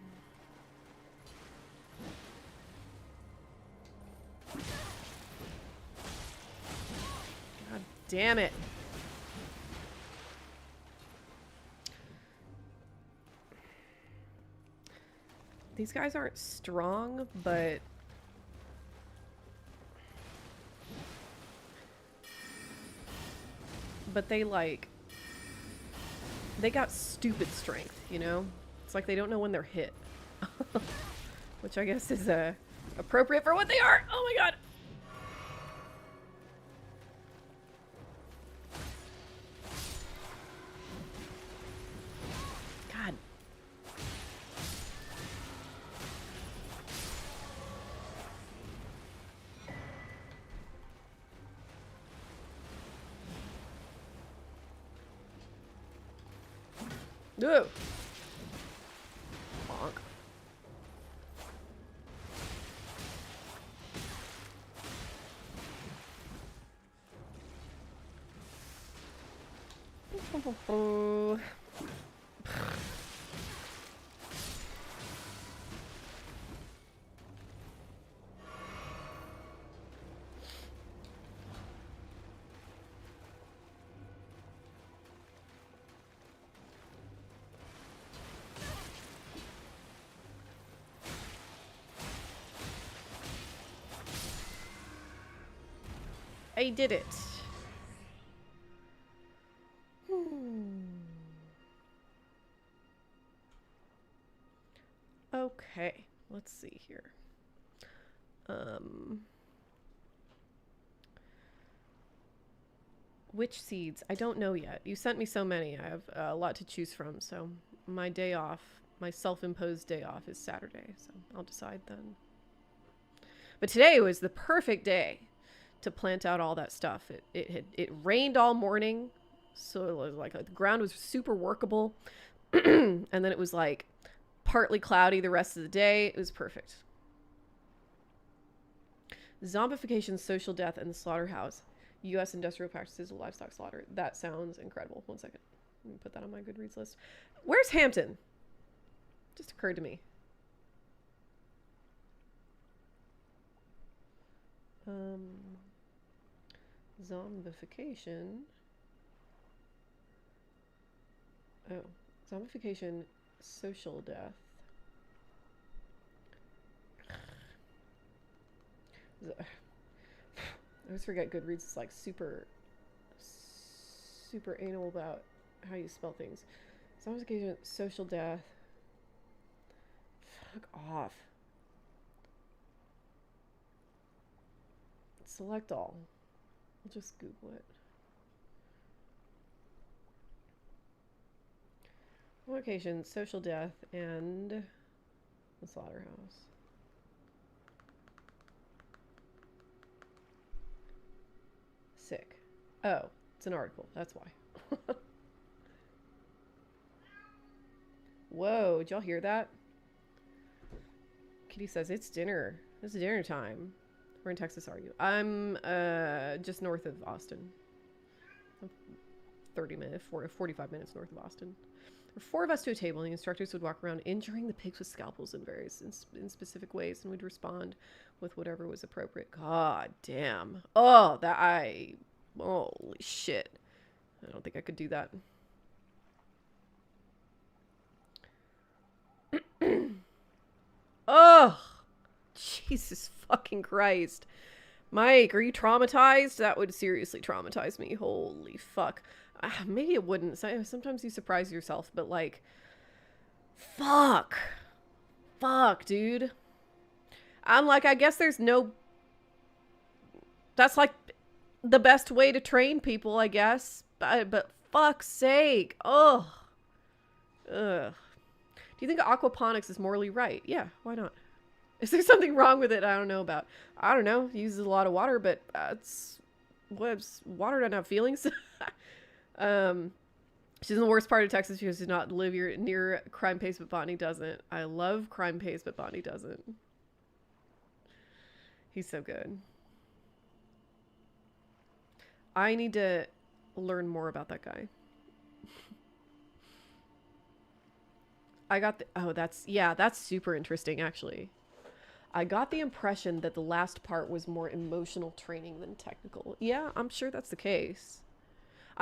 God damn it. These guys aren't strong, but they like, they got stupid strength, you know? It's like they don't know when they're hit. Which I guess is appropriate for what they are. Oh my god. God. No. Bonk. I did it. Okay, let's see here. Which seeds? I don't know yet. You sent me so many. I have a lot to choose from. So my day off, my self-imposed day off is Saturday. So I'll decide then. But today was the perfect day to plant out all that stuff. It rained all morning. So it was like the ground was super workable. And then it was like partly cloudy the rest of the day. It was perfect. Zombification, social death, and the slaughterhouse. U.S. industrial practices of livestock slaughter. That sounds incredible. One second. Let me put that on my Goodreads list. Where's Hampton? Just occurred to me. Zombification. Oh. Zombification, social death. I always forget Goodreads is like super anal about how you spell things. Zombification, social death. Fuck off. Select all. I'll just Google it. Location, social death, and the slaughterhouse. Sick. Oh, it's an article. That's why. Whoa, did y'all hear that? Kitty says, it's dinner. It's dinner time. Where in Texas are you? I'm just north of Austin. 30 minutes, 45 minutes north of Austin. There were 4 of us to a table, and the instructors would walk around injuring the pigs with scalpels in in specific ways, and we'd respond with whatever was appropriate. God damn. Oh, holy shit. I don't think I could do that. Oh, Jesus fucking Christ. Mike, are you traumatized? That would seriously traumatize me. Holy fuck. Maybe it wouldn't. Sometimes you surprise yourself, but like, fuck, dude. I'm like, I guess there's no, that's like the best way to train people, I guess. But fuck's sake. Ugh. Do you think aquaponics is morally right? Yeah, why not? Is there something wrong with it I don't know about? I don't know. It uses a lot of water, but water doesn't have feelings. She's in the worst part of Texas because she does not live near crime pace, but Bonnie doesn't. I love crime pace, but Bonnie doesn't. He's so good. I need to learn more about that guy. I got that's super interesting, actually. I got the impression that the last part was more emotional training than technical. Yeah, I'm sure that's the case.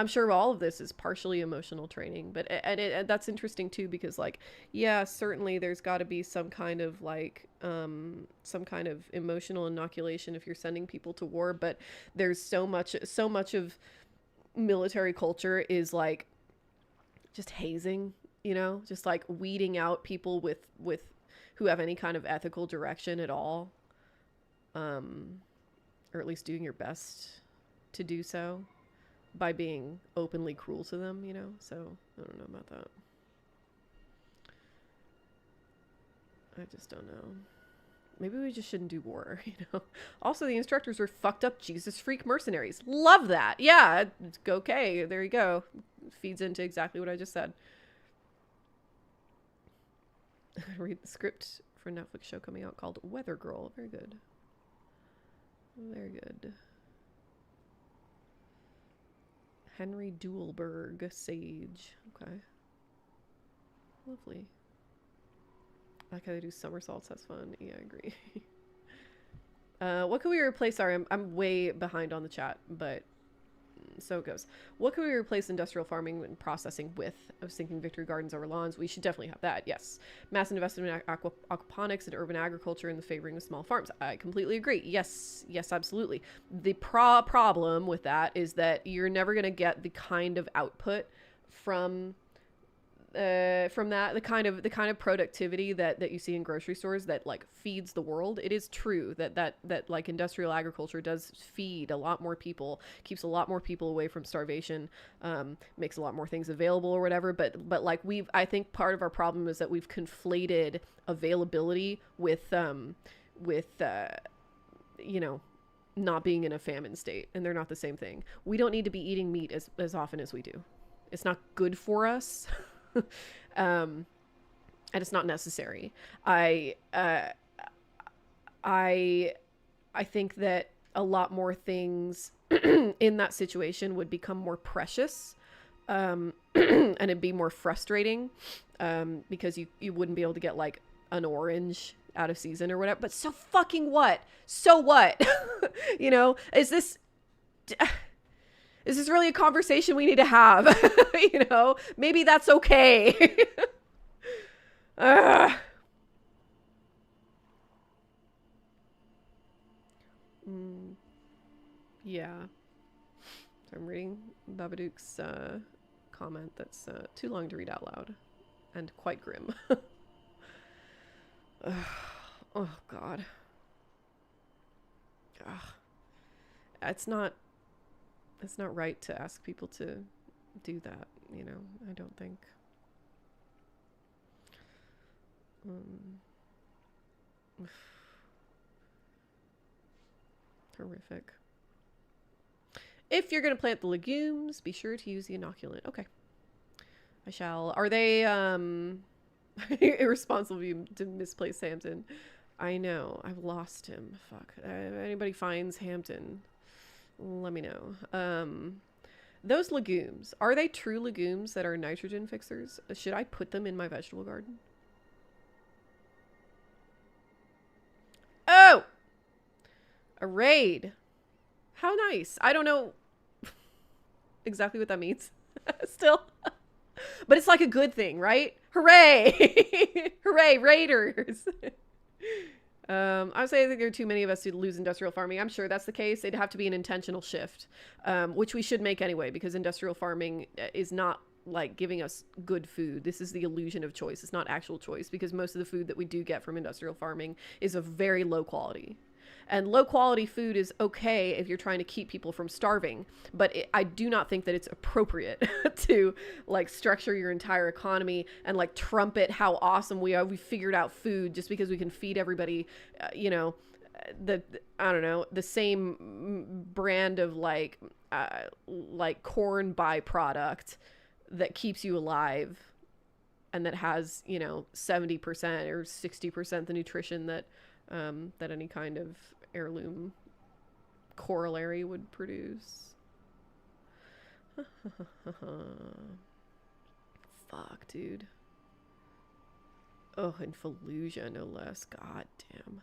I'm sure all of this is partially emotional training, but and that's interesting too, because like, yeah, certainly there's got to be some kind of like some kind of emotional inoculation if you're sending people to war, but there's so much of military culture is like just hazing, you know, just like weeding out people with who have any kind of ethical direction at all, or at least doing your best to do so by being openly cruel to them, you know? So, I don't know about that. I just don't know. Maybe we just shouldn't do war, you know? Also, the instructors were fucked up Jesus freak mercenaries. Love that! Yeah, it's okay, there you go. Feeds into exactly what I just said. I'm gonna read the script for a Netflix show coming out called Weather Girl. Very good. Very good. Henry Duelberg, Sage. Okay. Lovely. I like how they do somersaults. That's fun. Yeah, I agree. What can we replace? Sorry, I'm way behind on the chat, but so it goes. What can we replace industrial farming and processing with? I was thinking victory gardens over lawns. We should definitely have that. Yes. Massive investment in aquaponics and urban agriculture and the favoring of small farms. I completely agree. Yes. Yes, absolutely. The problem with that is that you're never going to get the kind of output from that, the kind of productivity that you see in grocery stores that like feeds the world. It is true that like industrial agriculture does feed a lot more people, keeps a lot more people away from starvation, makes a lot more things available or whatever. But like I think part of our problem is that we've conflated availability with you know, not being in a famine state, and they're not the same thing. We don't need to be eating meat as often as we do. It's not good for us. And it's not necessary. I think that a lot more things in that situation would become more precious, and it'd be more frustrating, because you wouldn't be able to get like an orange out of season or whatever. But so fucking what? So what? You know, is this really a conversation we need to have? You know, maybe that's okay. Yeah. So I'm reading Babadook's comment that's too long to read out loud and quite grim. Oh, God. It's not right to ask people to do that, you know, I don't think. Horrific. If you're going to plant the legumes, be sure to use the inoculant. Okay. I shall. Are they, irresponsible of you to misplace Hampton? I know. I've lost him. Fuck. If anybody finds Hampton, let me know. Those legumes, are they true legumes that are nitrogen fixers? Should I put them in my vegetable garden? Oh! A raid. How nice. I don't know exactly what that means. Still. But it's like a good thing, right? Hooray! Hooray, raiders! I would say I think there are too many of us who lose industrial farming. I'm sure that's the case. It'd have to be an intentional shift, which we should make anyway, because industrial farming is not like giving us good food. This is the illusion of choice. It's not actual choice, because most of the food that we do get from industrial farming is of very low quality. And low quality food is okay if you're trying to keep people from starving, but I do not think that it's appropriate to like structure your entire economy and like trumpet how awesome we are. We figured out food just because we can feed everybody, you know, I don't know, the same brand of like corn byproduct that keeps you alive and that has, you know, 70% or 60% the nutrition that any kind of heirloom corollary would produce. Fuck, dude. Oh, and Fallujah, no less. God damn.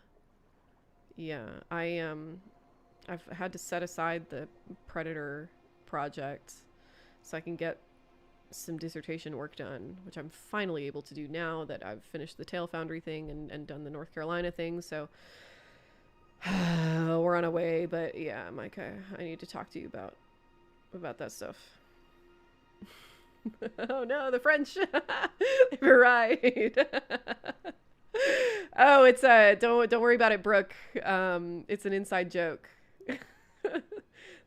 Yeah, I've had to set aside the Predator project so I can get some dissertation work done, which I'm finally able to do now that I've finished the Tail Foundry thing and done the North Carolina thing. So we're on our way, but yeah, Mike, I need to talk to you about that stuff. Oh no, the French. You're right. Oh, it's don't worry about it, Brooke. It's an inside joke.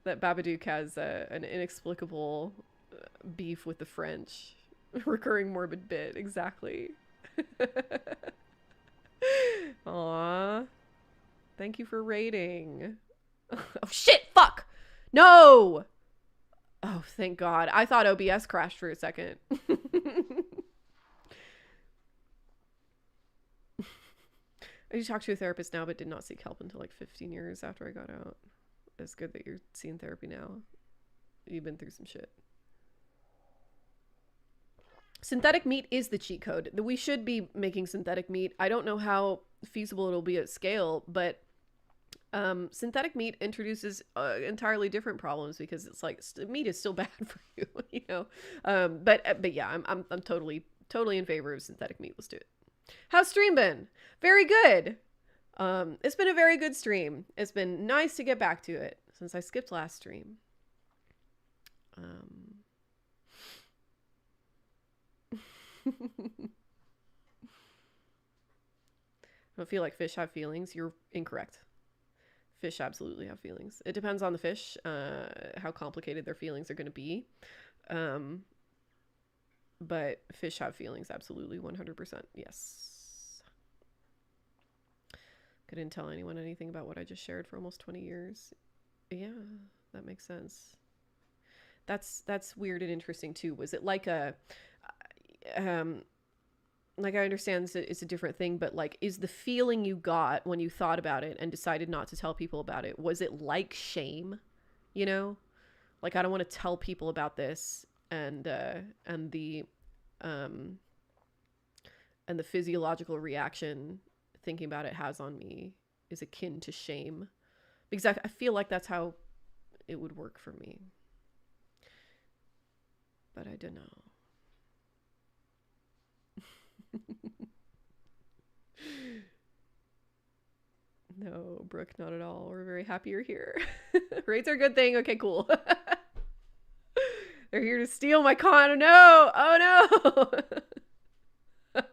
That Babadook has an inexplicable beef with the French. Recurring morbid bit, exactly. Aww. Thank you for rating. Oh shit, fuck! No! Oh, thank God. I thought OBS crashed for a second. I do talk to a therapist now, but did not seek help until like 15 years after I got out. It's good that you're seeing therapy now. You've been through some shit. Synthetic meat is the cheat code. We should be making synthetic meat. I don't know how feasible it'll be at scale, but synthetic meat introduces entirely different problems because it's like meat is still bad for you, you know. But yeah, I'm totally in favor of synthetic meat. Let's do it. How's stream been? Very good. It's been a very good stream. It's been nice to get back to it since I skipped last stream. I don't feel like fish have feelings. You're incorrect. Fish absolutely have feelings. It depends on the fish, how complicated their feelings are going to be. But fish have feelings, absolutely, 100%. Yes. Couldn't tell anyone anything about what I just shared for almost 20 years. Yeah, that makes sense. That's weird and interesting too. Was it like a like, I understand it's a different thing, but like, is the feeling you got when you thought about it and decided not to tell people about it, was it like shame? You know, like, I don't want to tell people about this, and the physiological reaction thinking about it has on me is akin to shame, because I feel like that's how it would work for me, but I don't know. No, Brooke, not at all. We're very happy you're here. Raids are a good thing. Okay, cool. They're here to steal my con. No! Oh no!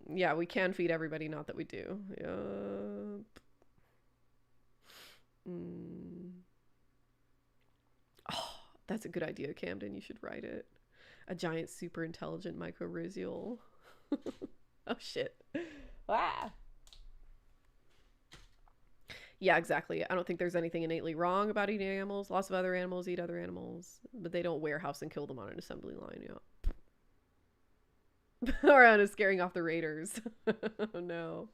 Yeah, we can feed everybody, not that we do. Yep. Oh, that's a good idea, Camden. You should write it. A giant super intelligent mycorrhizal. Oh shit. Ah. Yeah, exactly. I don't think there's anything innately wrong about eating animals. Lots of other animals eat other animals, but they don't warehouse and kill them on an assembly line. Yeah. Around is scaring off the raiders. Oh no.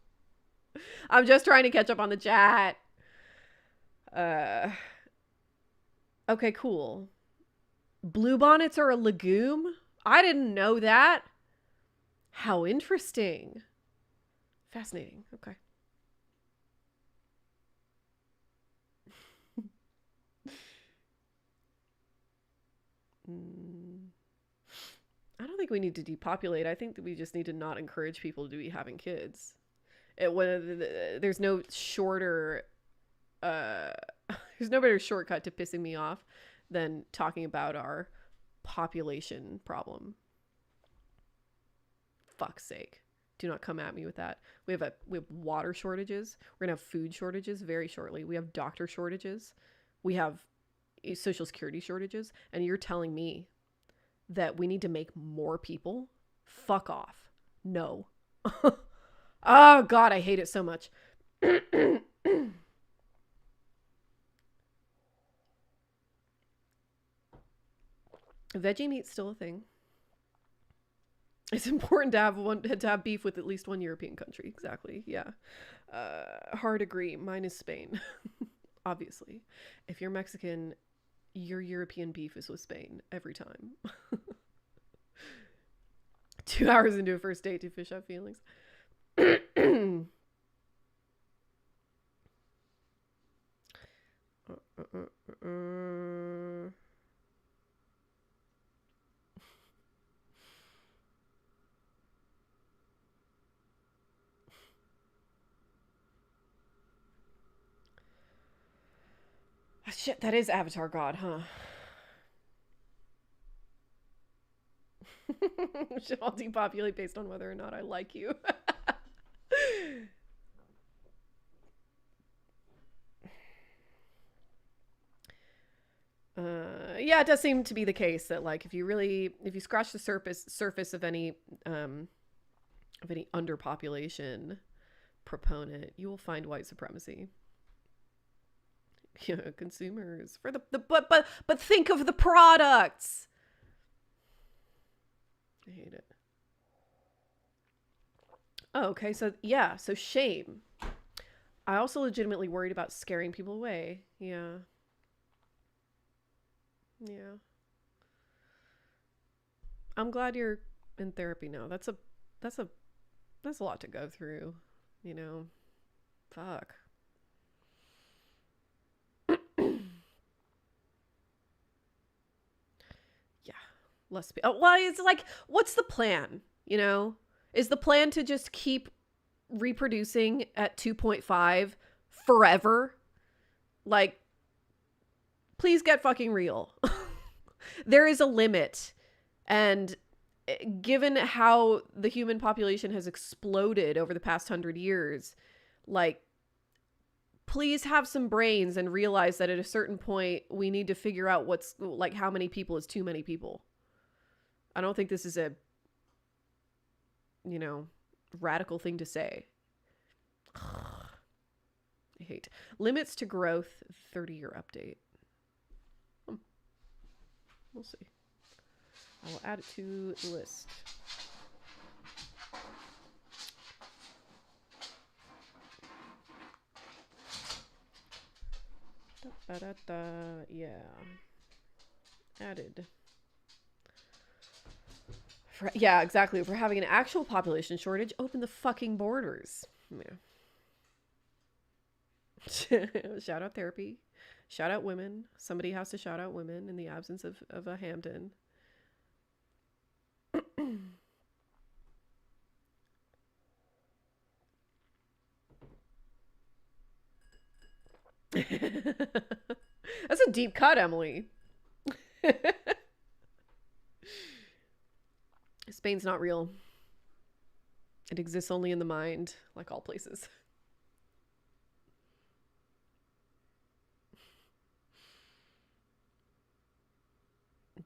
I'm just trying to catch up on the chat. Okay, cool. Bluebonnets are a legume? I didn't know that. How interesting. Fascinating. Okay. I don't think we need to depopulate. I think that we just need to not encourage people to be having kids. There's no shorter there's no better shortcut to pissing me off than talking about our population problem. Fuck's sake. Do not come at me with that. We have water shortages. We're gonna have food shortages very shortly. We have doctor shortages. We have social security shortages. And you're telling me that we need to make more people? Fuck off. No. Oh God, I hate it so much. Veggie meat's still a thing. It's important to have beef with at least one European country. Exactly. Yeah. Hard agree. Mine is Spain. Obviously. If you're Mexican, your European beef is with Spain every time. 2 hours into a first date, do fish have feelings? Shit, that is Avatar God, huh? Should all depopulate based on whether or not I like you. Yeah, it does seem to be the case that, like, if you scratch the surface of any underpopulation proponent, you will find white supremacy. Yeah, consumers for the but think of the products. I hate it. Oh, okay, so yeah, so shame. I also legitimately worried about scaring people away. Yeah. Yeah. I'm glad you're in therapy now. That's a lot to go through, you know. Fuck. Yeah. Well, it's like, what's the plan? You know? Is the plan to just keep reproducing at 2.5 forever? Like, please get fucking real. There is a limit. And given how the human population has exploded over the past 100 years, like, please have some brains and realize that at a certain point, we need to figure out what's, like, how many people is too many people. I don't think this is a, you know, radical thing to say. I hate. Limits to growth, 30-year update. We'll see. I will add it to the list. Yeah. Added. Yeah, exactly. If we're having an actual population shortage, open the fucking borders. Yeah. Shout out therapy. Shout out women. Somebody has to shout out women in the absence of a Hampton. That's a deep cut, Emily. Spain's not real. It exists only in the mind, like all places.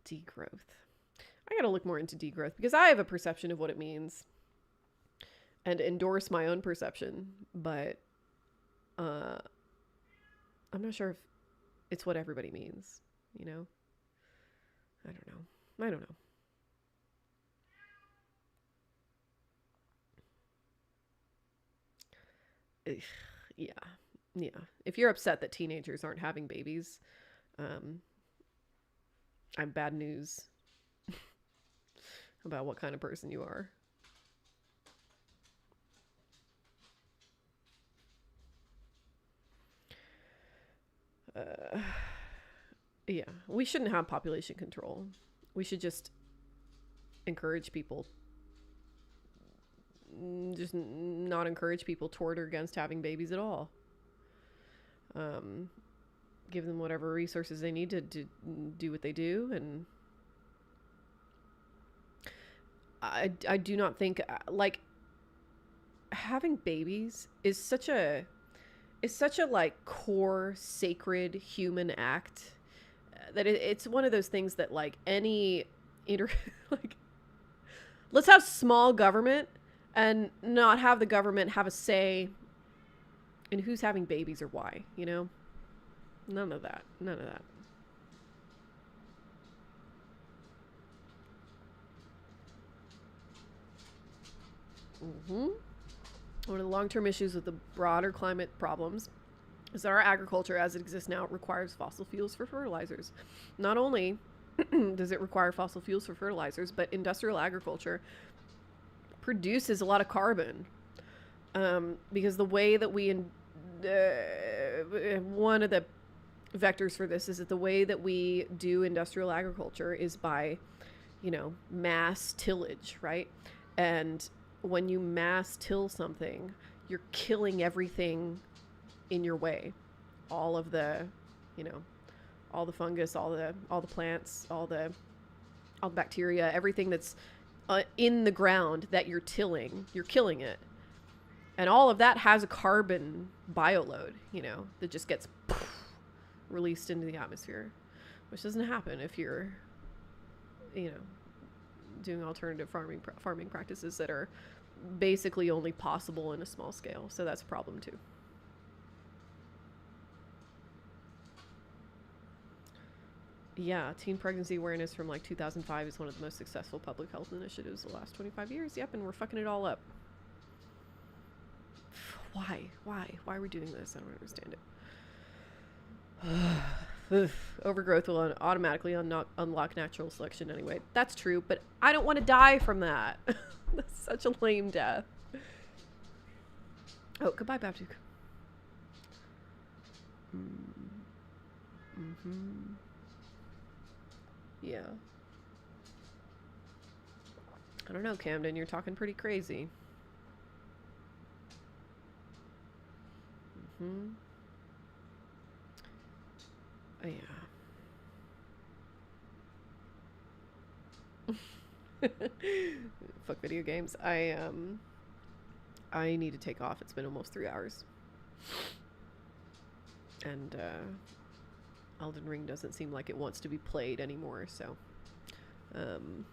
Degrowth. I gotta look more into degrowth because I have a perception of what it means and endorse my own perception, but I'm not sure if it's what everybody means, you know? I don't know. Yeah. If you're upset that teenagers aren't having babies, I'm bad news about what kind of person you are. Yeah, we shouldn't have population control. We should just encourage people. Just not encourage people toward or against having babies at all. Give them whatever resources they need to do what they do, and I do not think, like, having babies is such a like core sacred human act that it's one of those things that, like, any like, let's have small government and not have the government have a say in who's having babies or why, you know? None of that. One of the long-term issues with the broader climate problems is that our agriculture as it exists now requires fossil fuels for fertilizers. Not only does it require fossil fuels for fertilizers, but industrial agriculture produces a lot of carbon. Because the way that one of the vectors for this is that the way that we do industrial agriculture is by, you know, mass tillage, right? And when you mass till something, you're killing everything in your way. All of the, you know, all the fungus, all the plants, all the bacteria, everything that's in the ground that you're tilling, you're killing it. And all of that has a carbon bioload, you know, that just gets released into the atmosphere, which doesn't happen if you're, you know, doing alternative farming practices that are basically only possible in a small scale. So that's a problem too. Yeah, teen pregnancy awareness from like 2005 is one of the most successful public health initiatives of the last 25 years. Yep, and we're fucking it all up. Why? Why are we doing this? I don't understand it. Overgrowth will automatically unlock natural selection anyway. That's true, but I don't want to die from that. That's such a lame death. Oh, goodbye, Babtuk. Yeah. I don't know, Camden. You're talking pretty crazy. Oh, yeah. Fuck video games. I need to take off. It's been almost 3 hours. And Elden Ring doesn't seem like it wants to be played anymore, so ugh.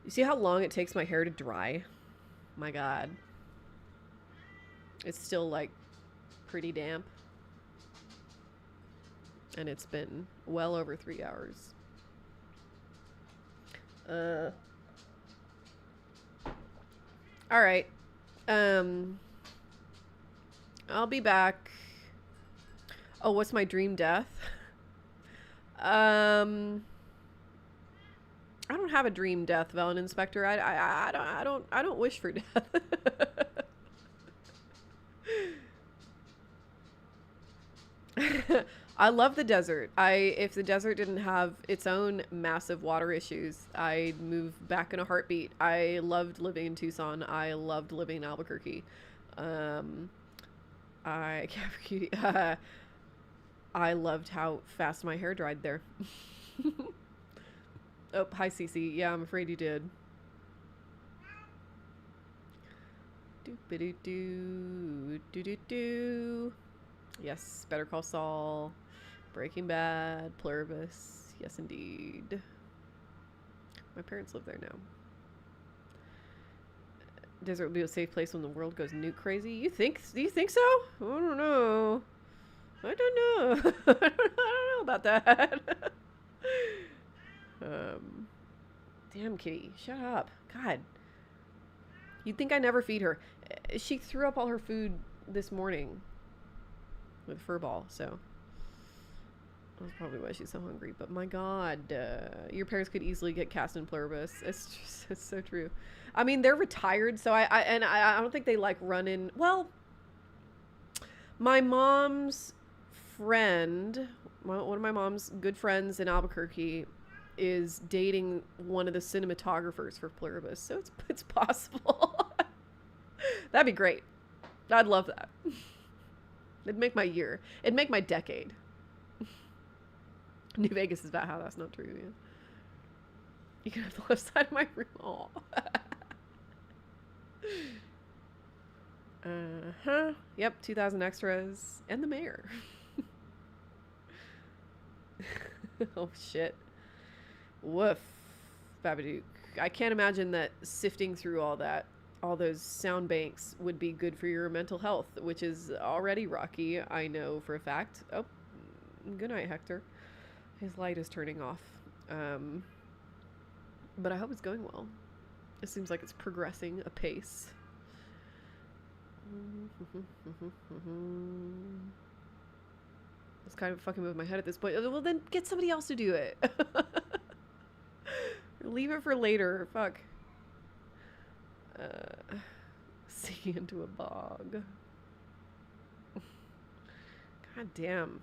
You see how long it takes my hair to dry? My god. It's still like pretty damp. And it's been well over 3 hours. All right. I'll be back. Oh, what's my dream death? I don't have a dream death, Velen Inspector. I don't wish for death. I love the desert. If the desert didn't have its own massive water issues, I'd move back in a heartbeat. I loved living in Tucson. I loved living in Albuquerque. I loved how fast my hair dried there. Oh, hi, Cece. Yeah, I'm afraid you did. Do-ba-do-do. Yes, Better Call Saul. Breaking Bad. Pluribus. Yes, indeed. My parents live there now. Desert will be a safe place when the world goes nuke crazy. Do you think so? I don't know. I don't know. I don't know about that. Damn, Kitty. Shut up. God. You'd think I never feed her. She threw up all her food this morning with Furball, so that's probably why she's so hungry. But my god, your parents could easily get cast in Pluribus. It's so true. I mean, they're retired, so I don't think they like run in. Well, my mom's friend, one of my mom's good friends in Albuquerque, is dating one of the cinematographers for Pluribus, so it's possible. That'd be great. I'd love that. It'd make my year. It'd make my decade. New Vegas is about how that's not true. Yeah. You can have the left side of my room. Aw. Yep, 2,000 extras and the mayor. Oh shit. Woof. Babadook. I can't imagine that sifting through all those sound banks would be good for your mental health, which is already rocky, I know for a fact. Oh, good night, Hector. His light is turning off. But I hope it's going well. It seems like it's progressing apace. It's kind of fucking with my head at this point. Well, then get somebody else to do it. Leave it for later. Fuck. See into a bog. God damn.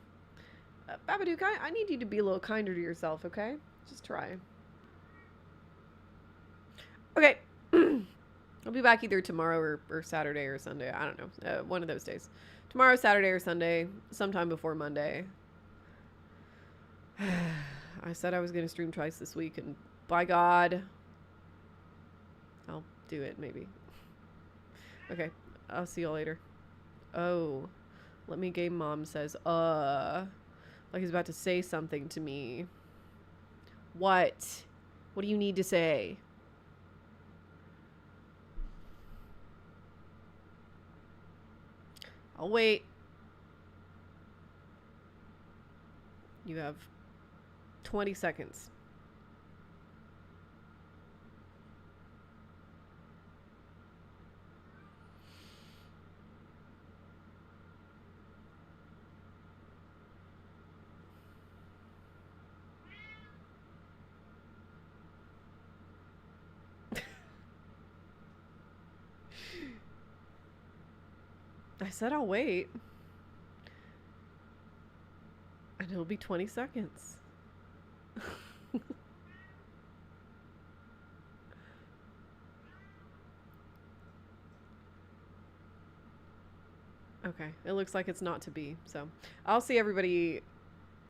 Babadook, I need you to be a little kinder to yourself, okay? Just try. Okay. I'll be back either tomorrow or Saturday or Sunday. I don't know. One of those days. Tomorrow, Saturday, or Sunday. Sometime before Monday. I said I was going to stream twice this week, and by God, I'll do it, maybe. Okay. I'll see y'all later. Oh. Let me game mom says, like he's about to say something to me. What? What do you need to say? I'll wait. You have 20 seconds. I said I'll wait. And it'll be 20 seconds. Okay, it looks like it's not to be, so I'll see everybody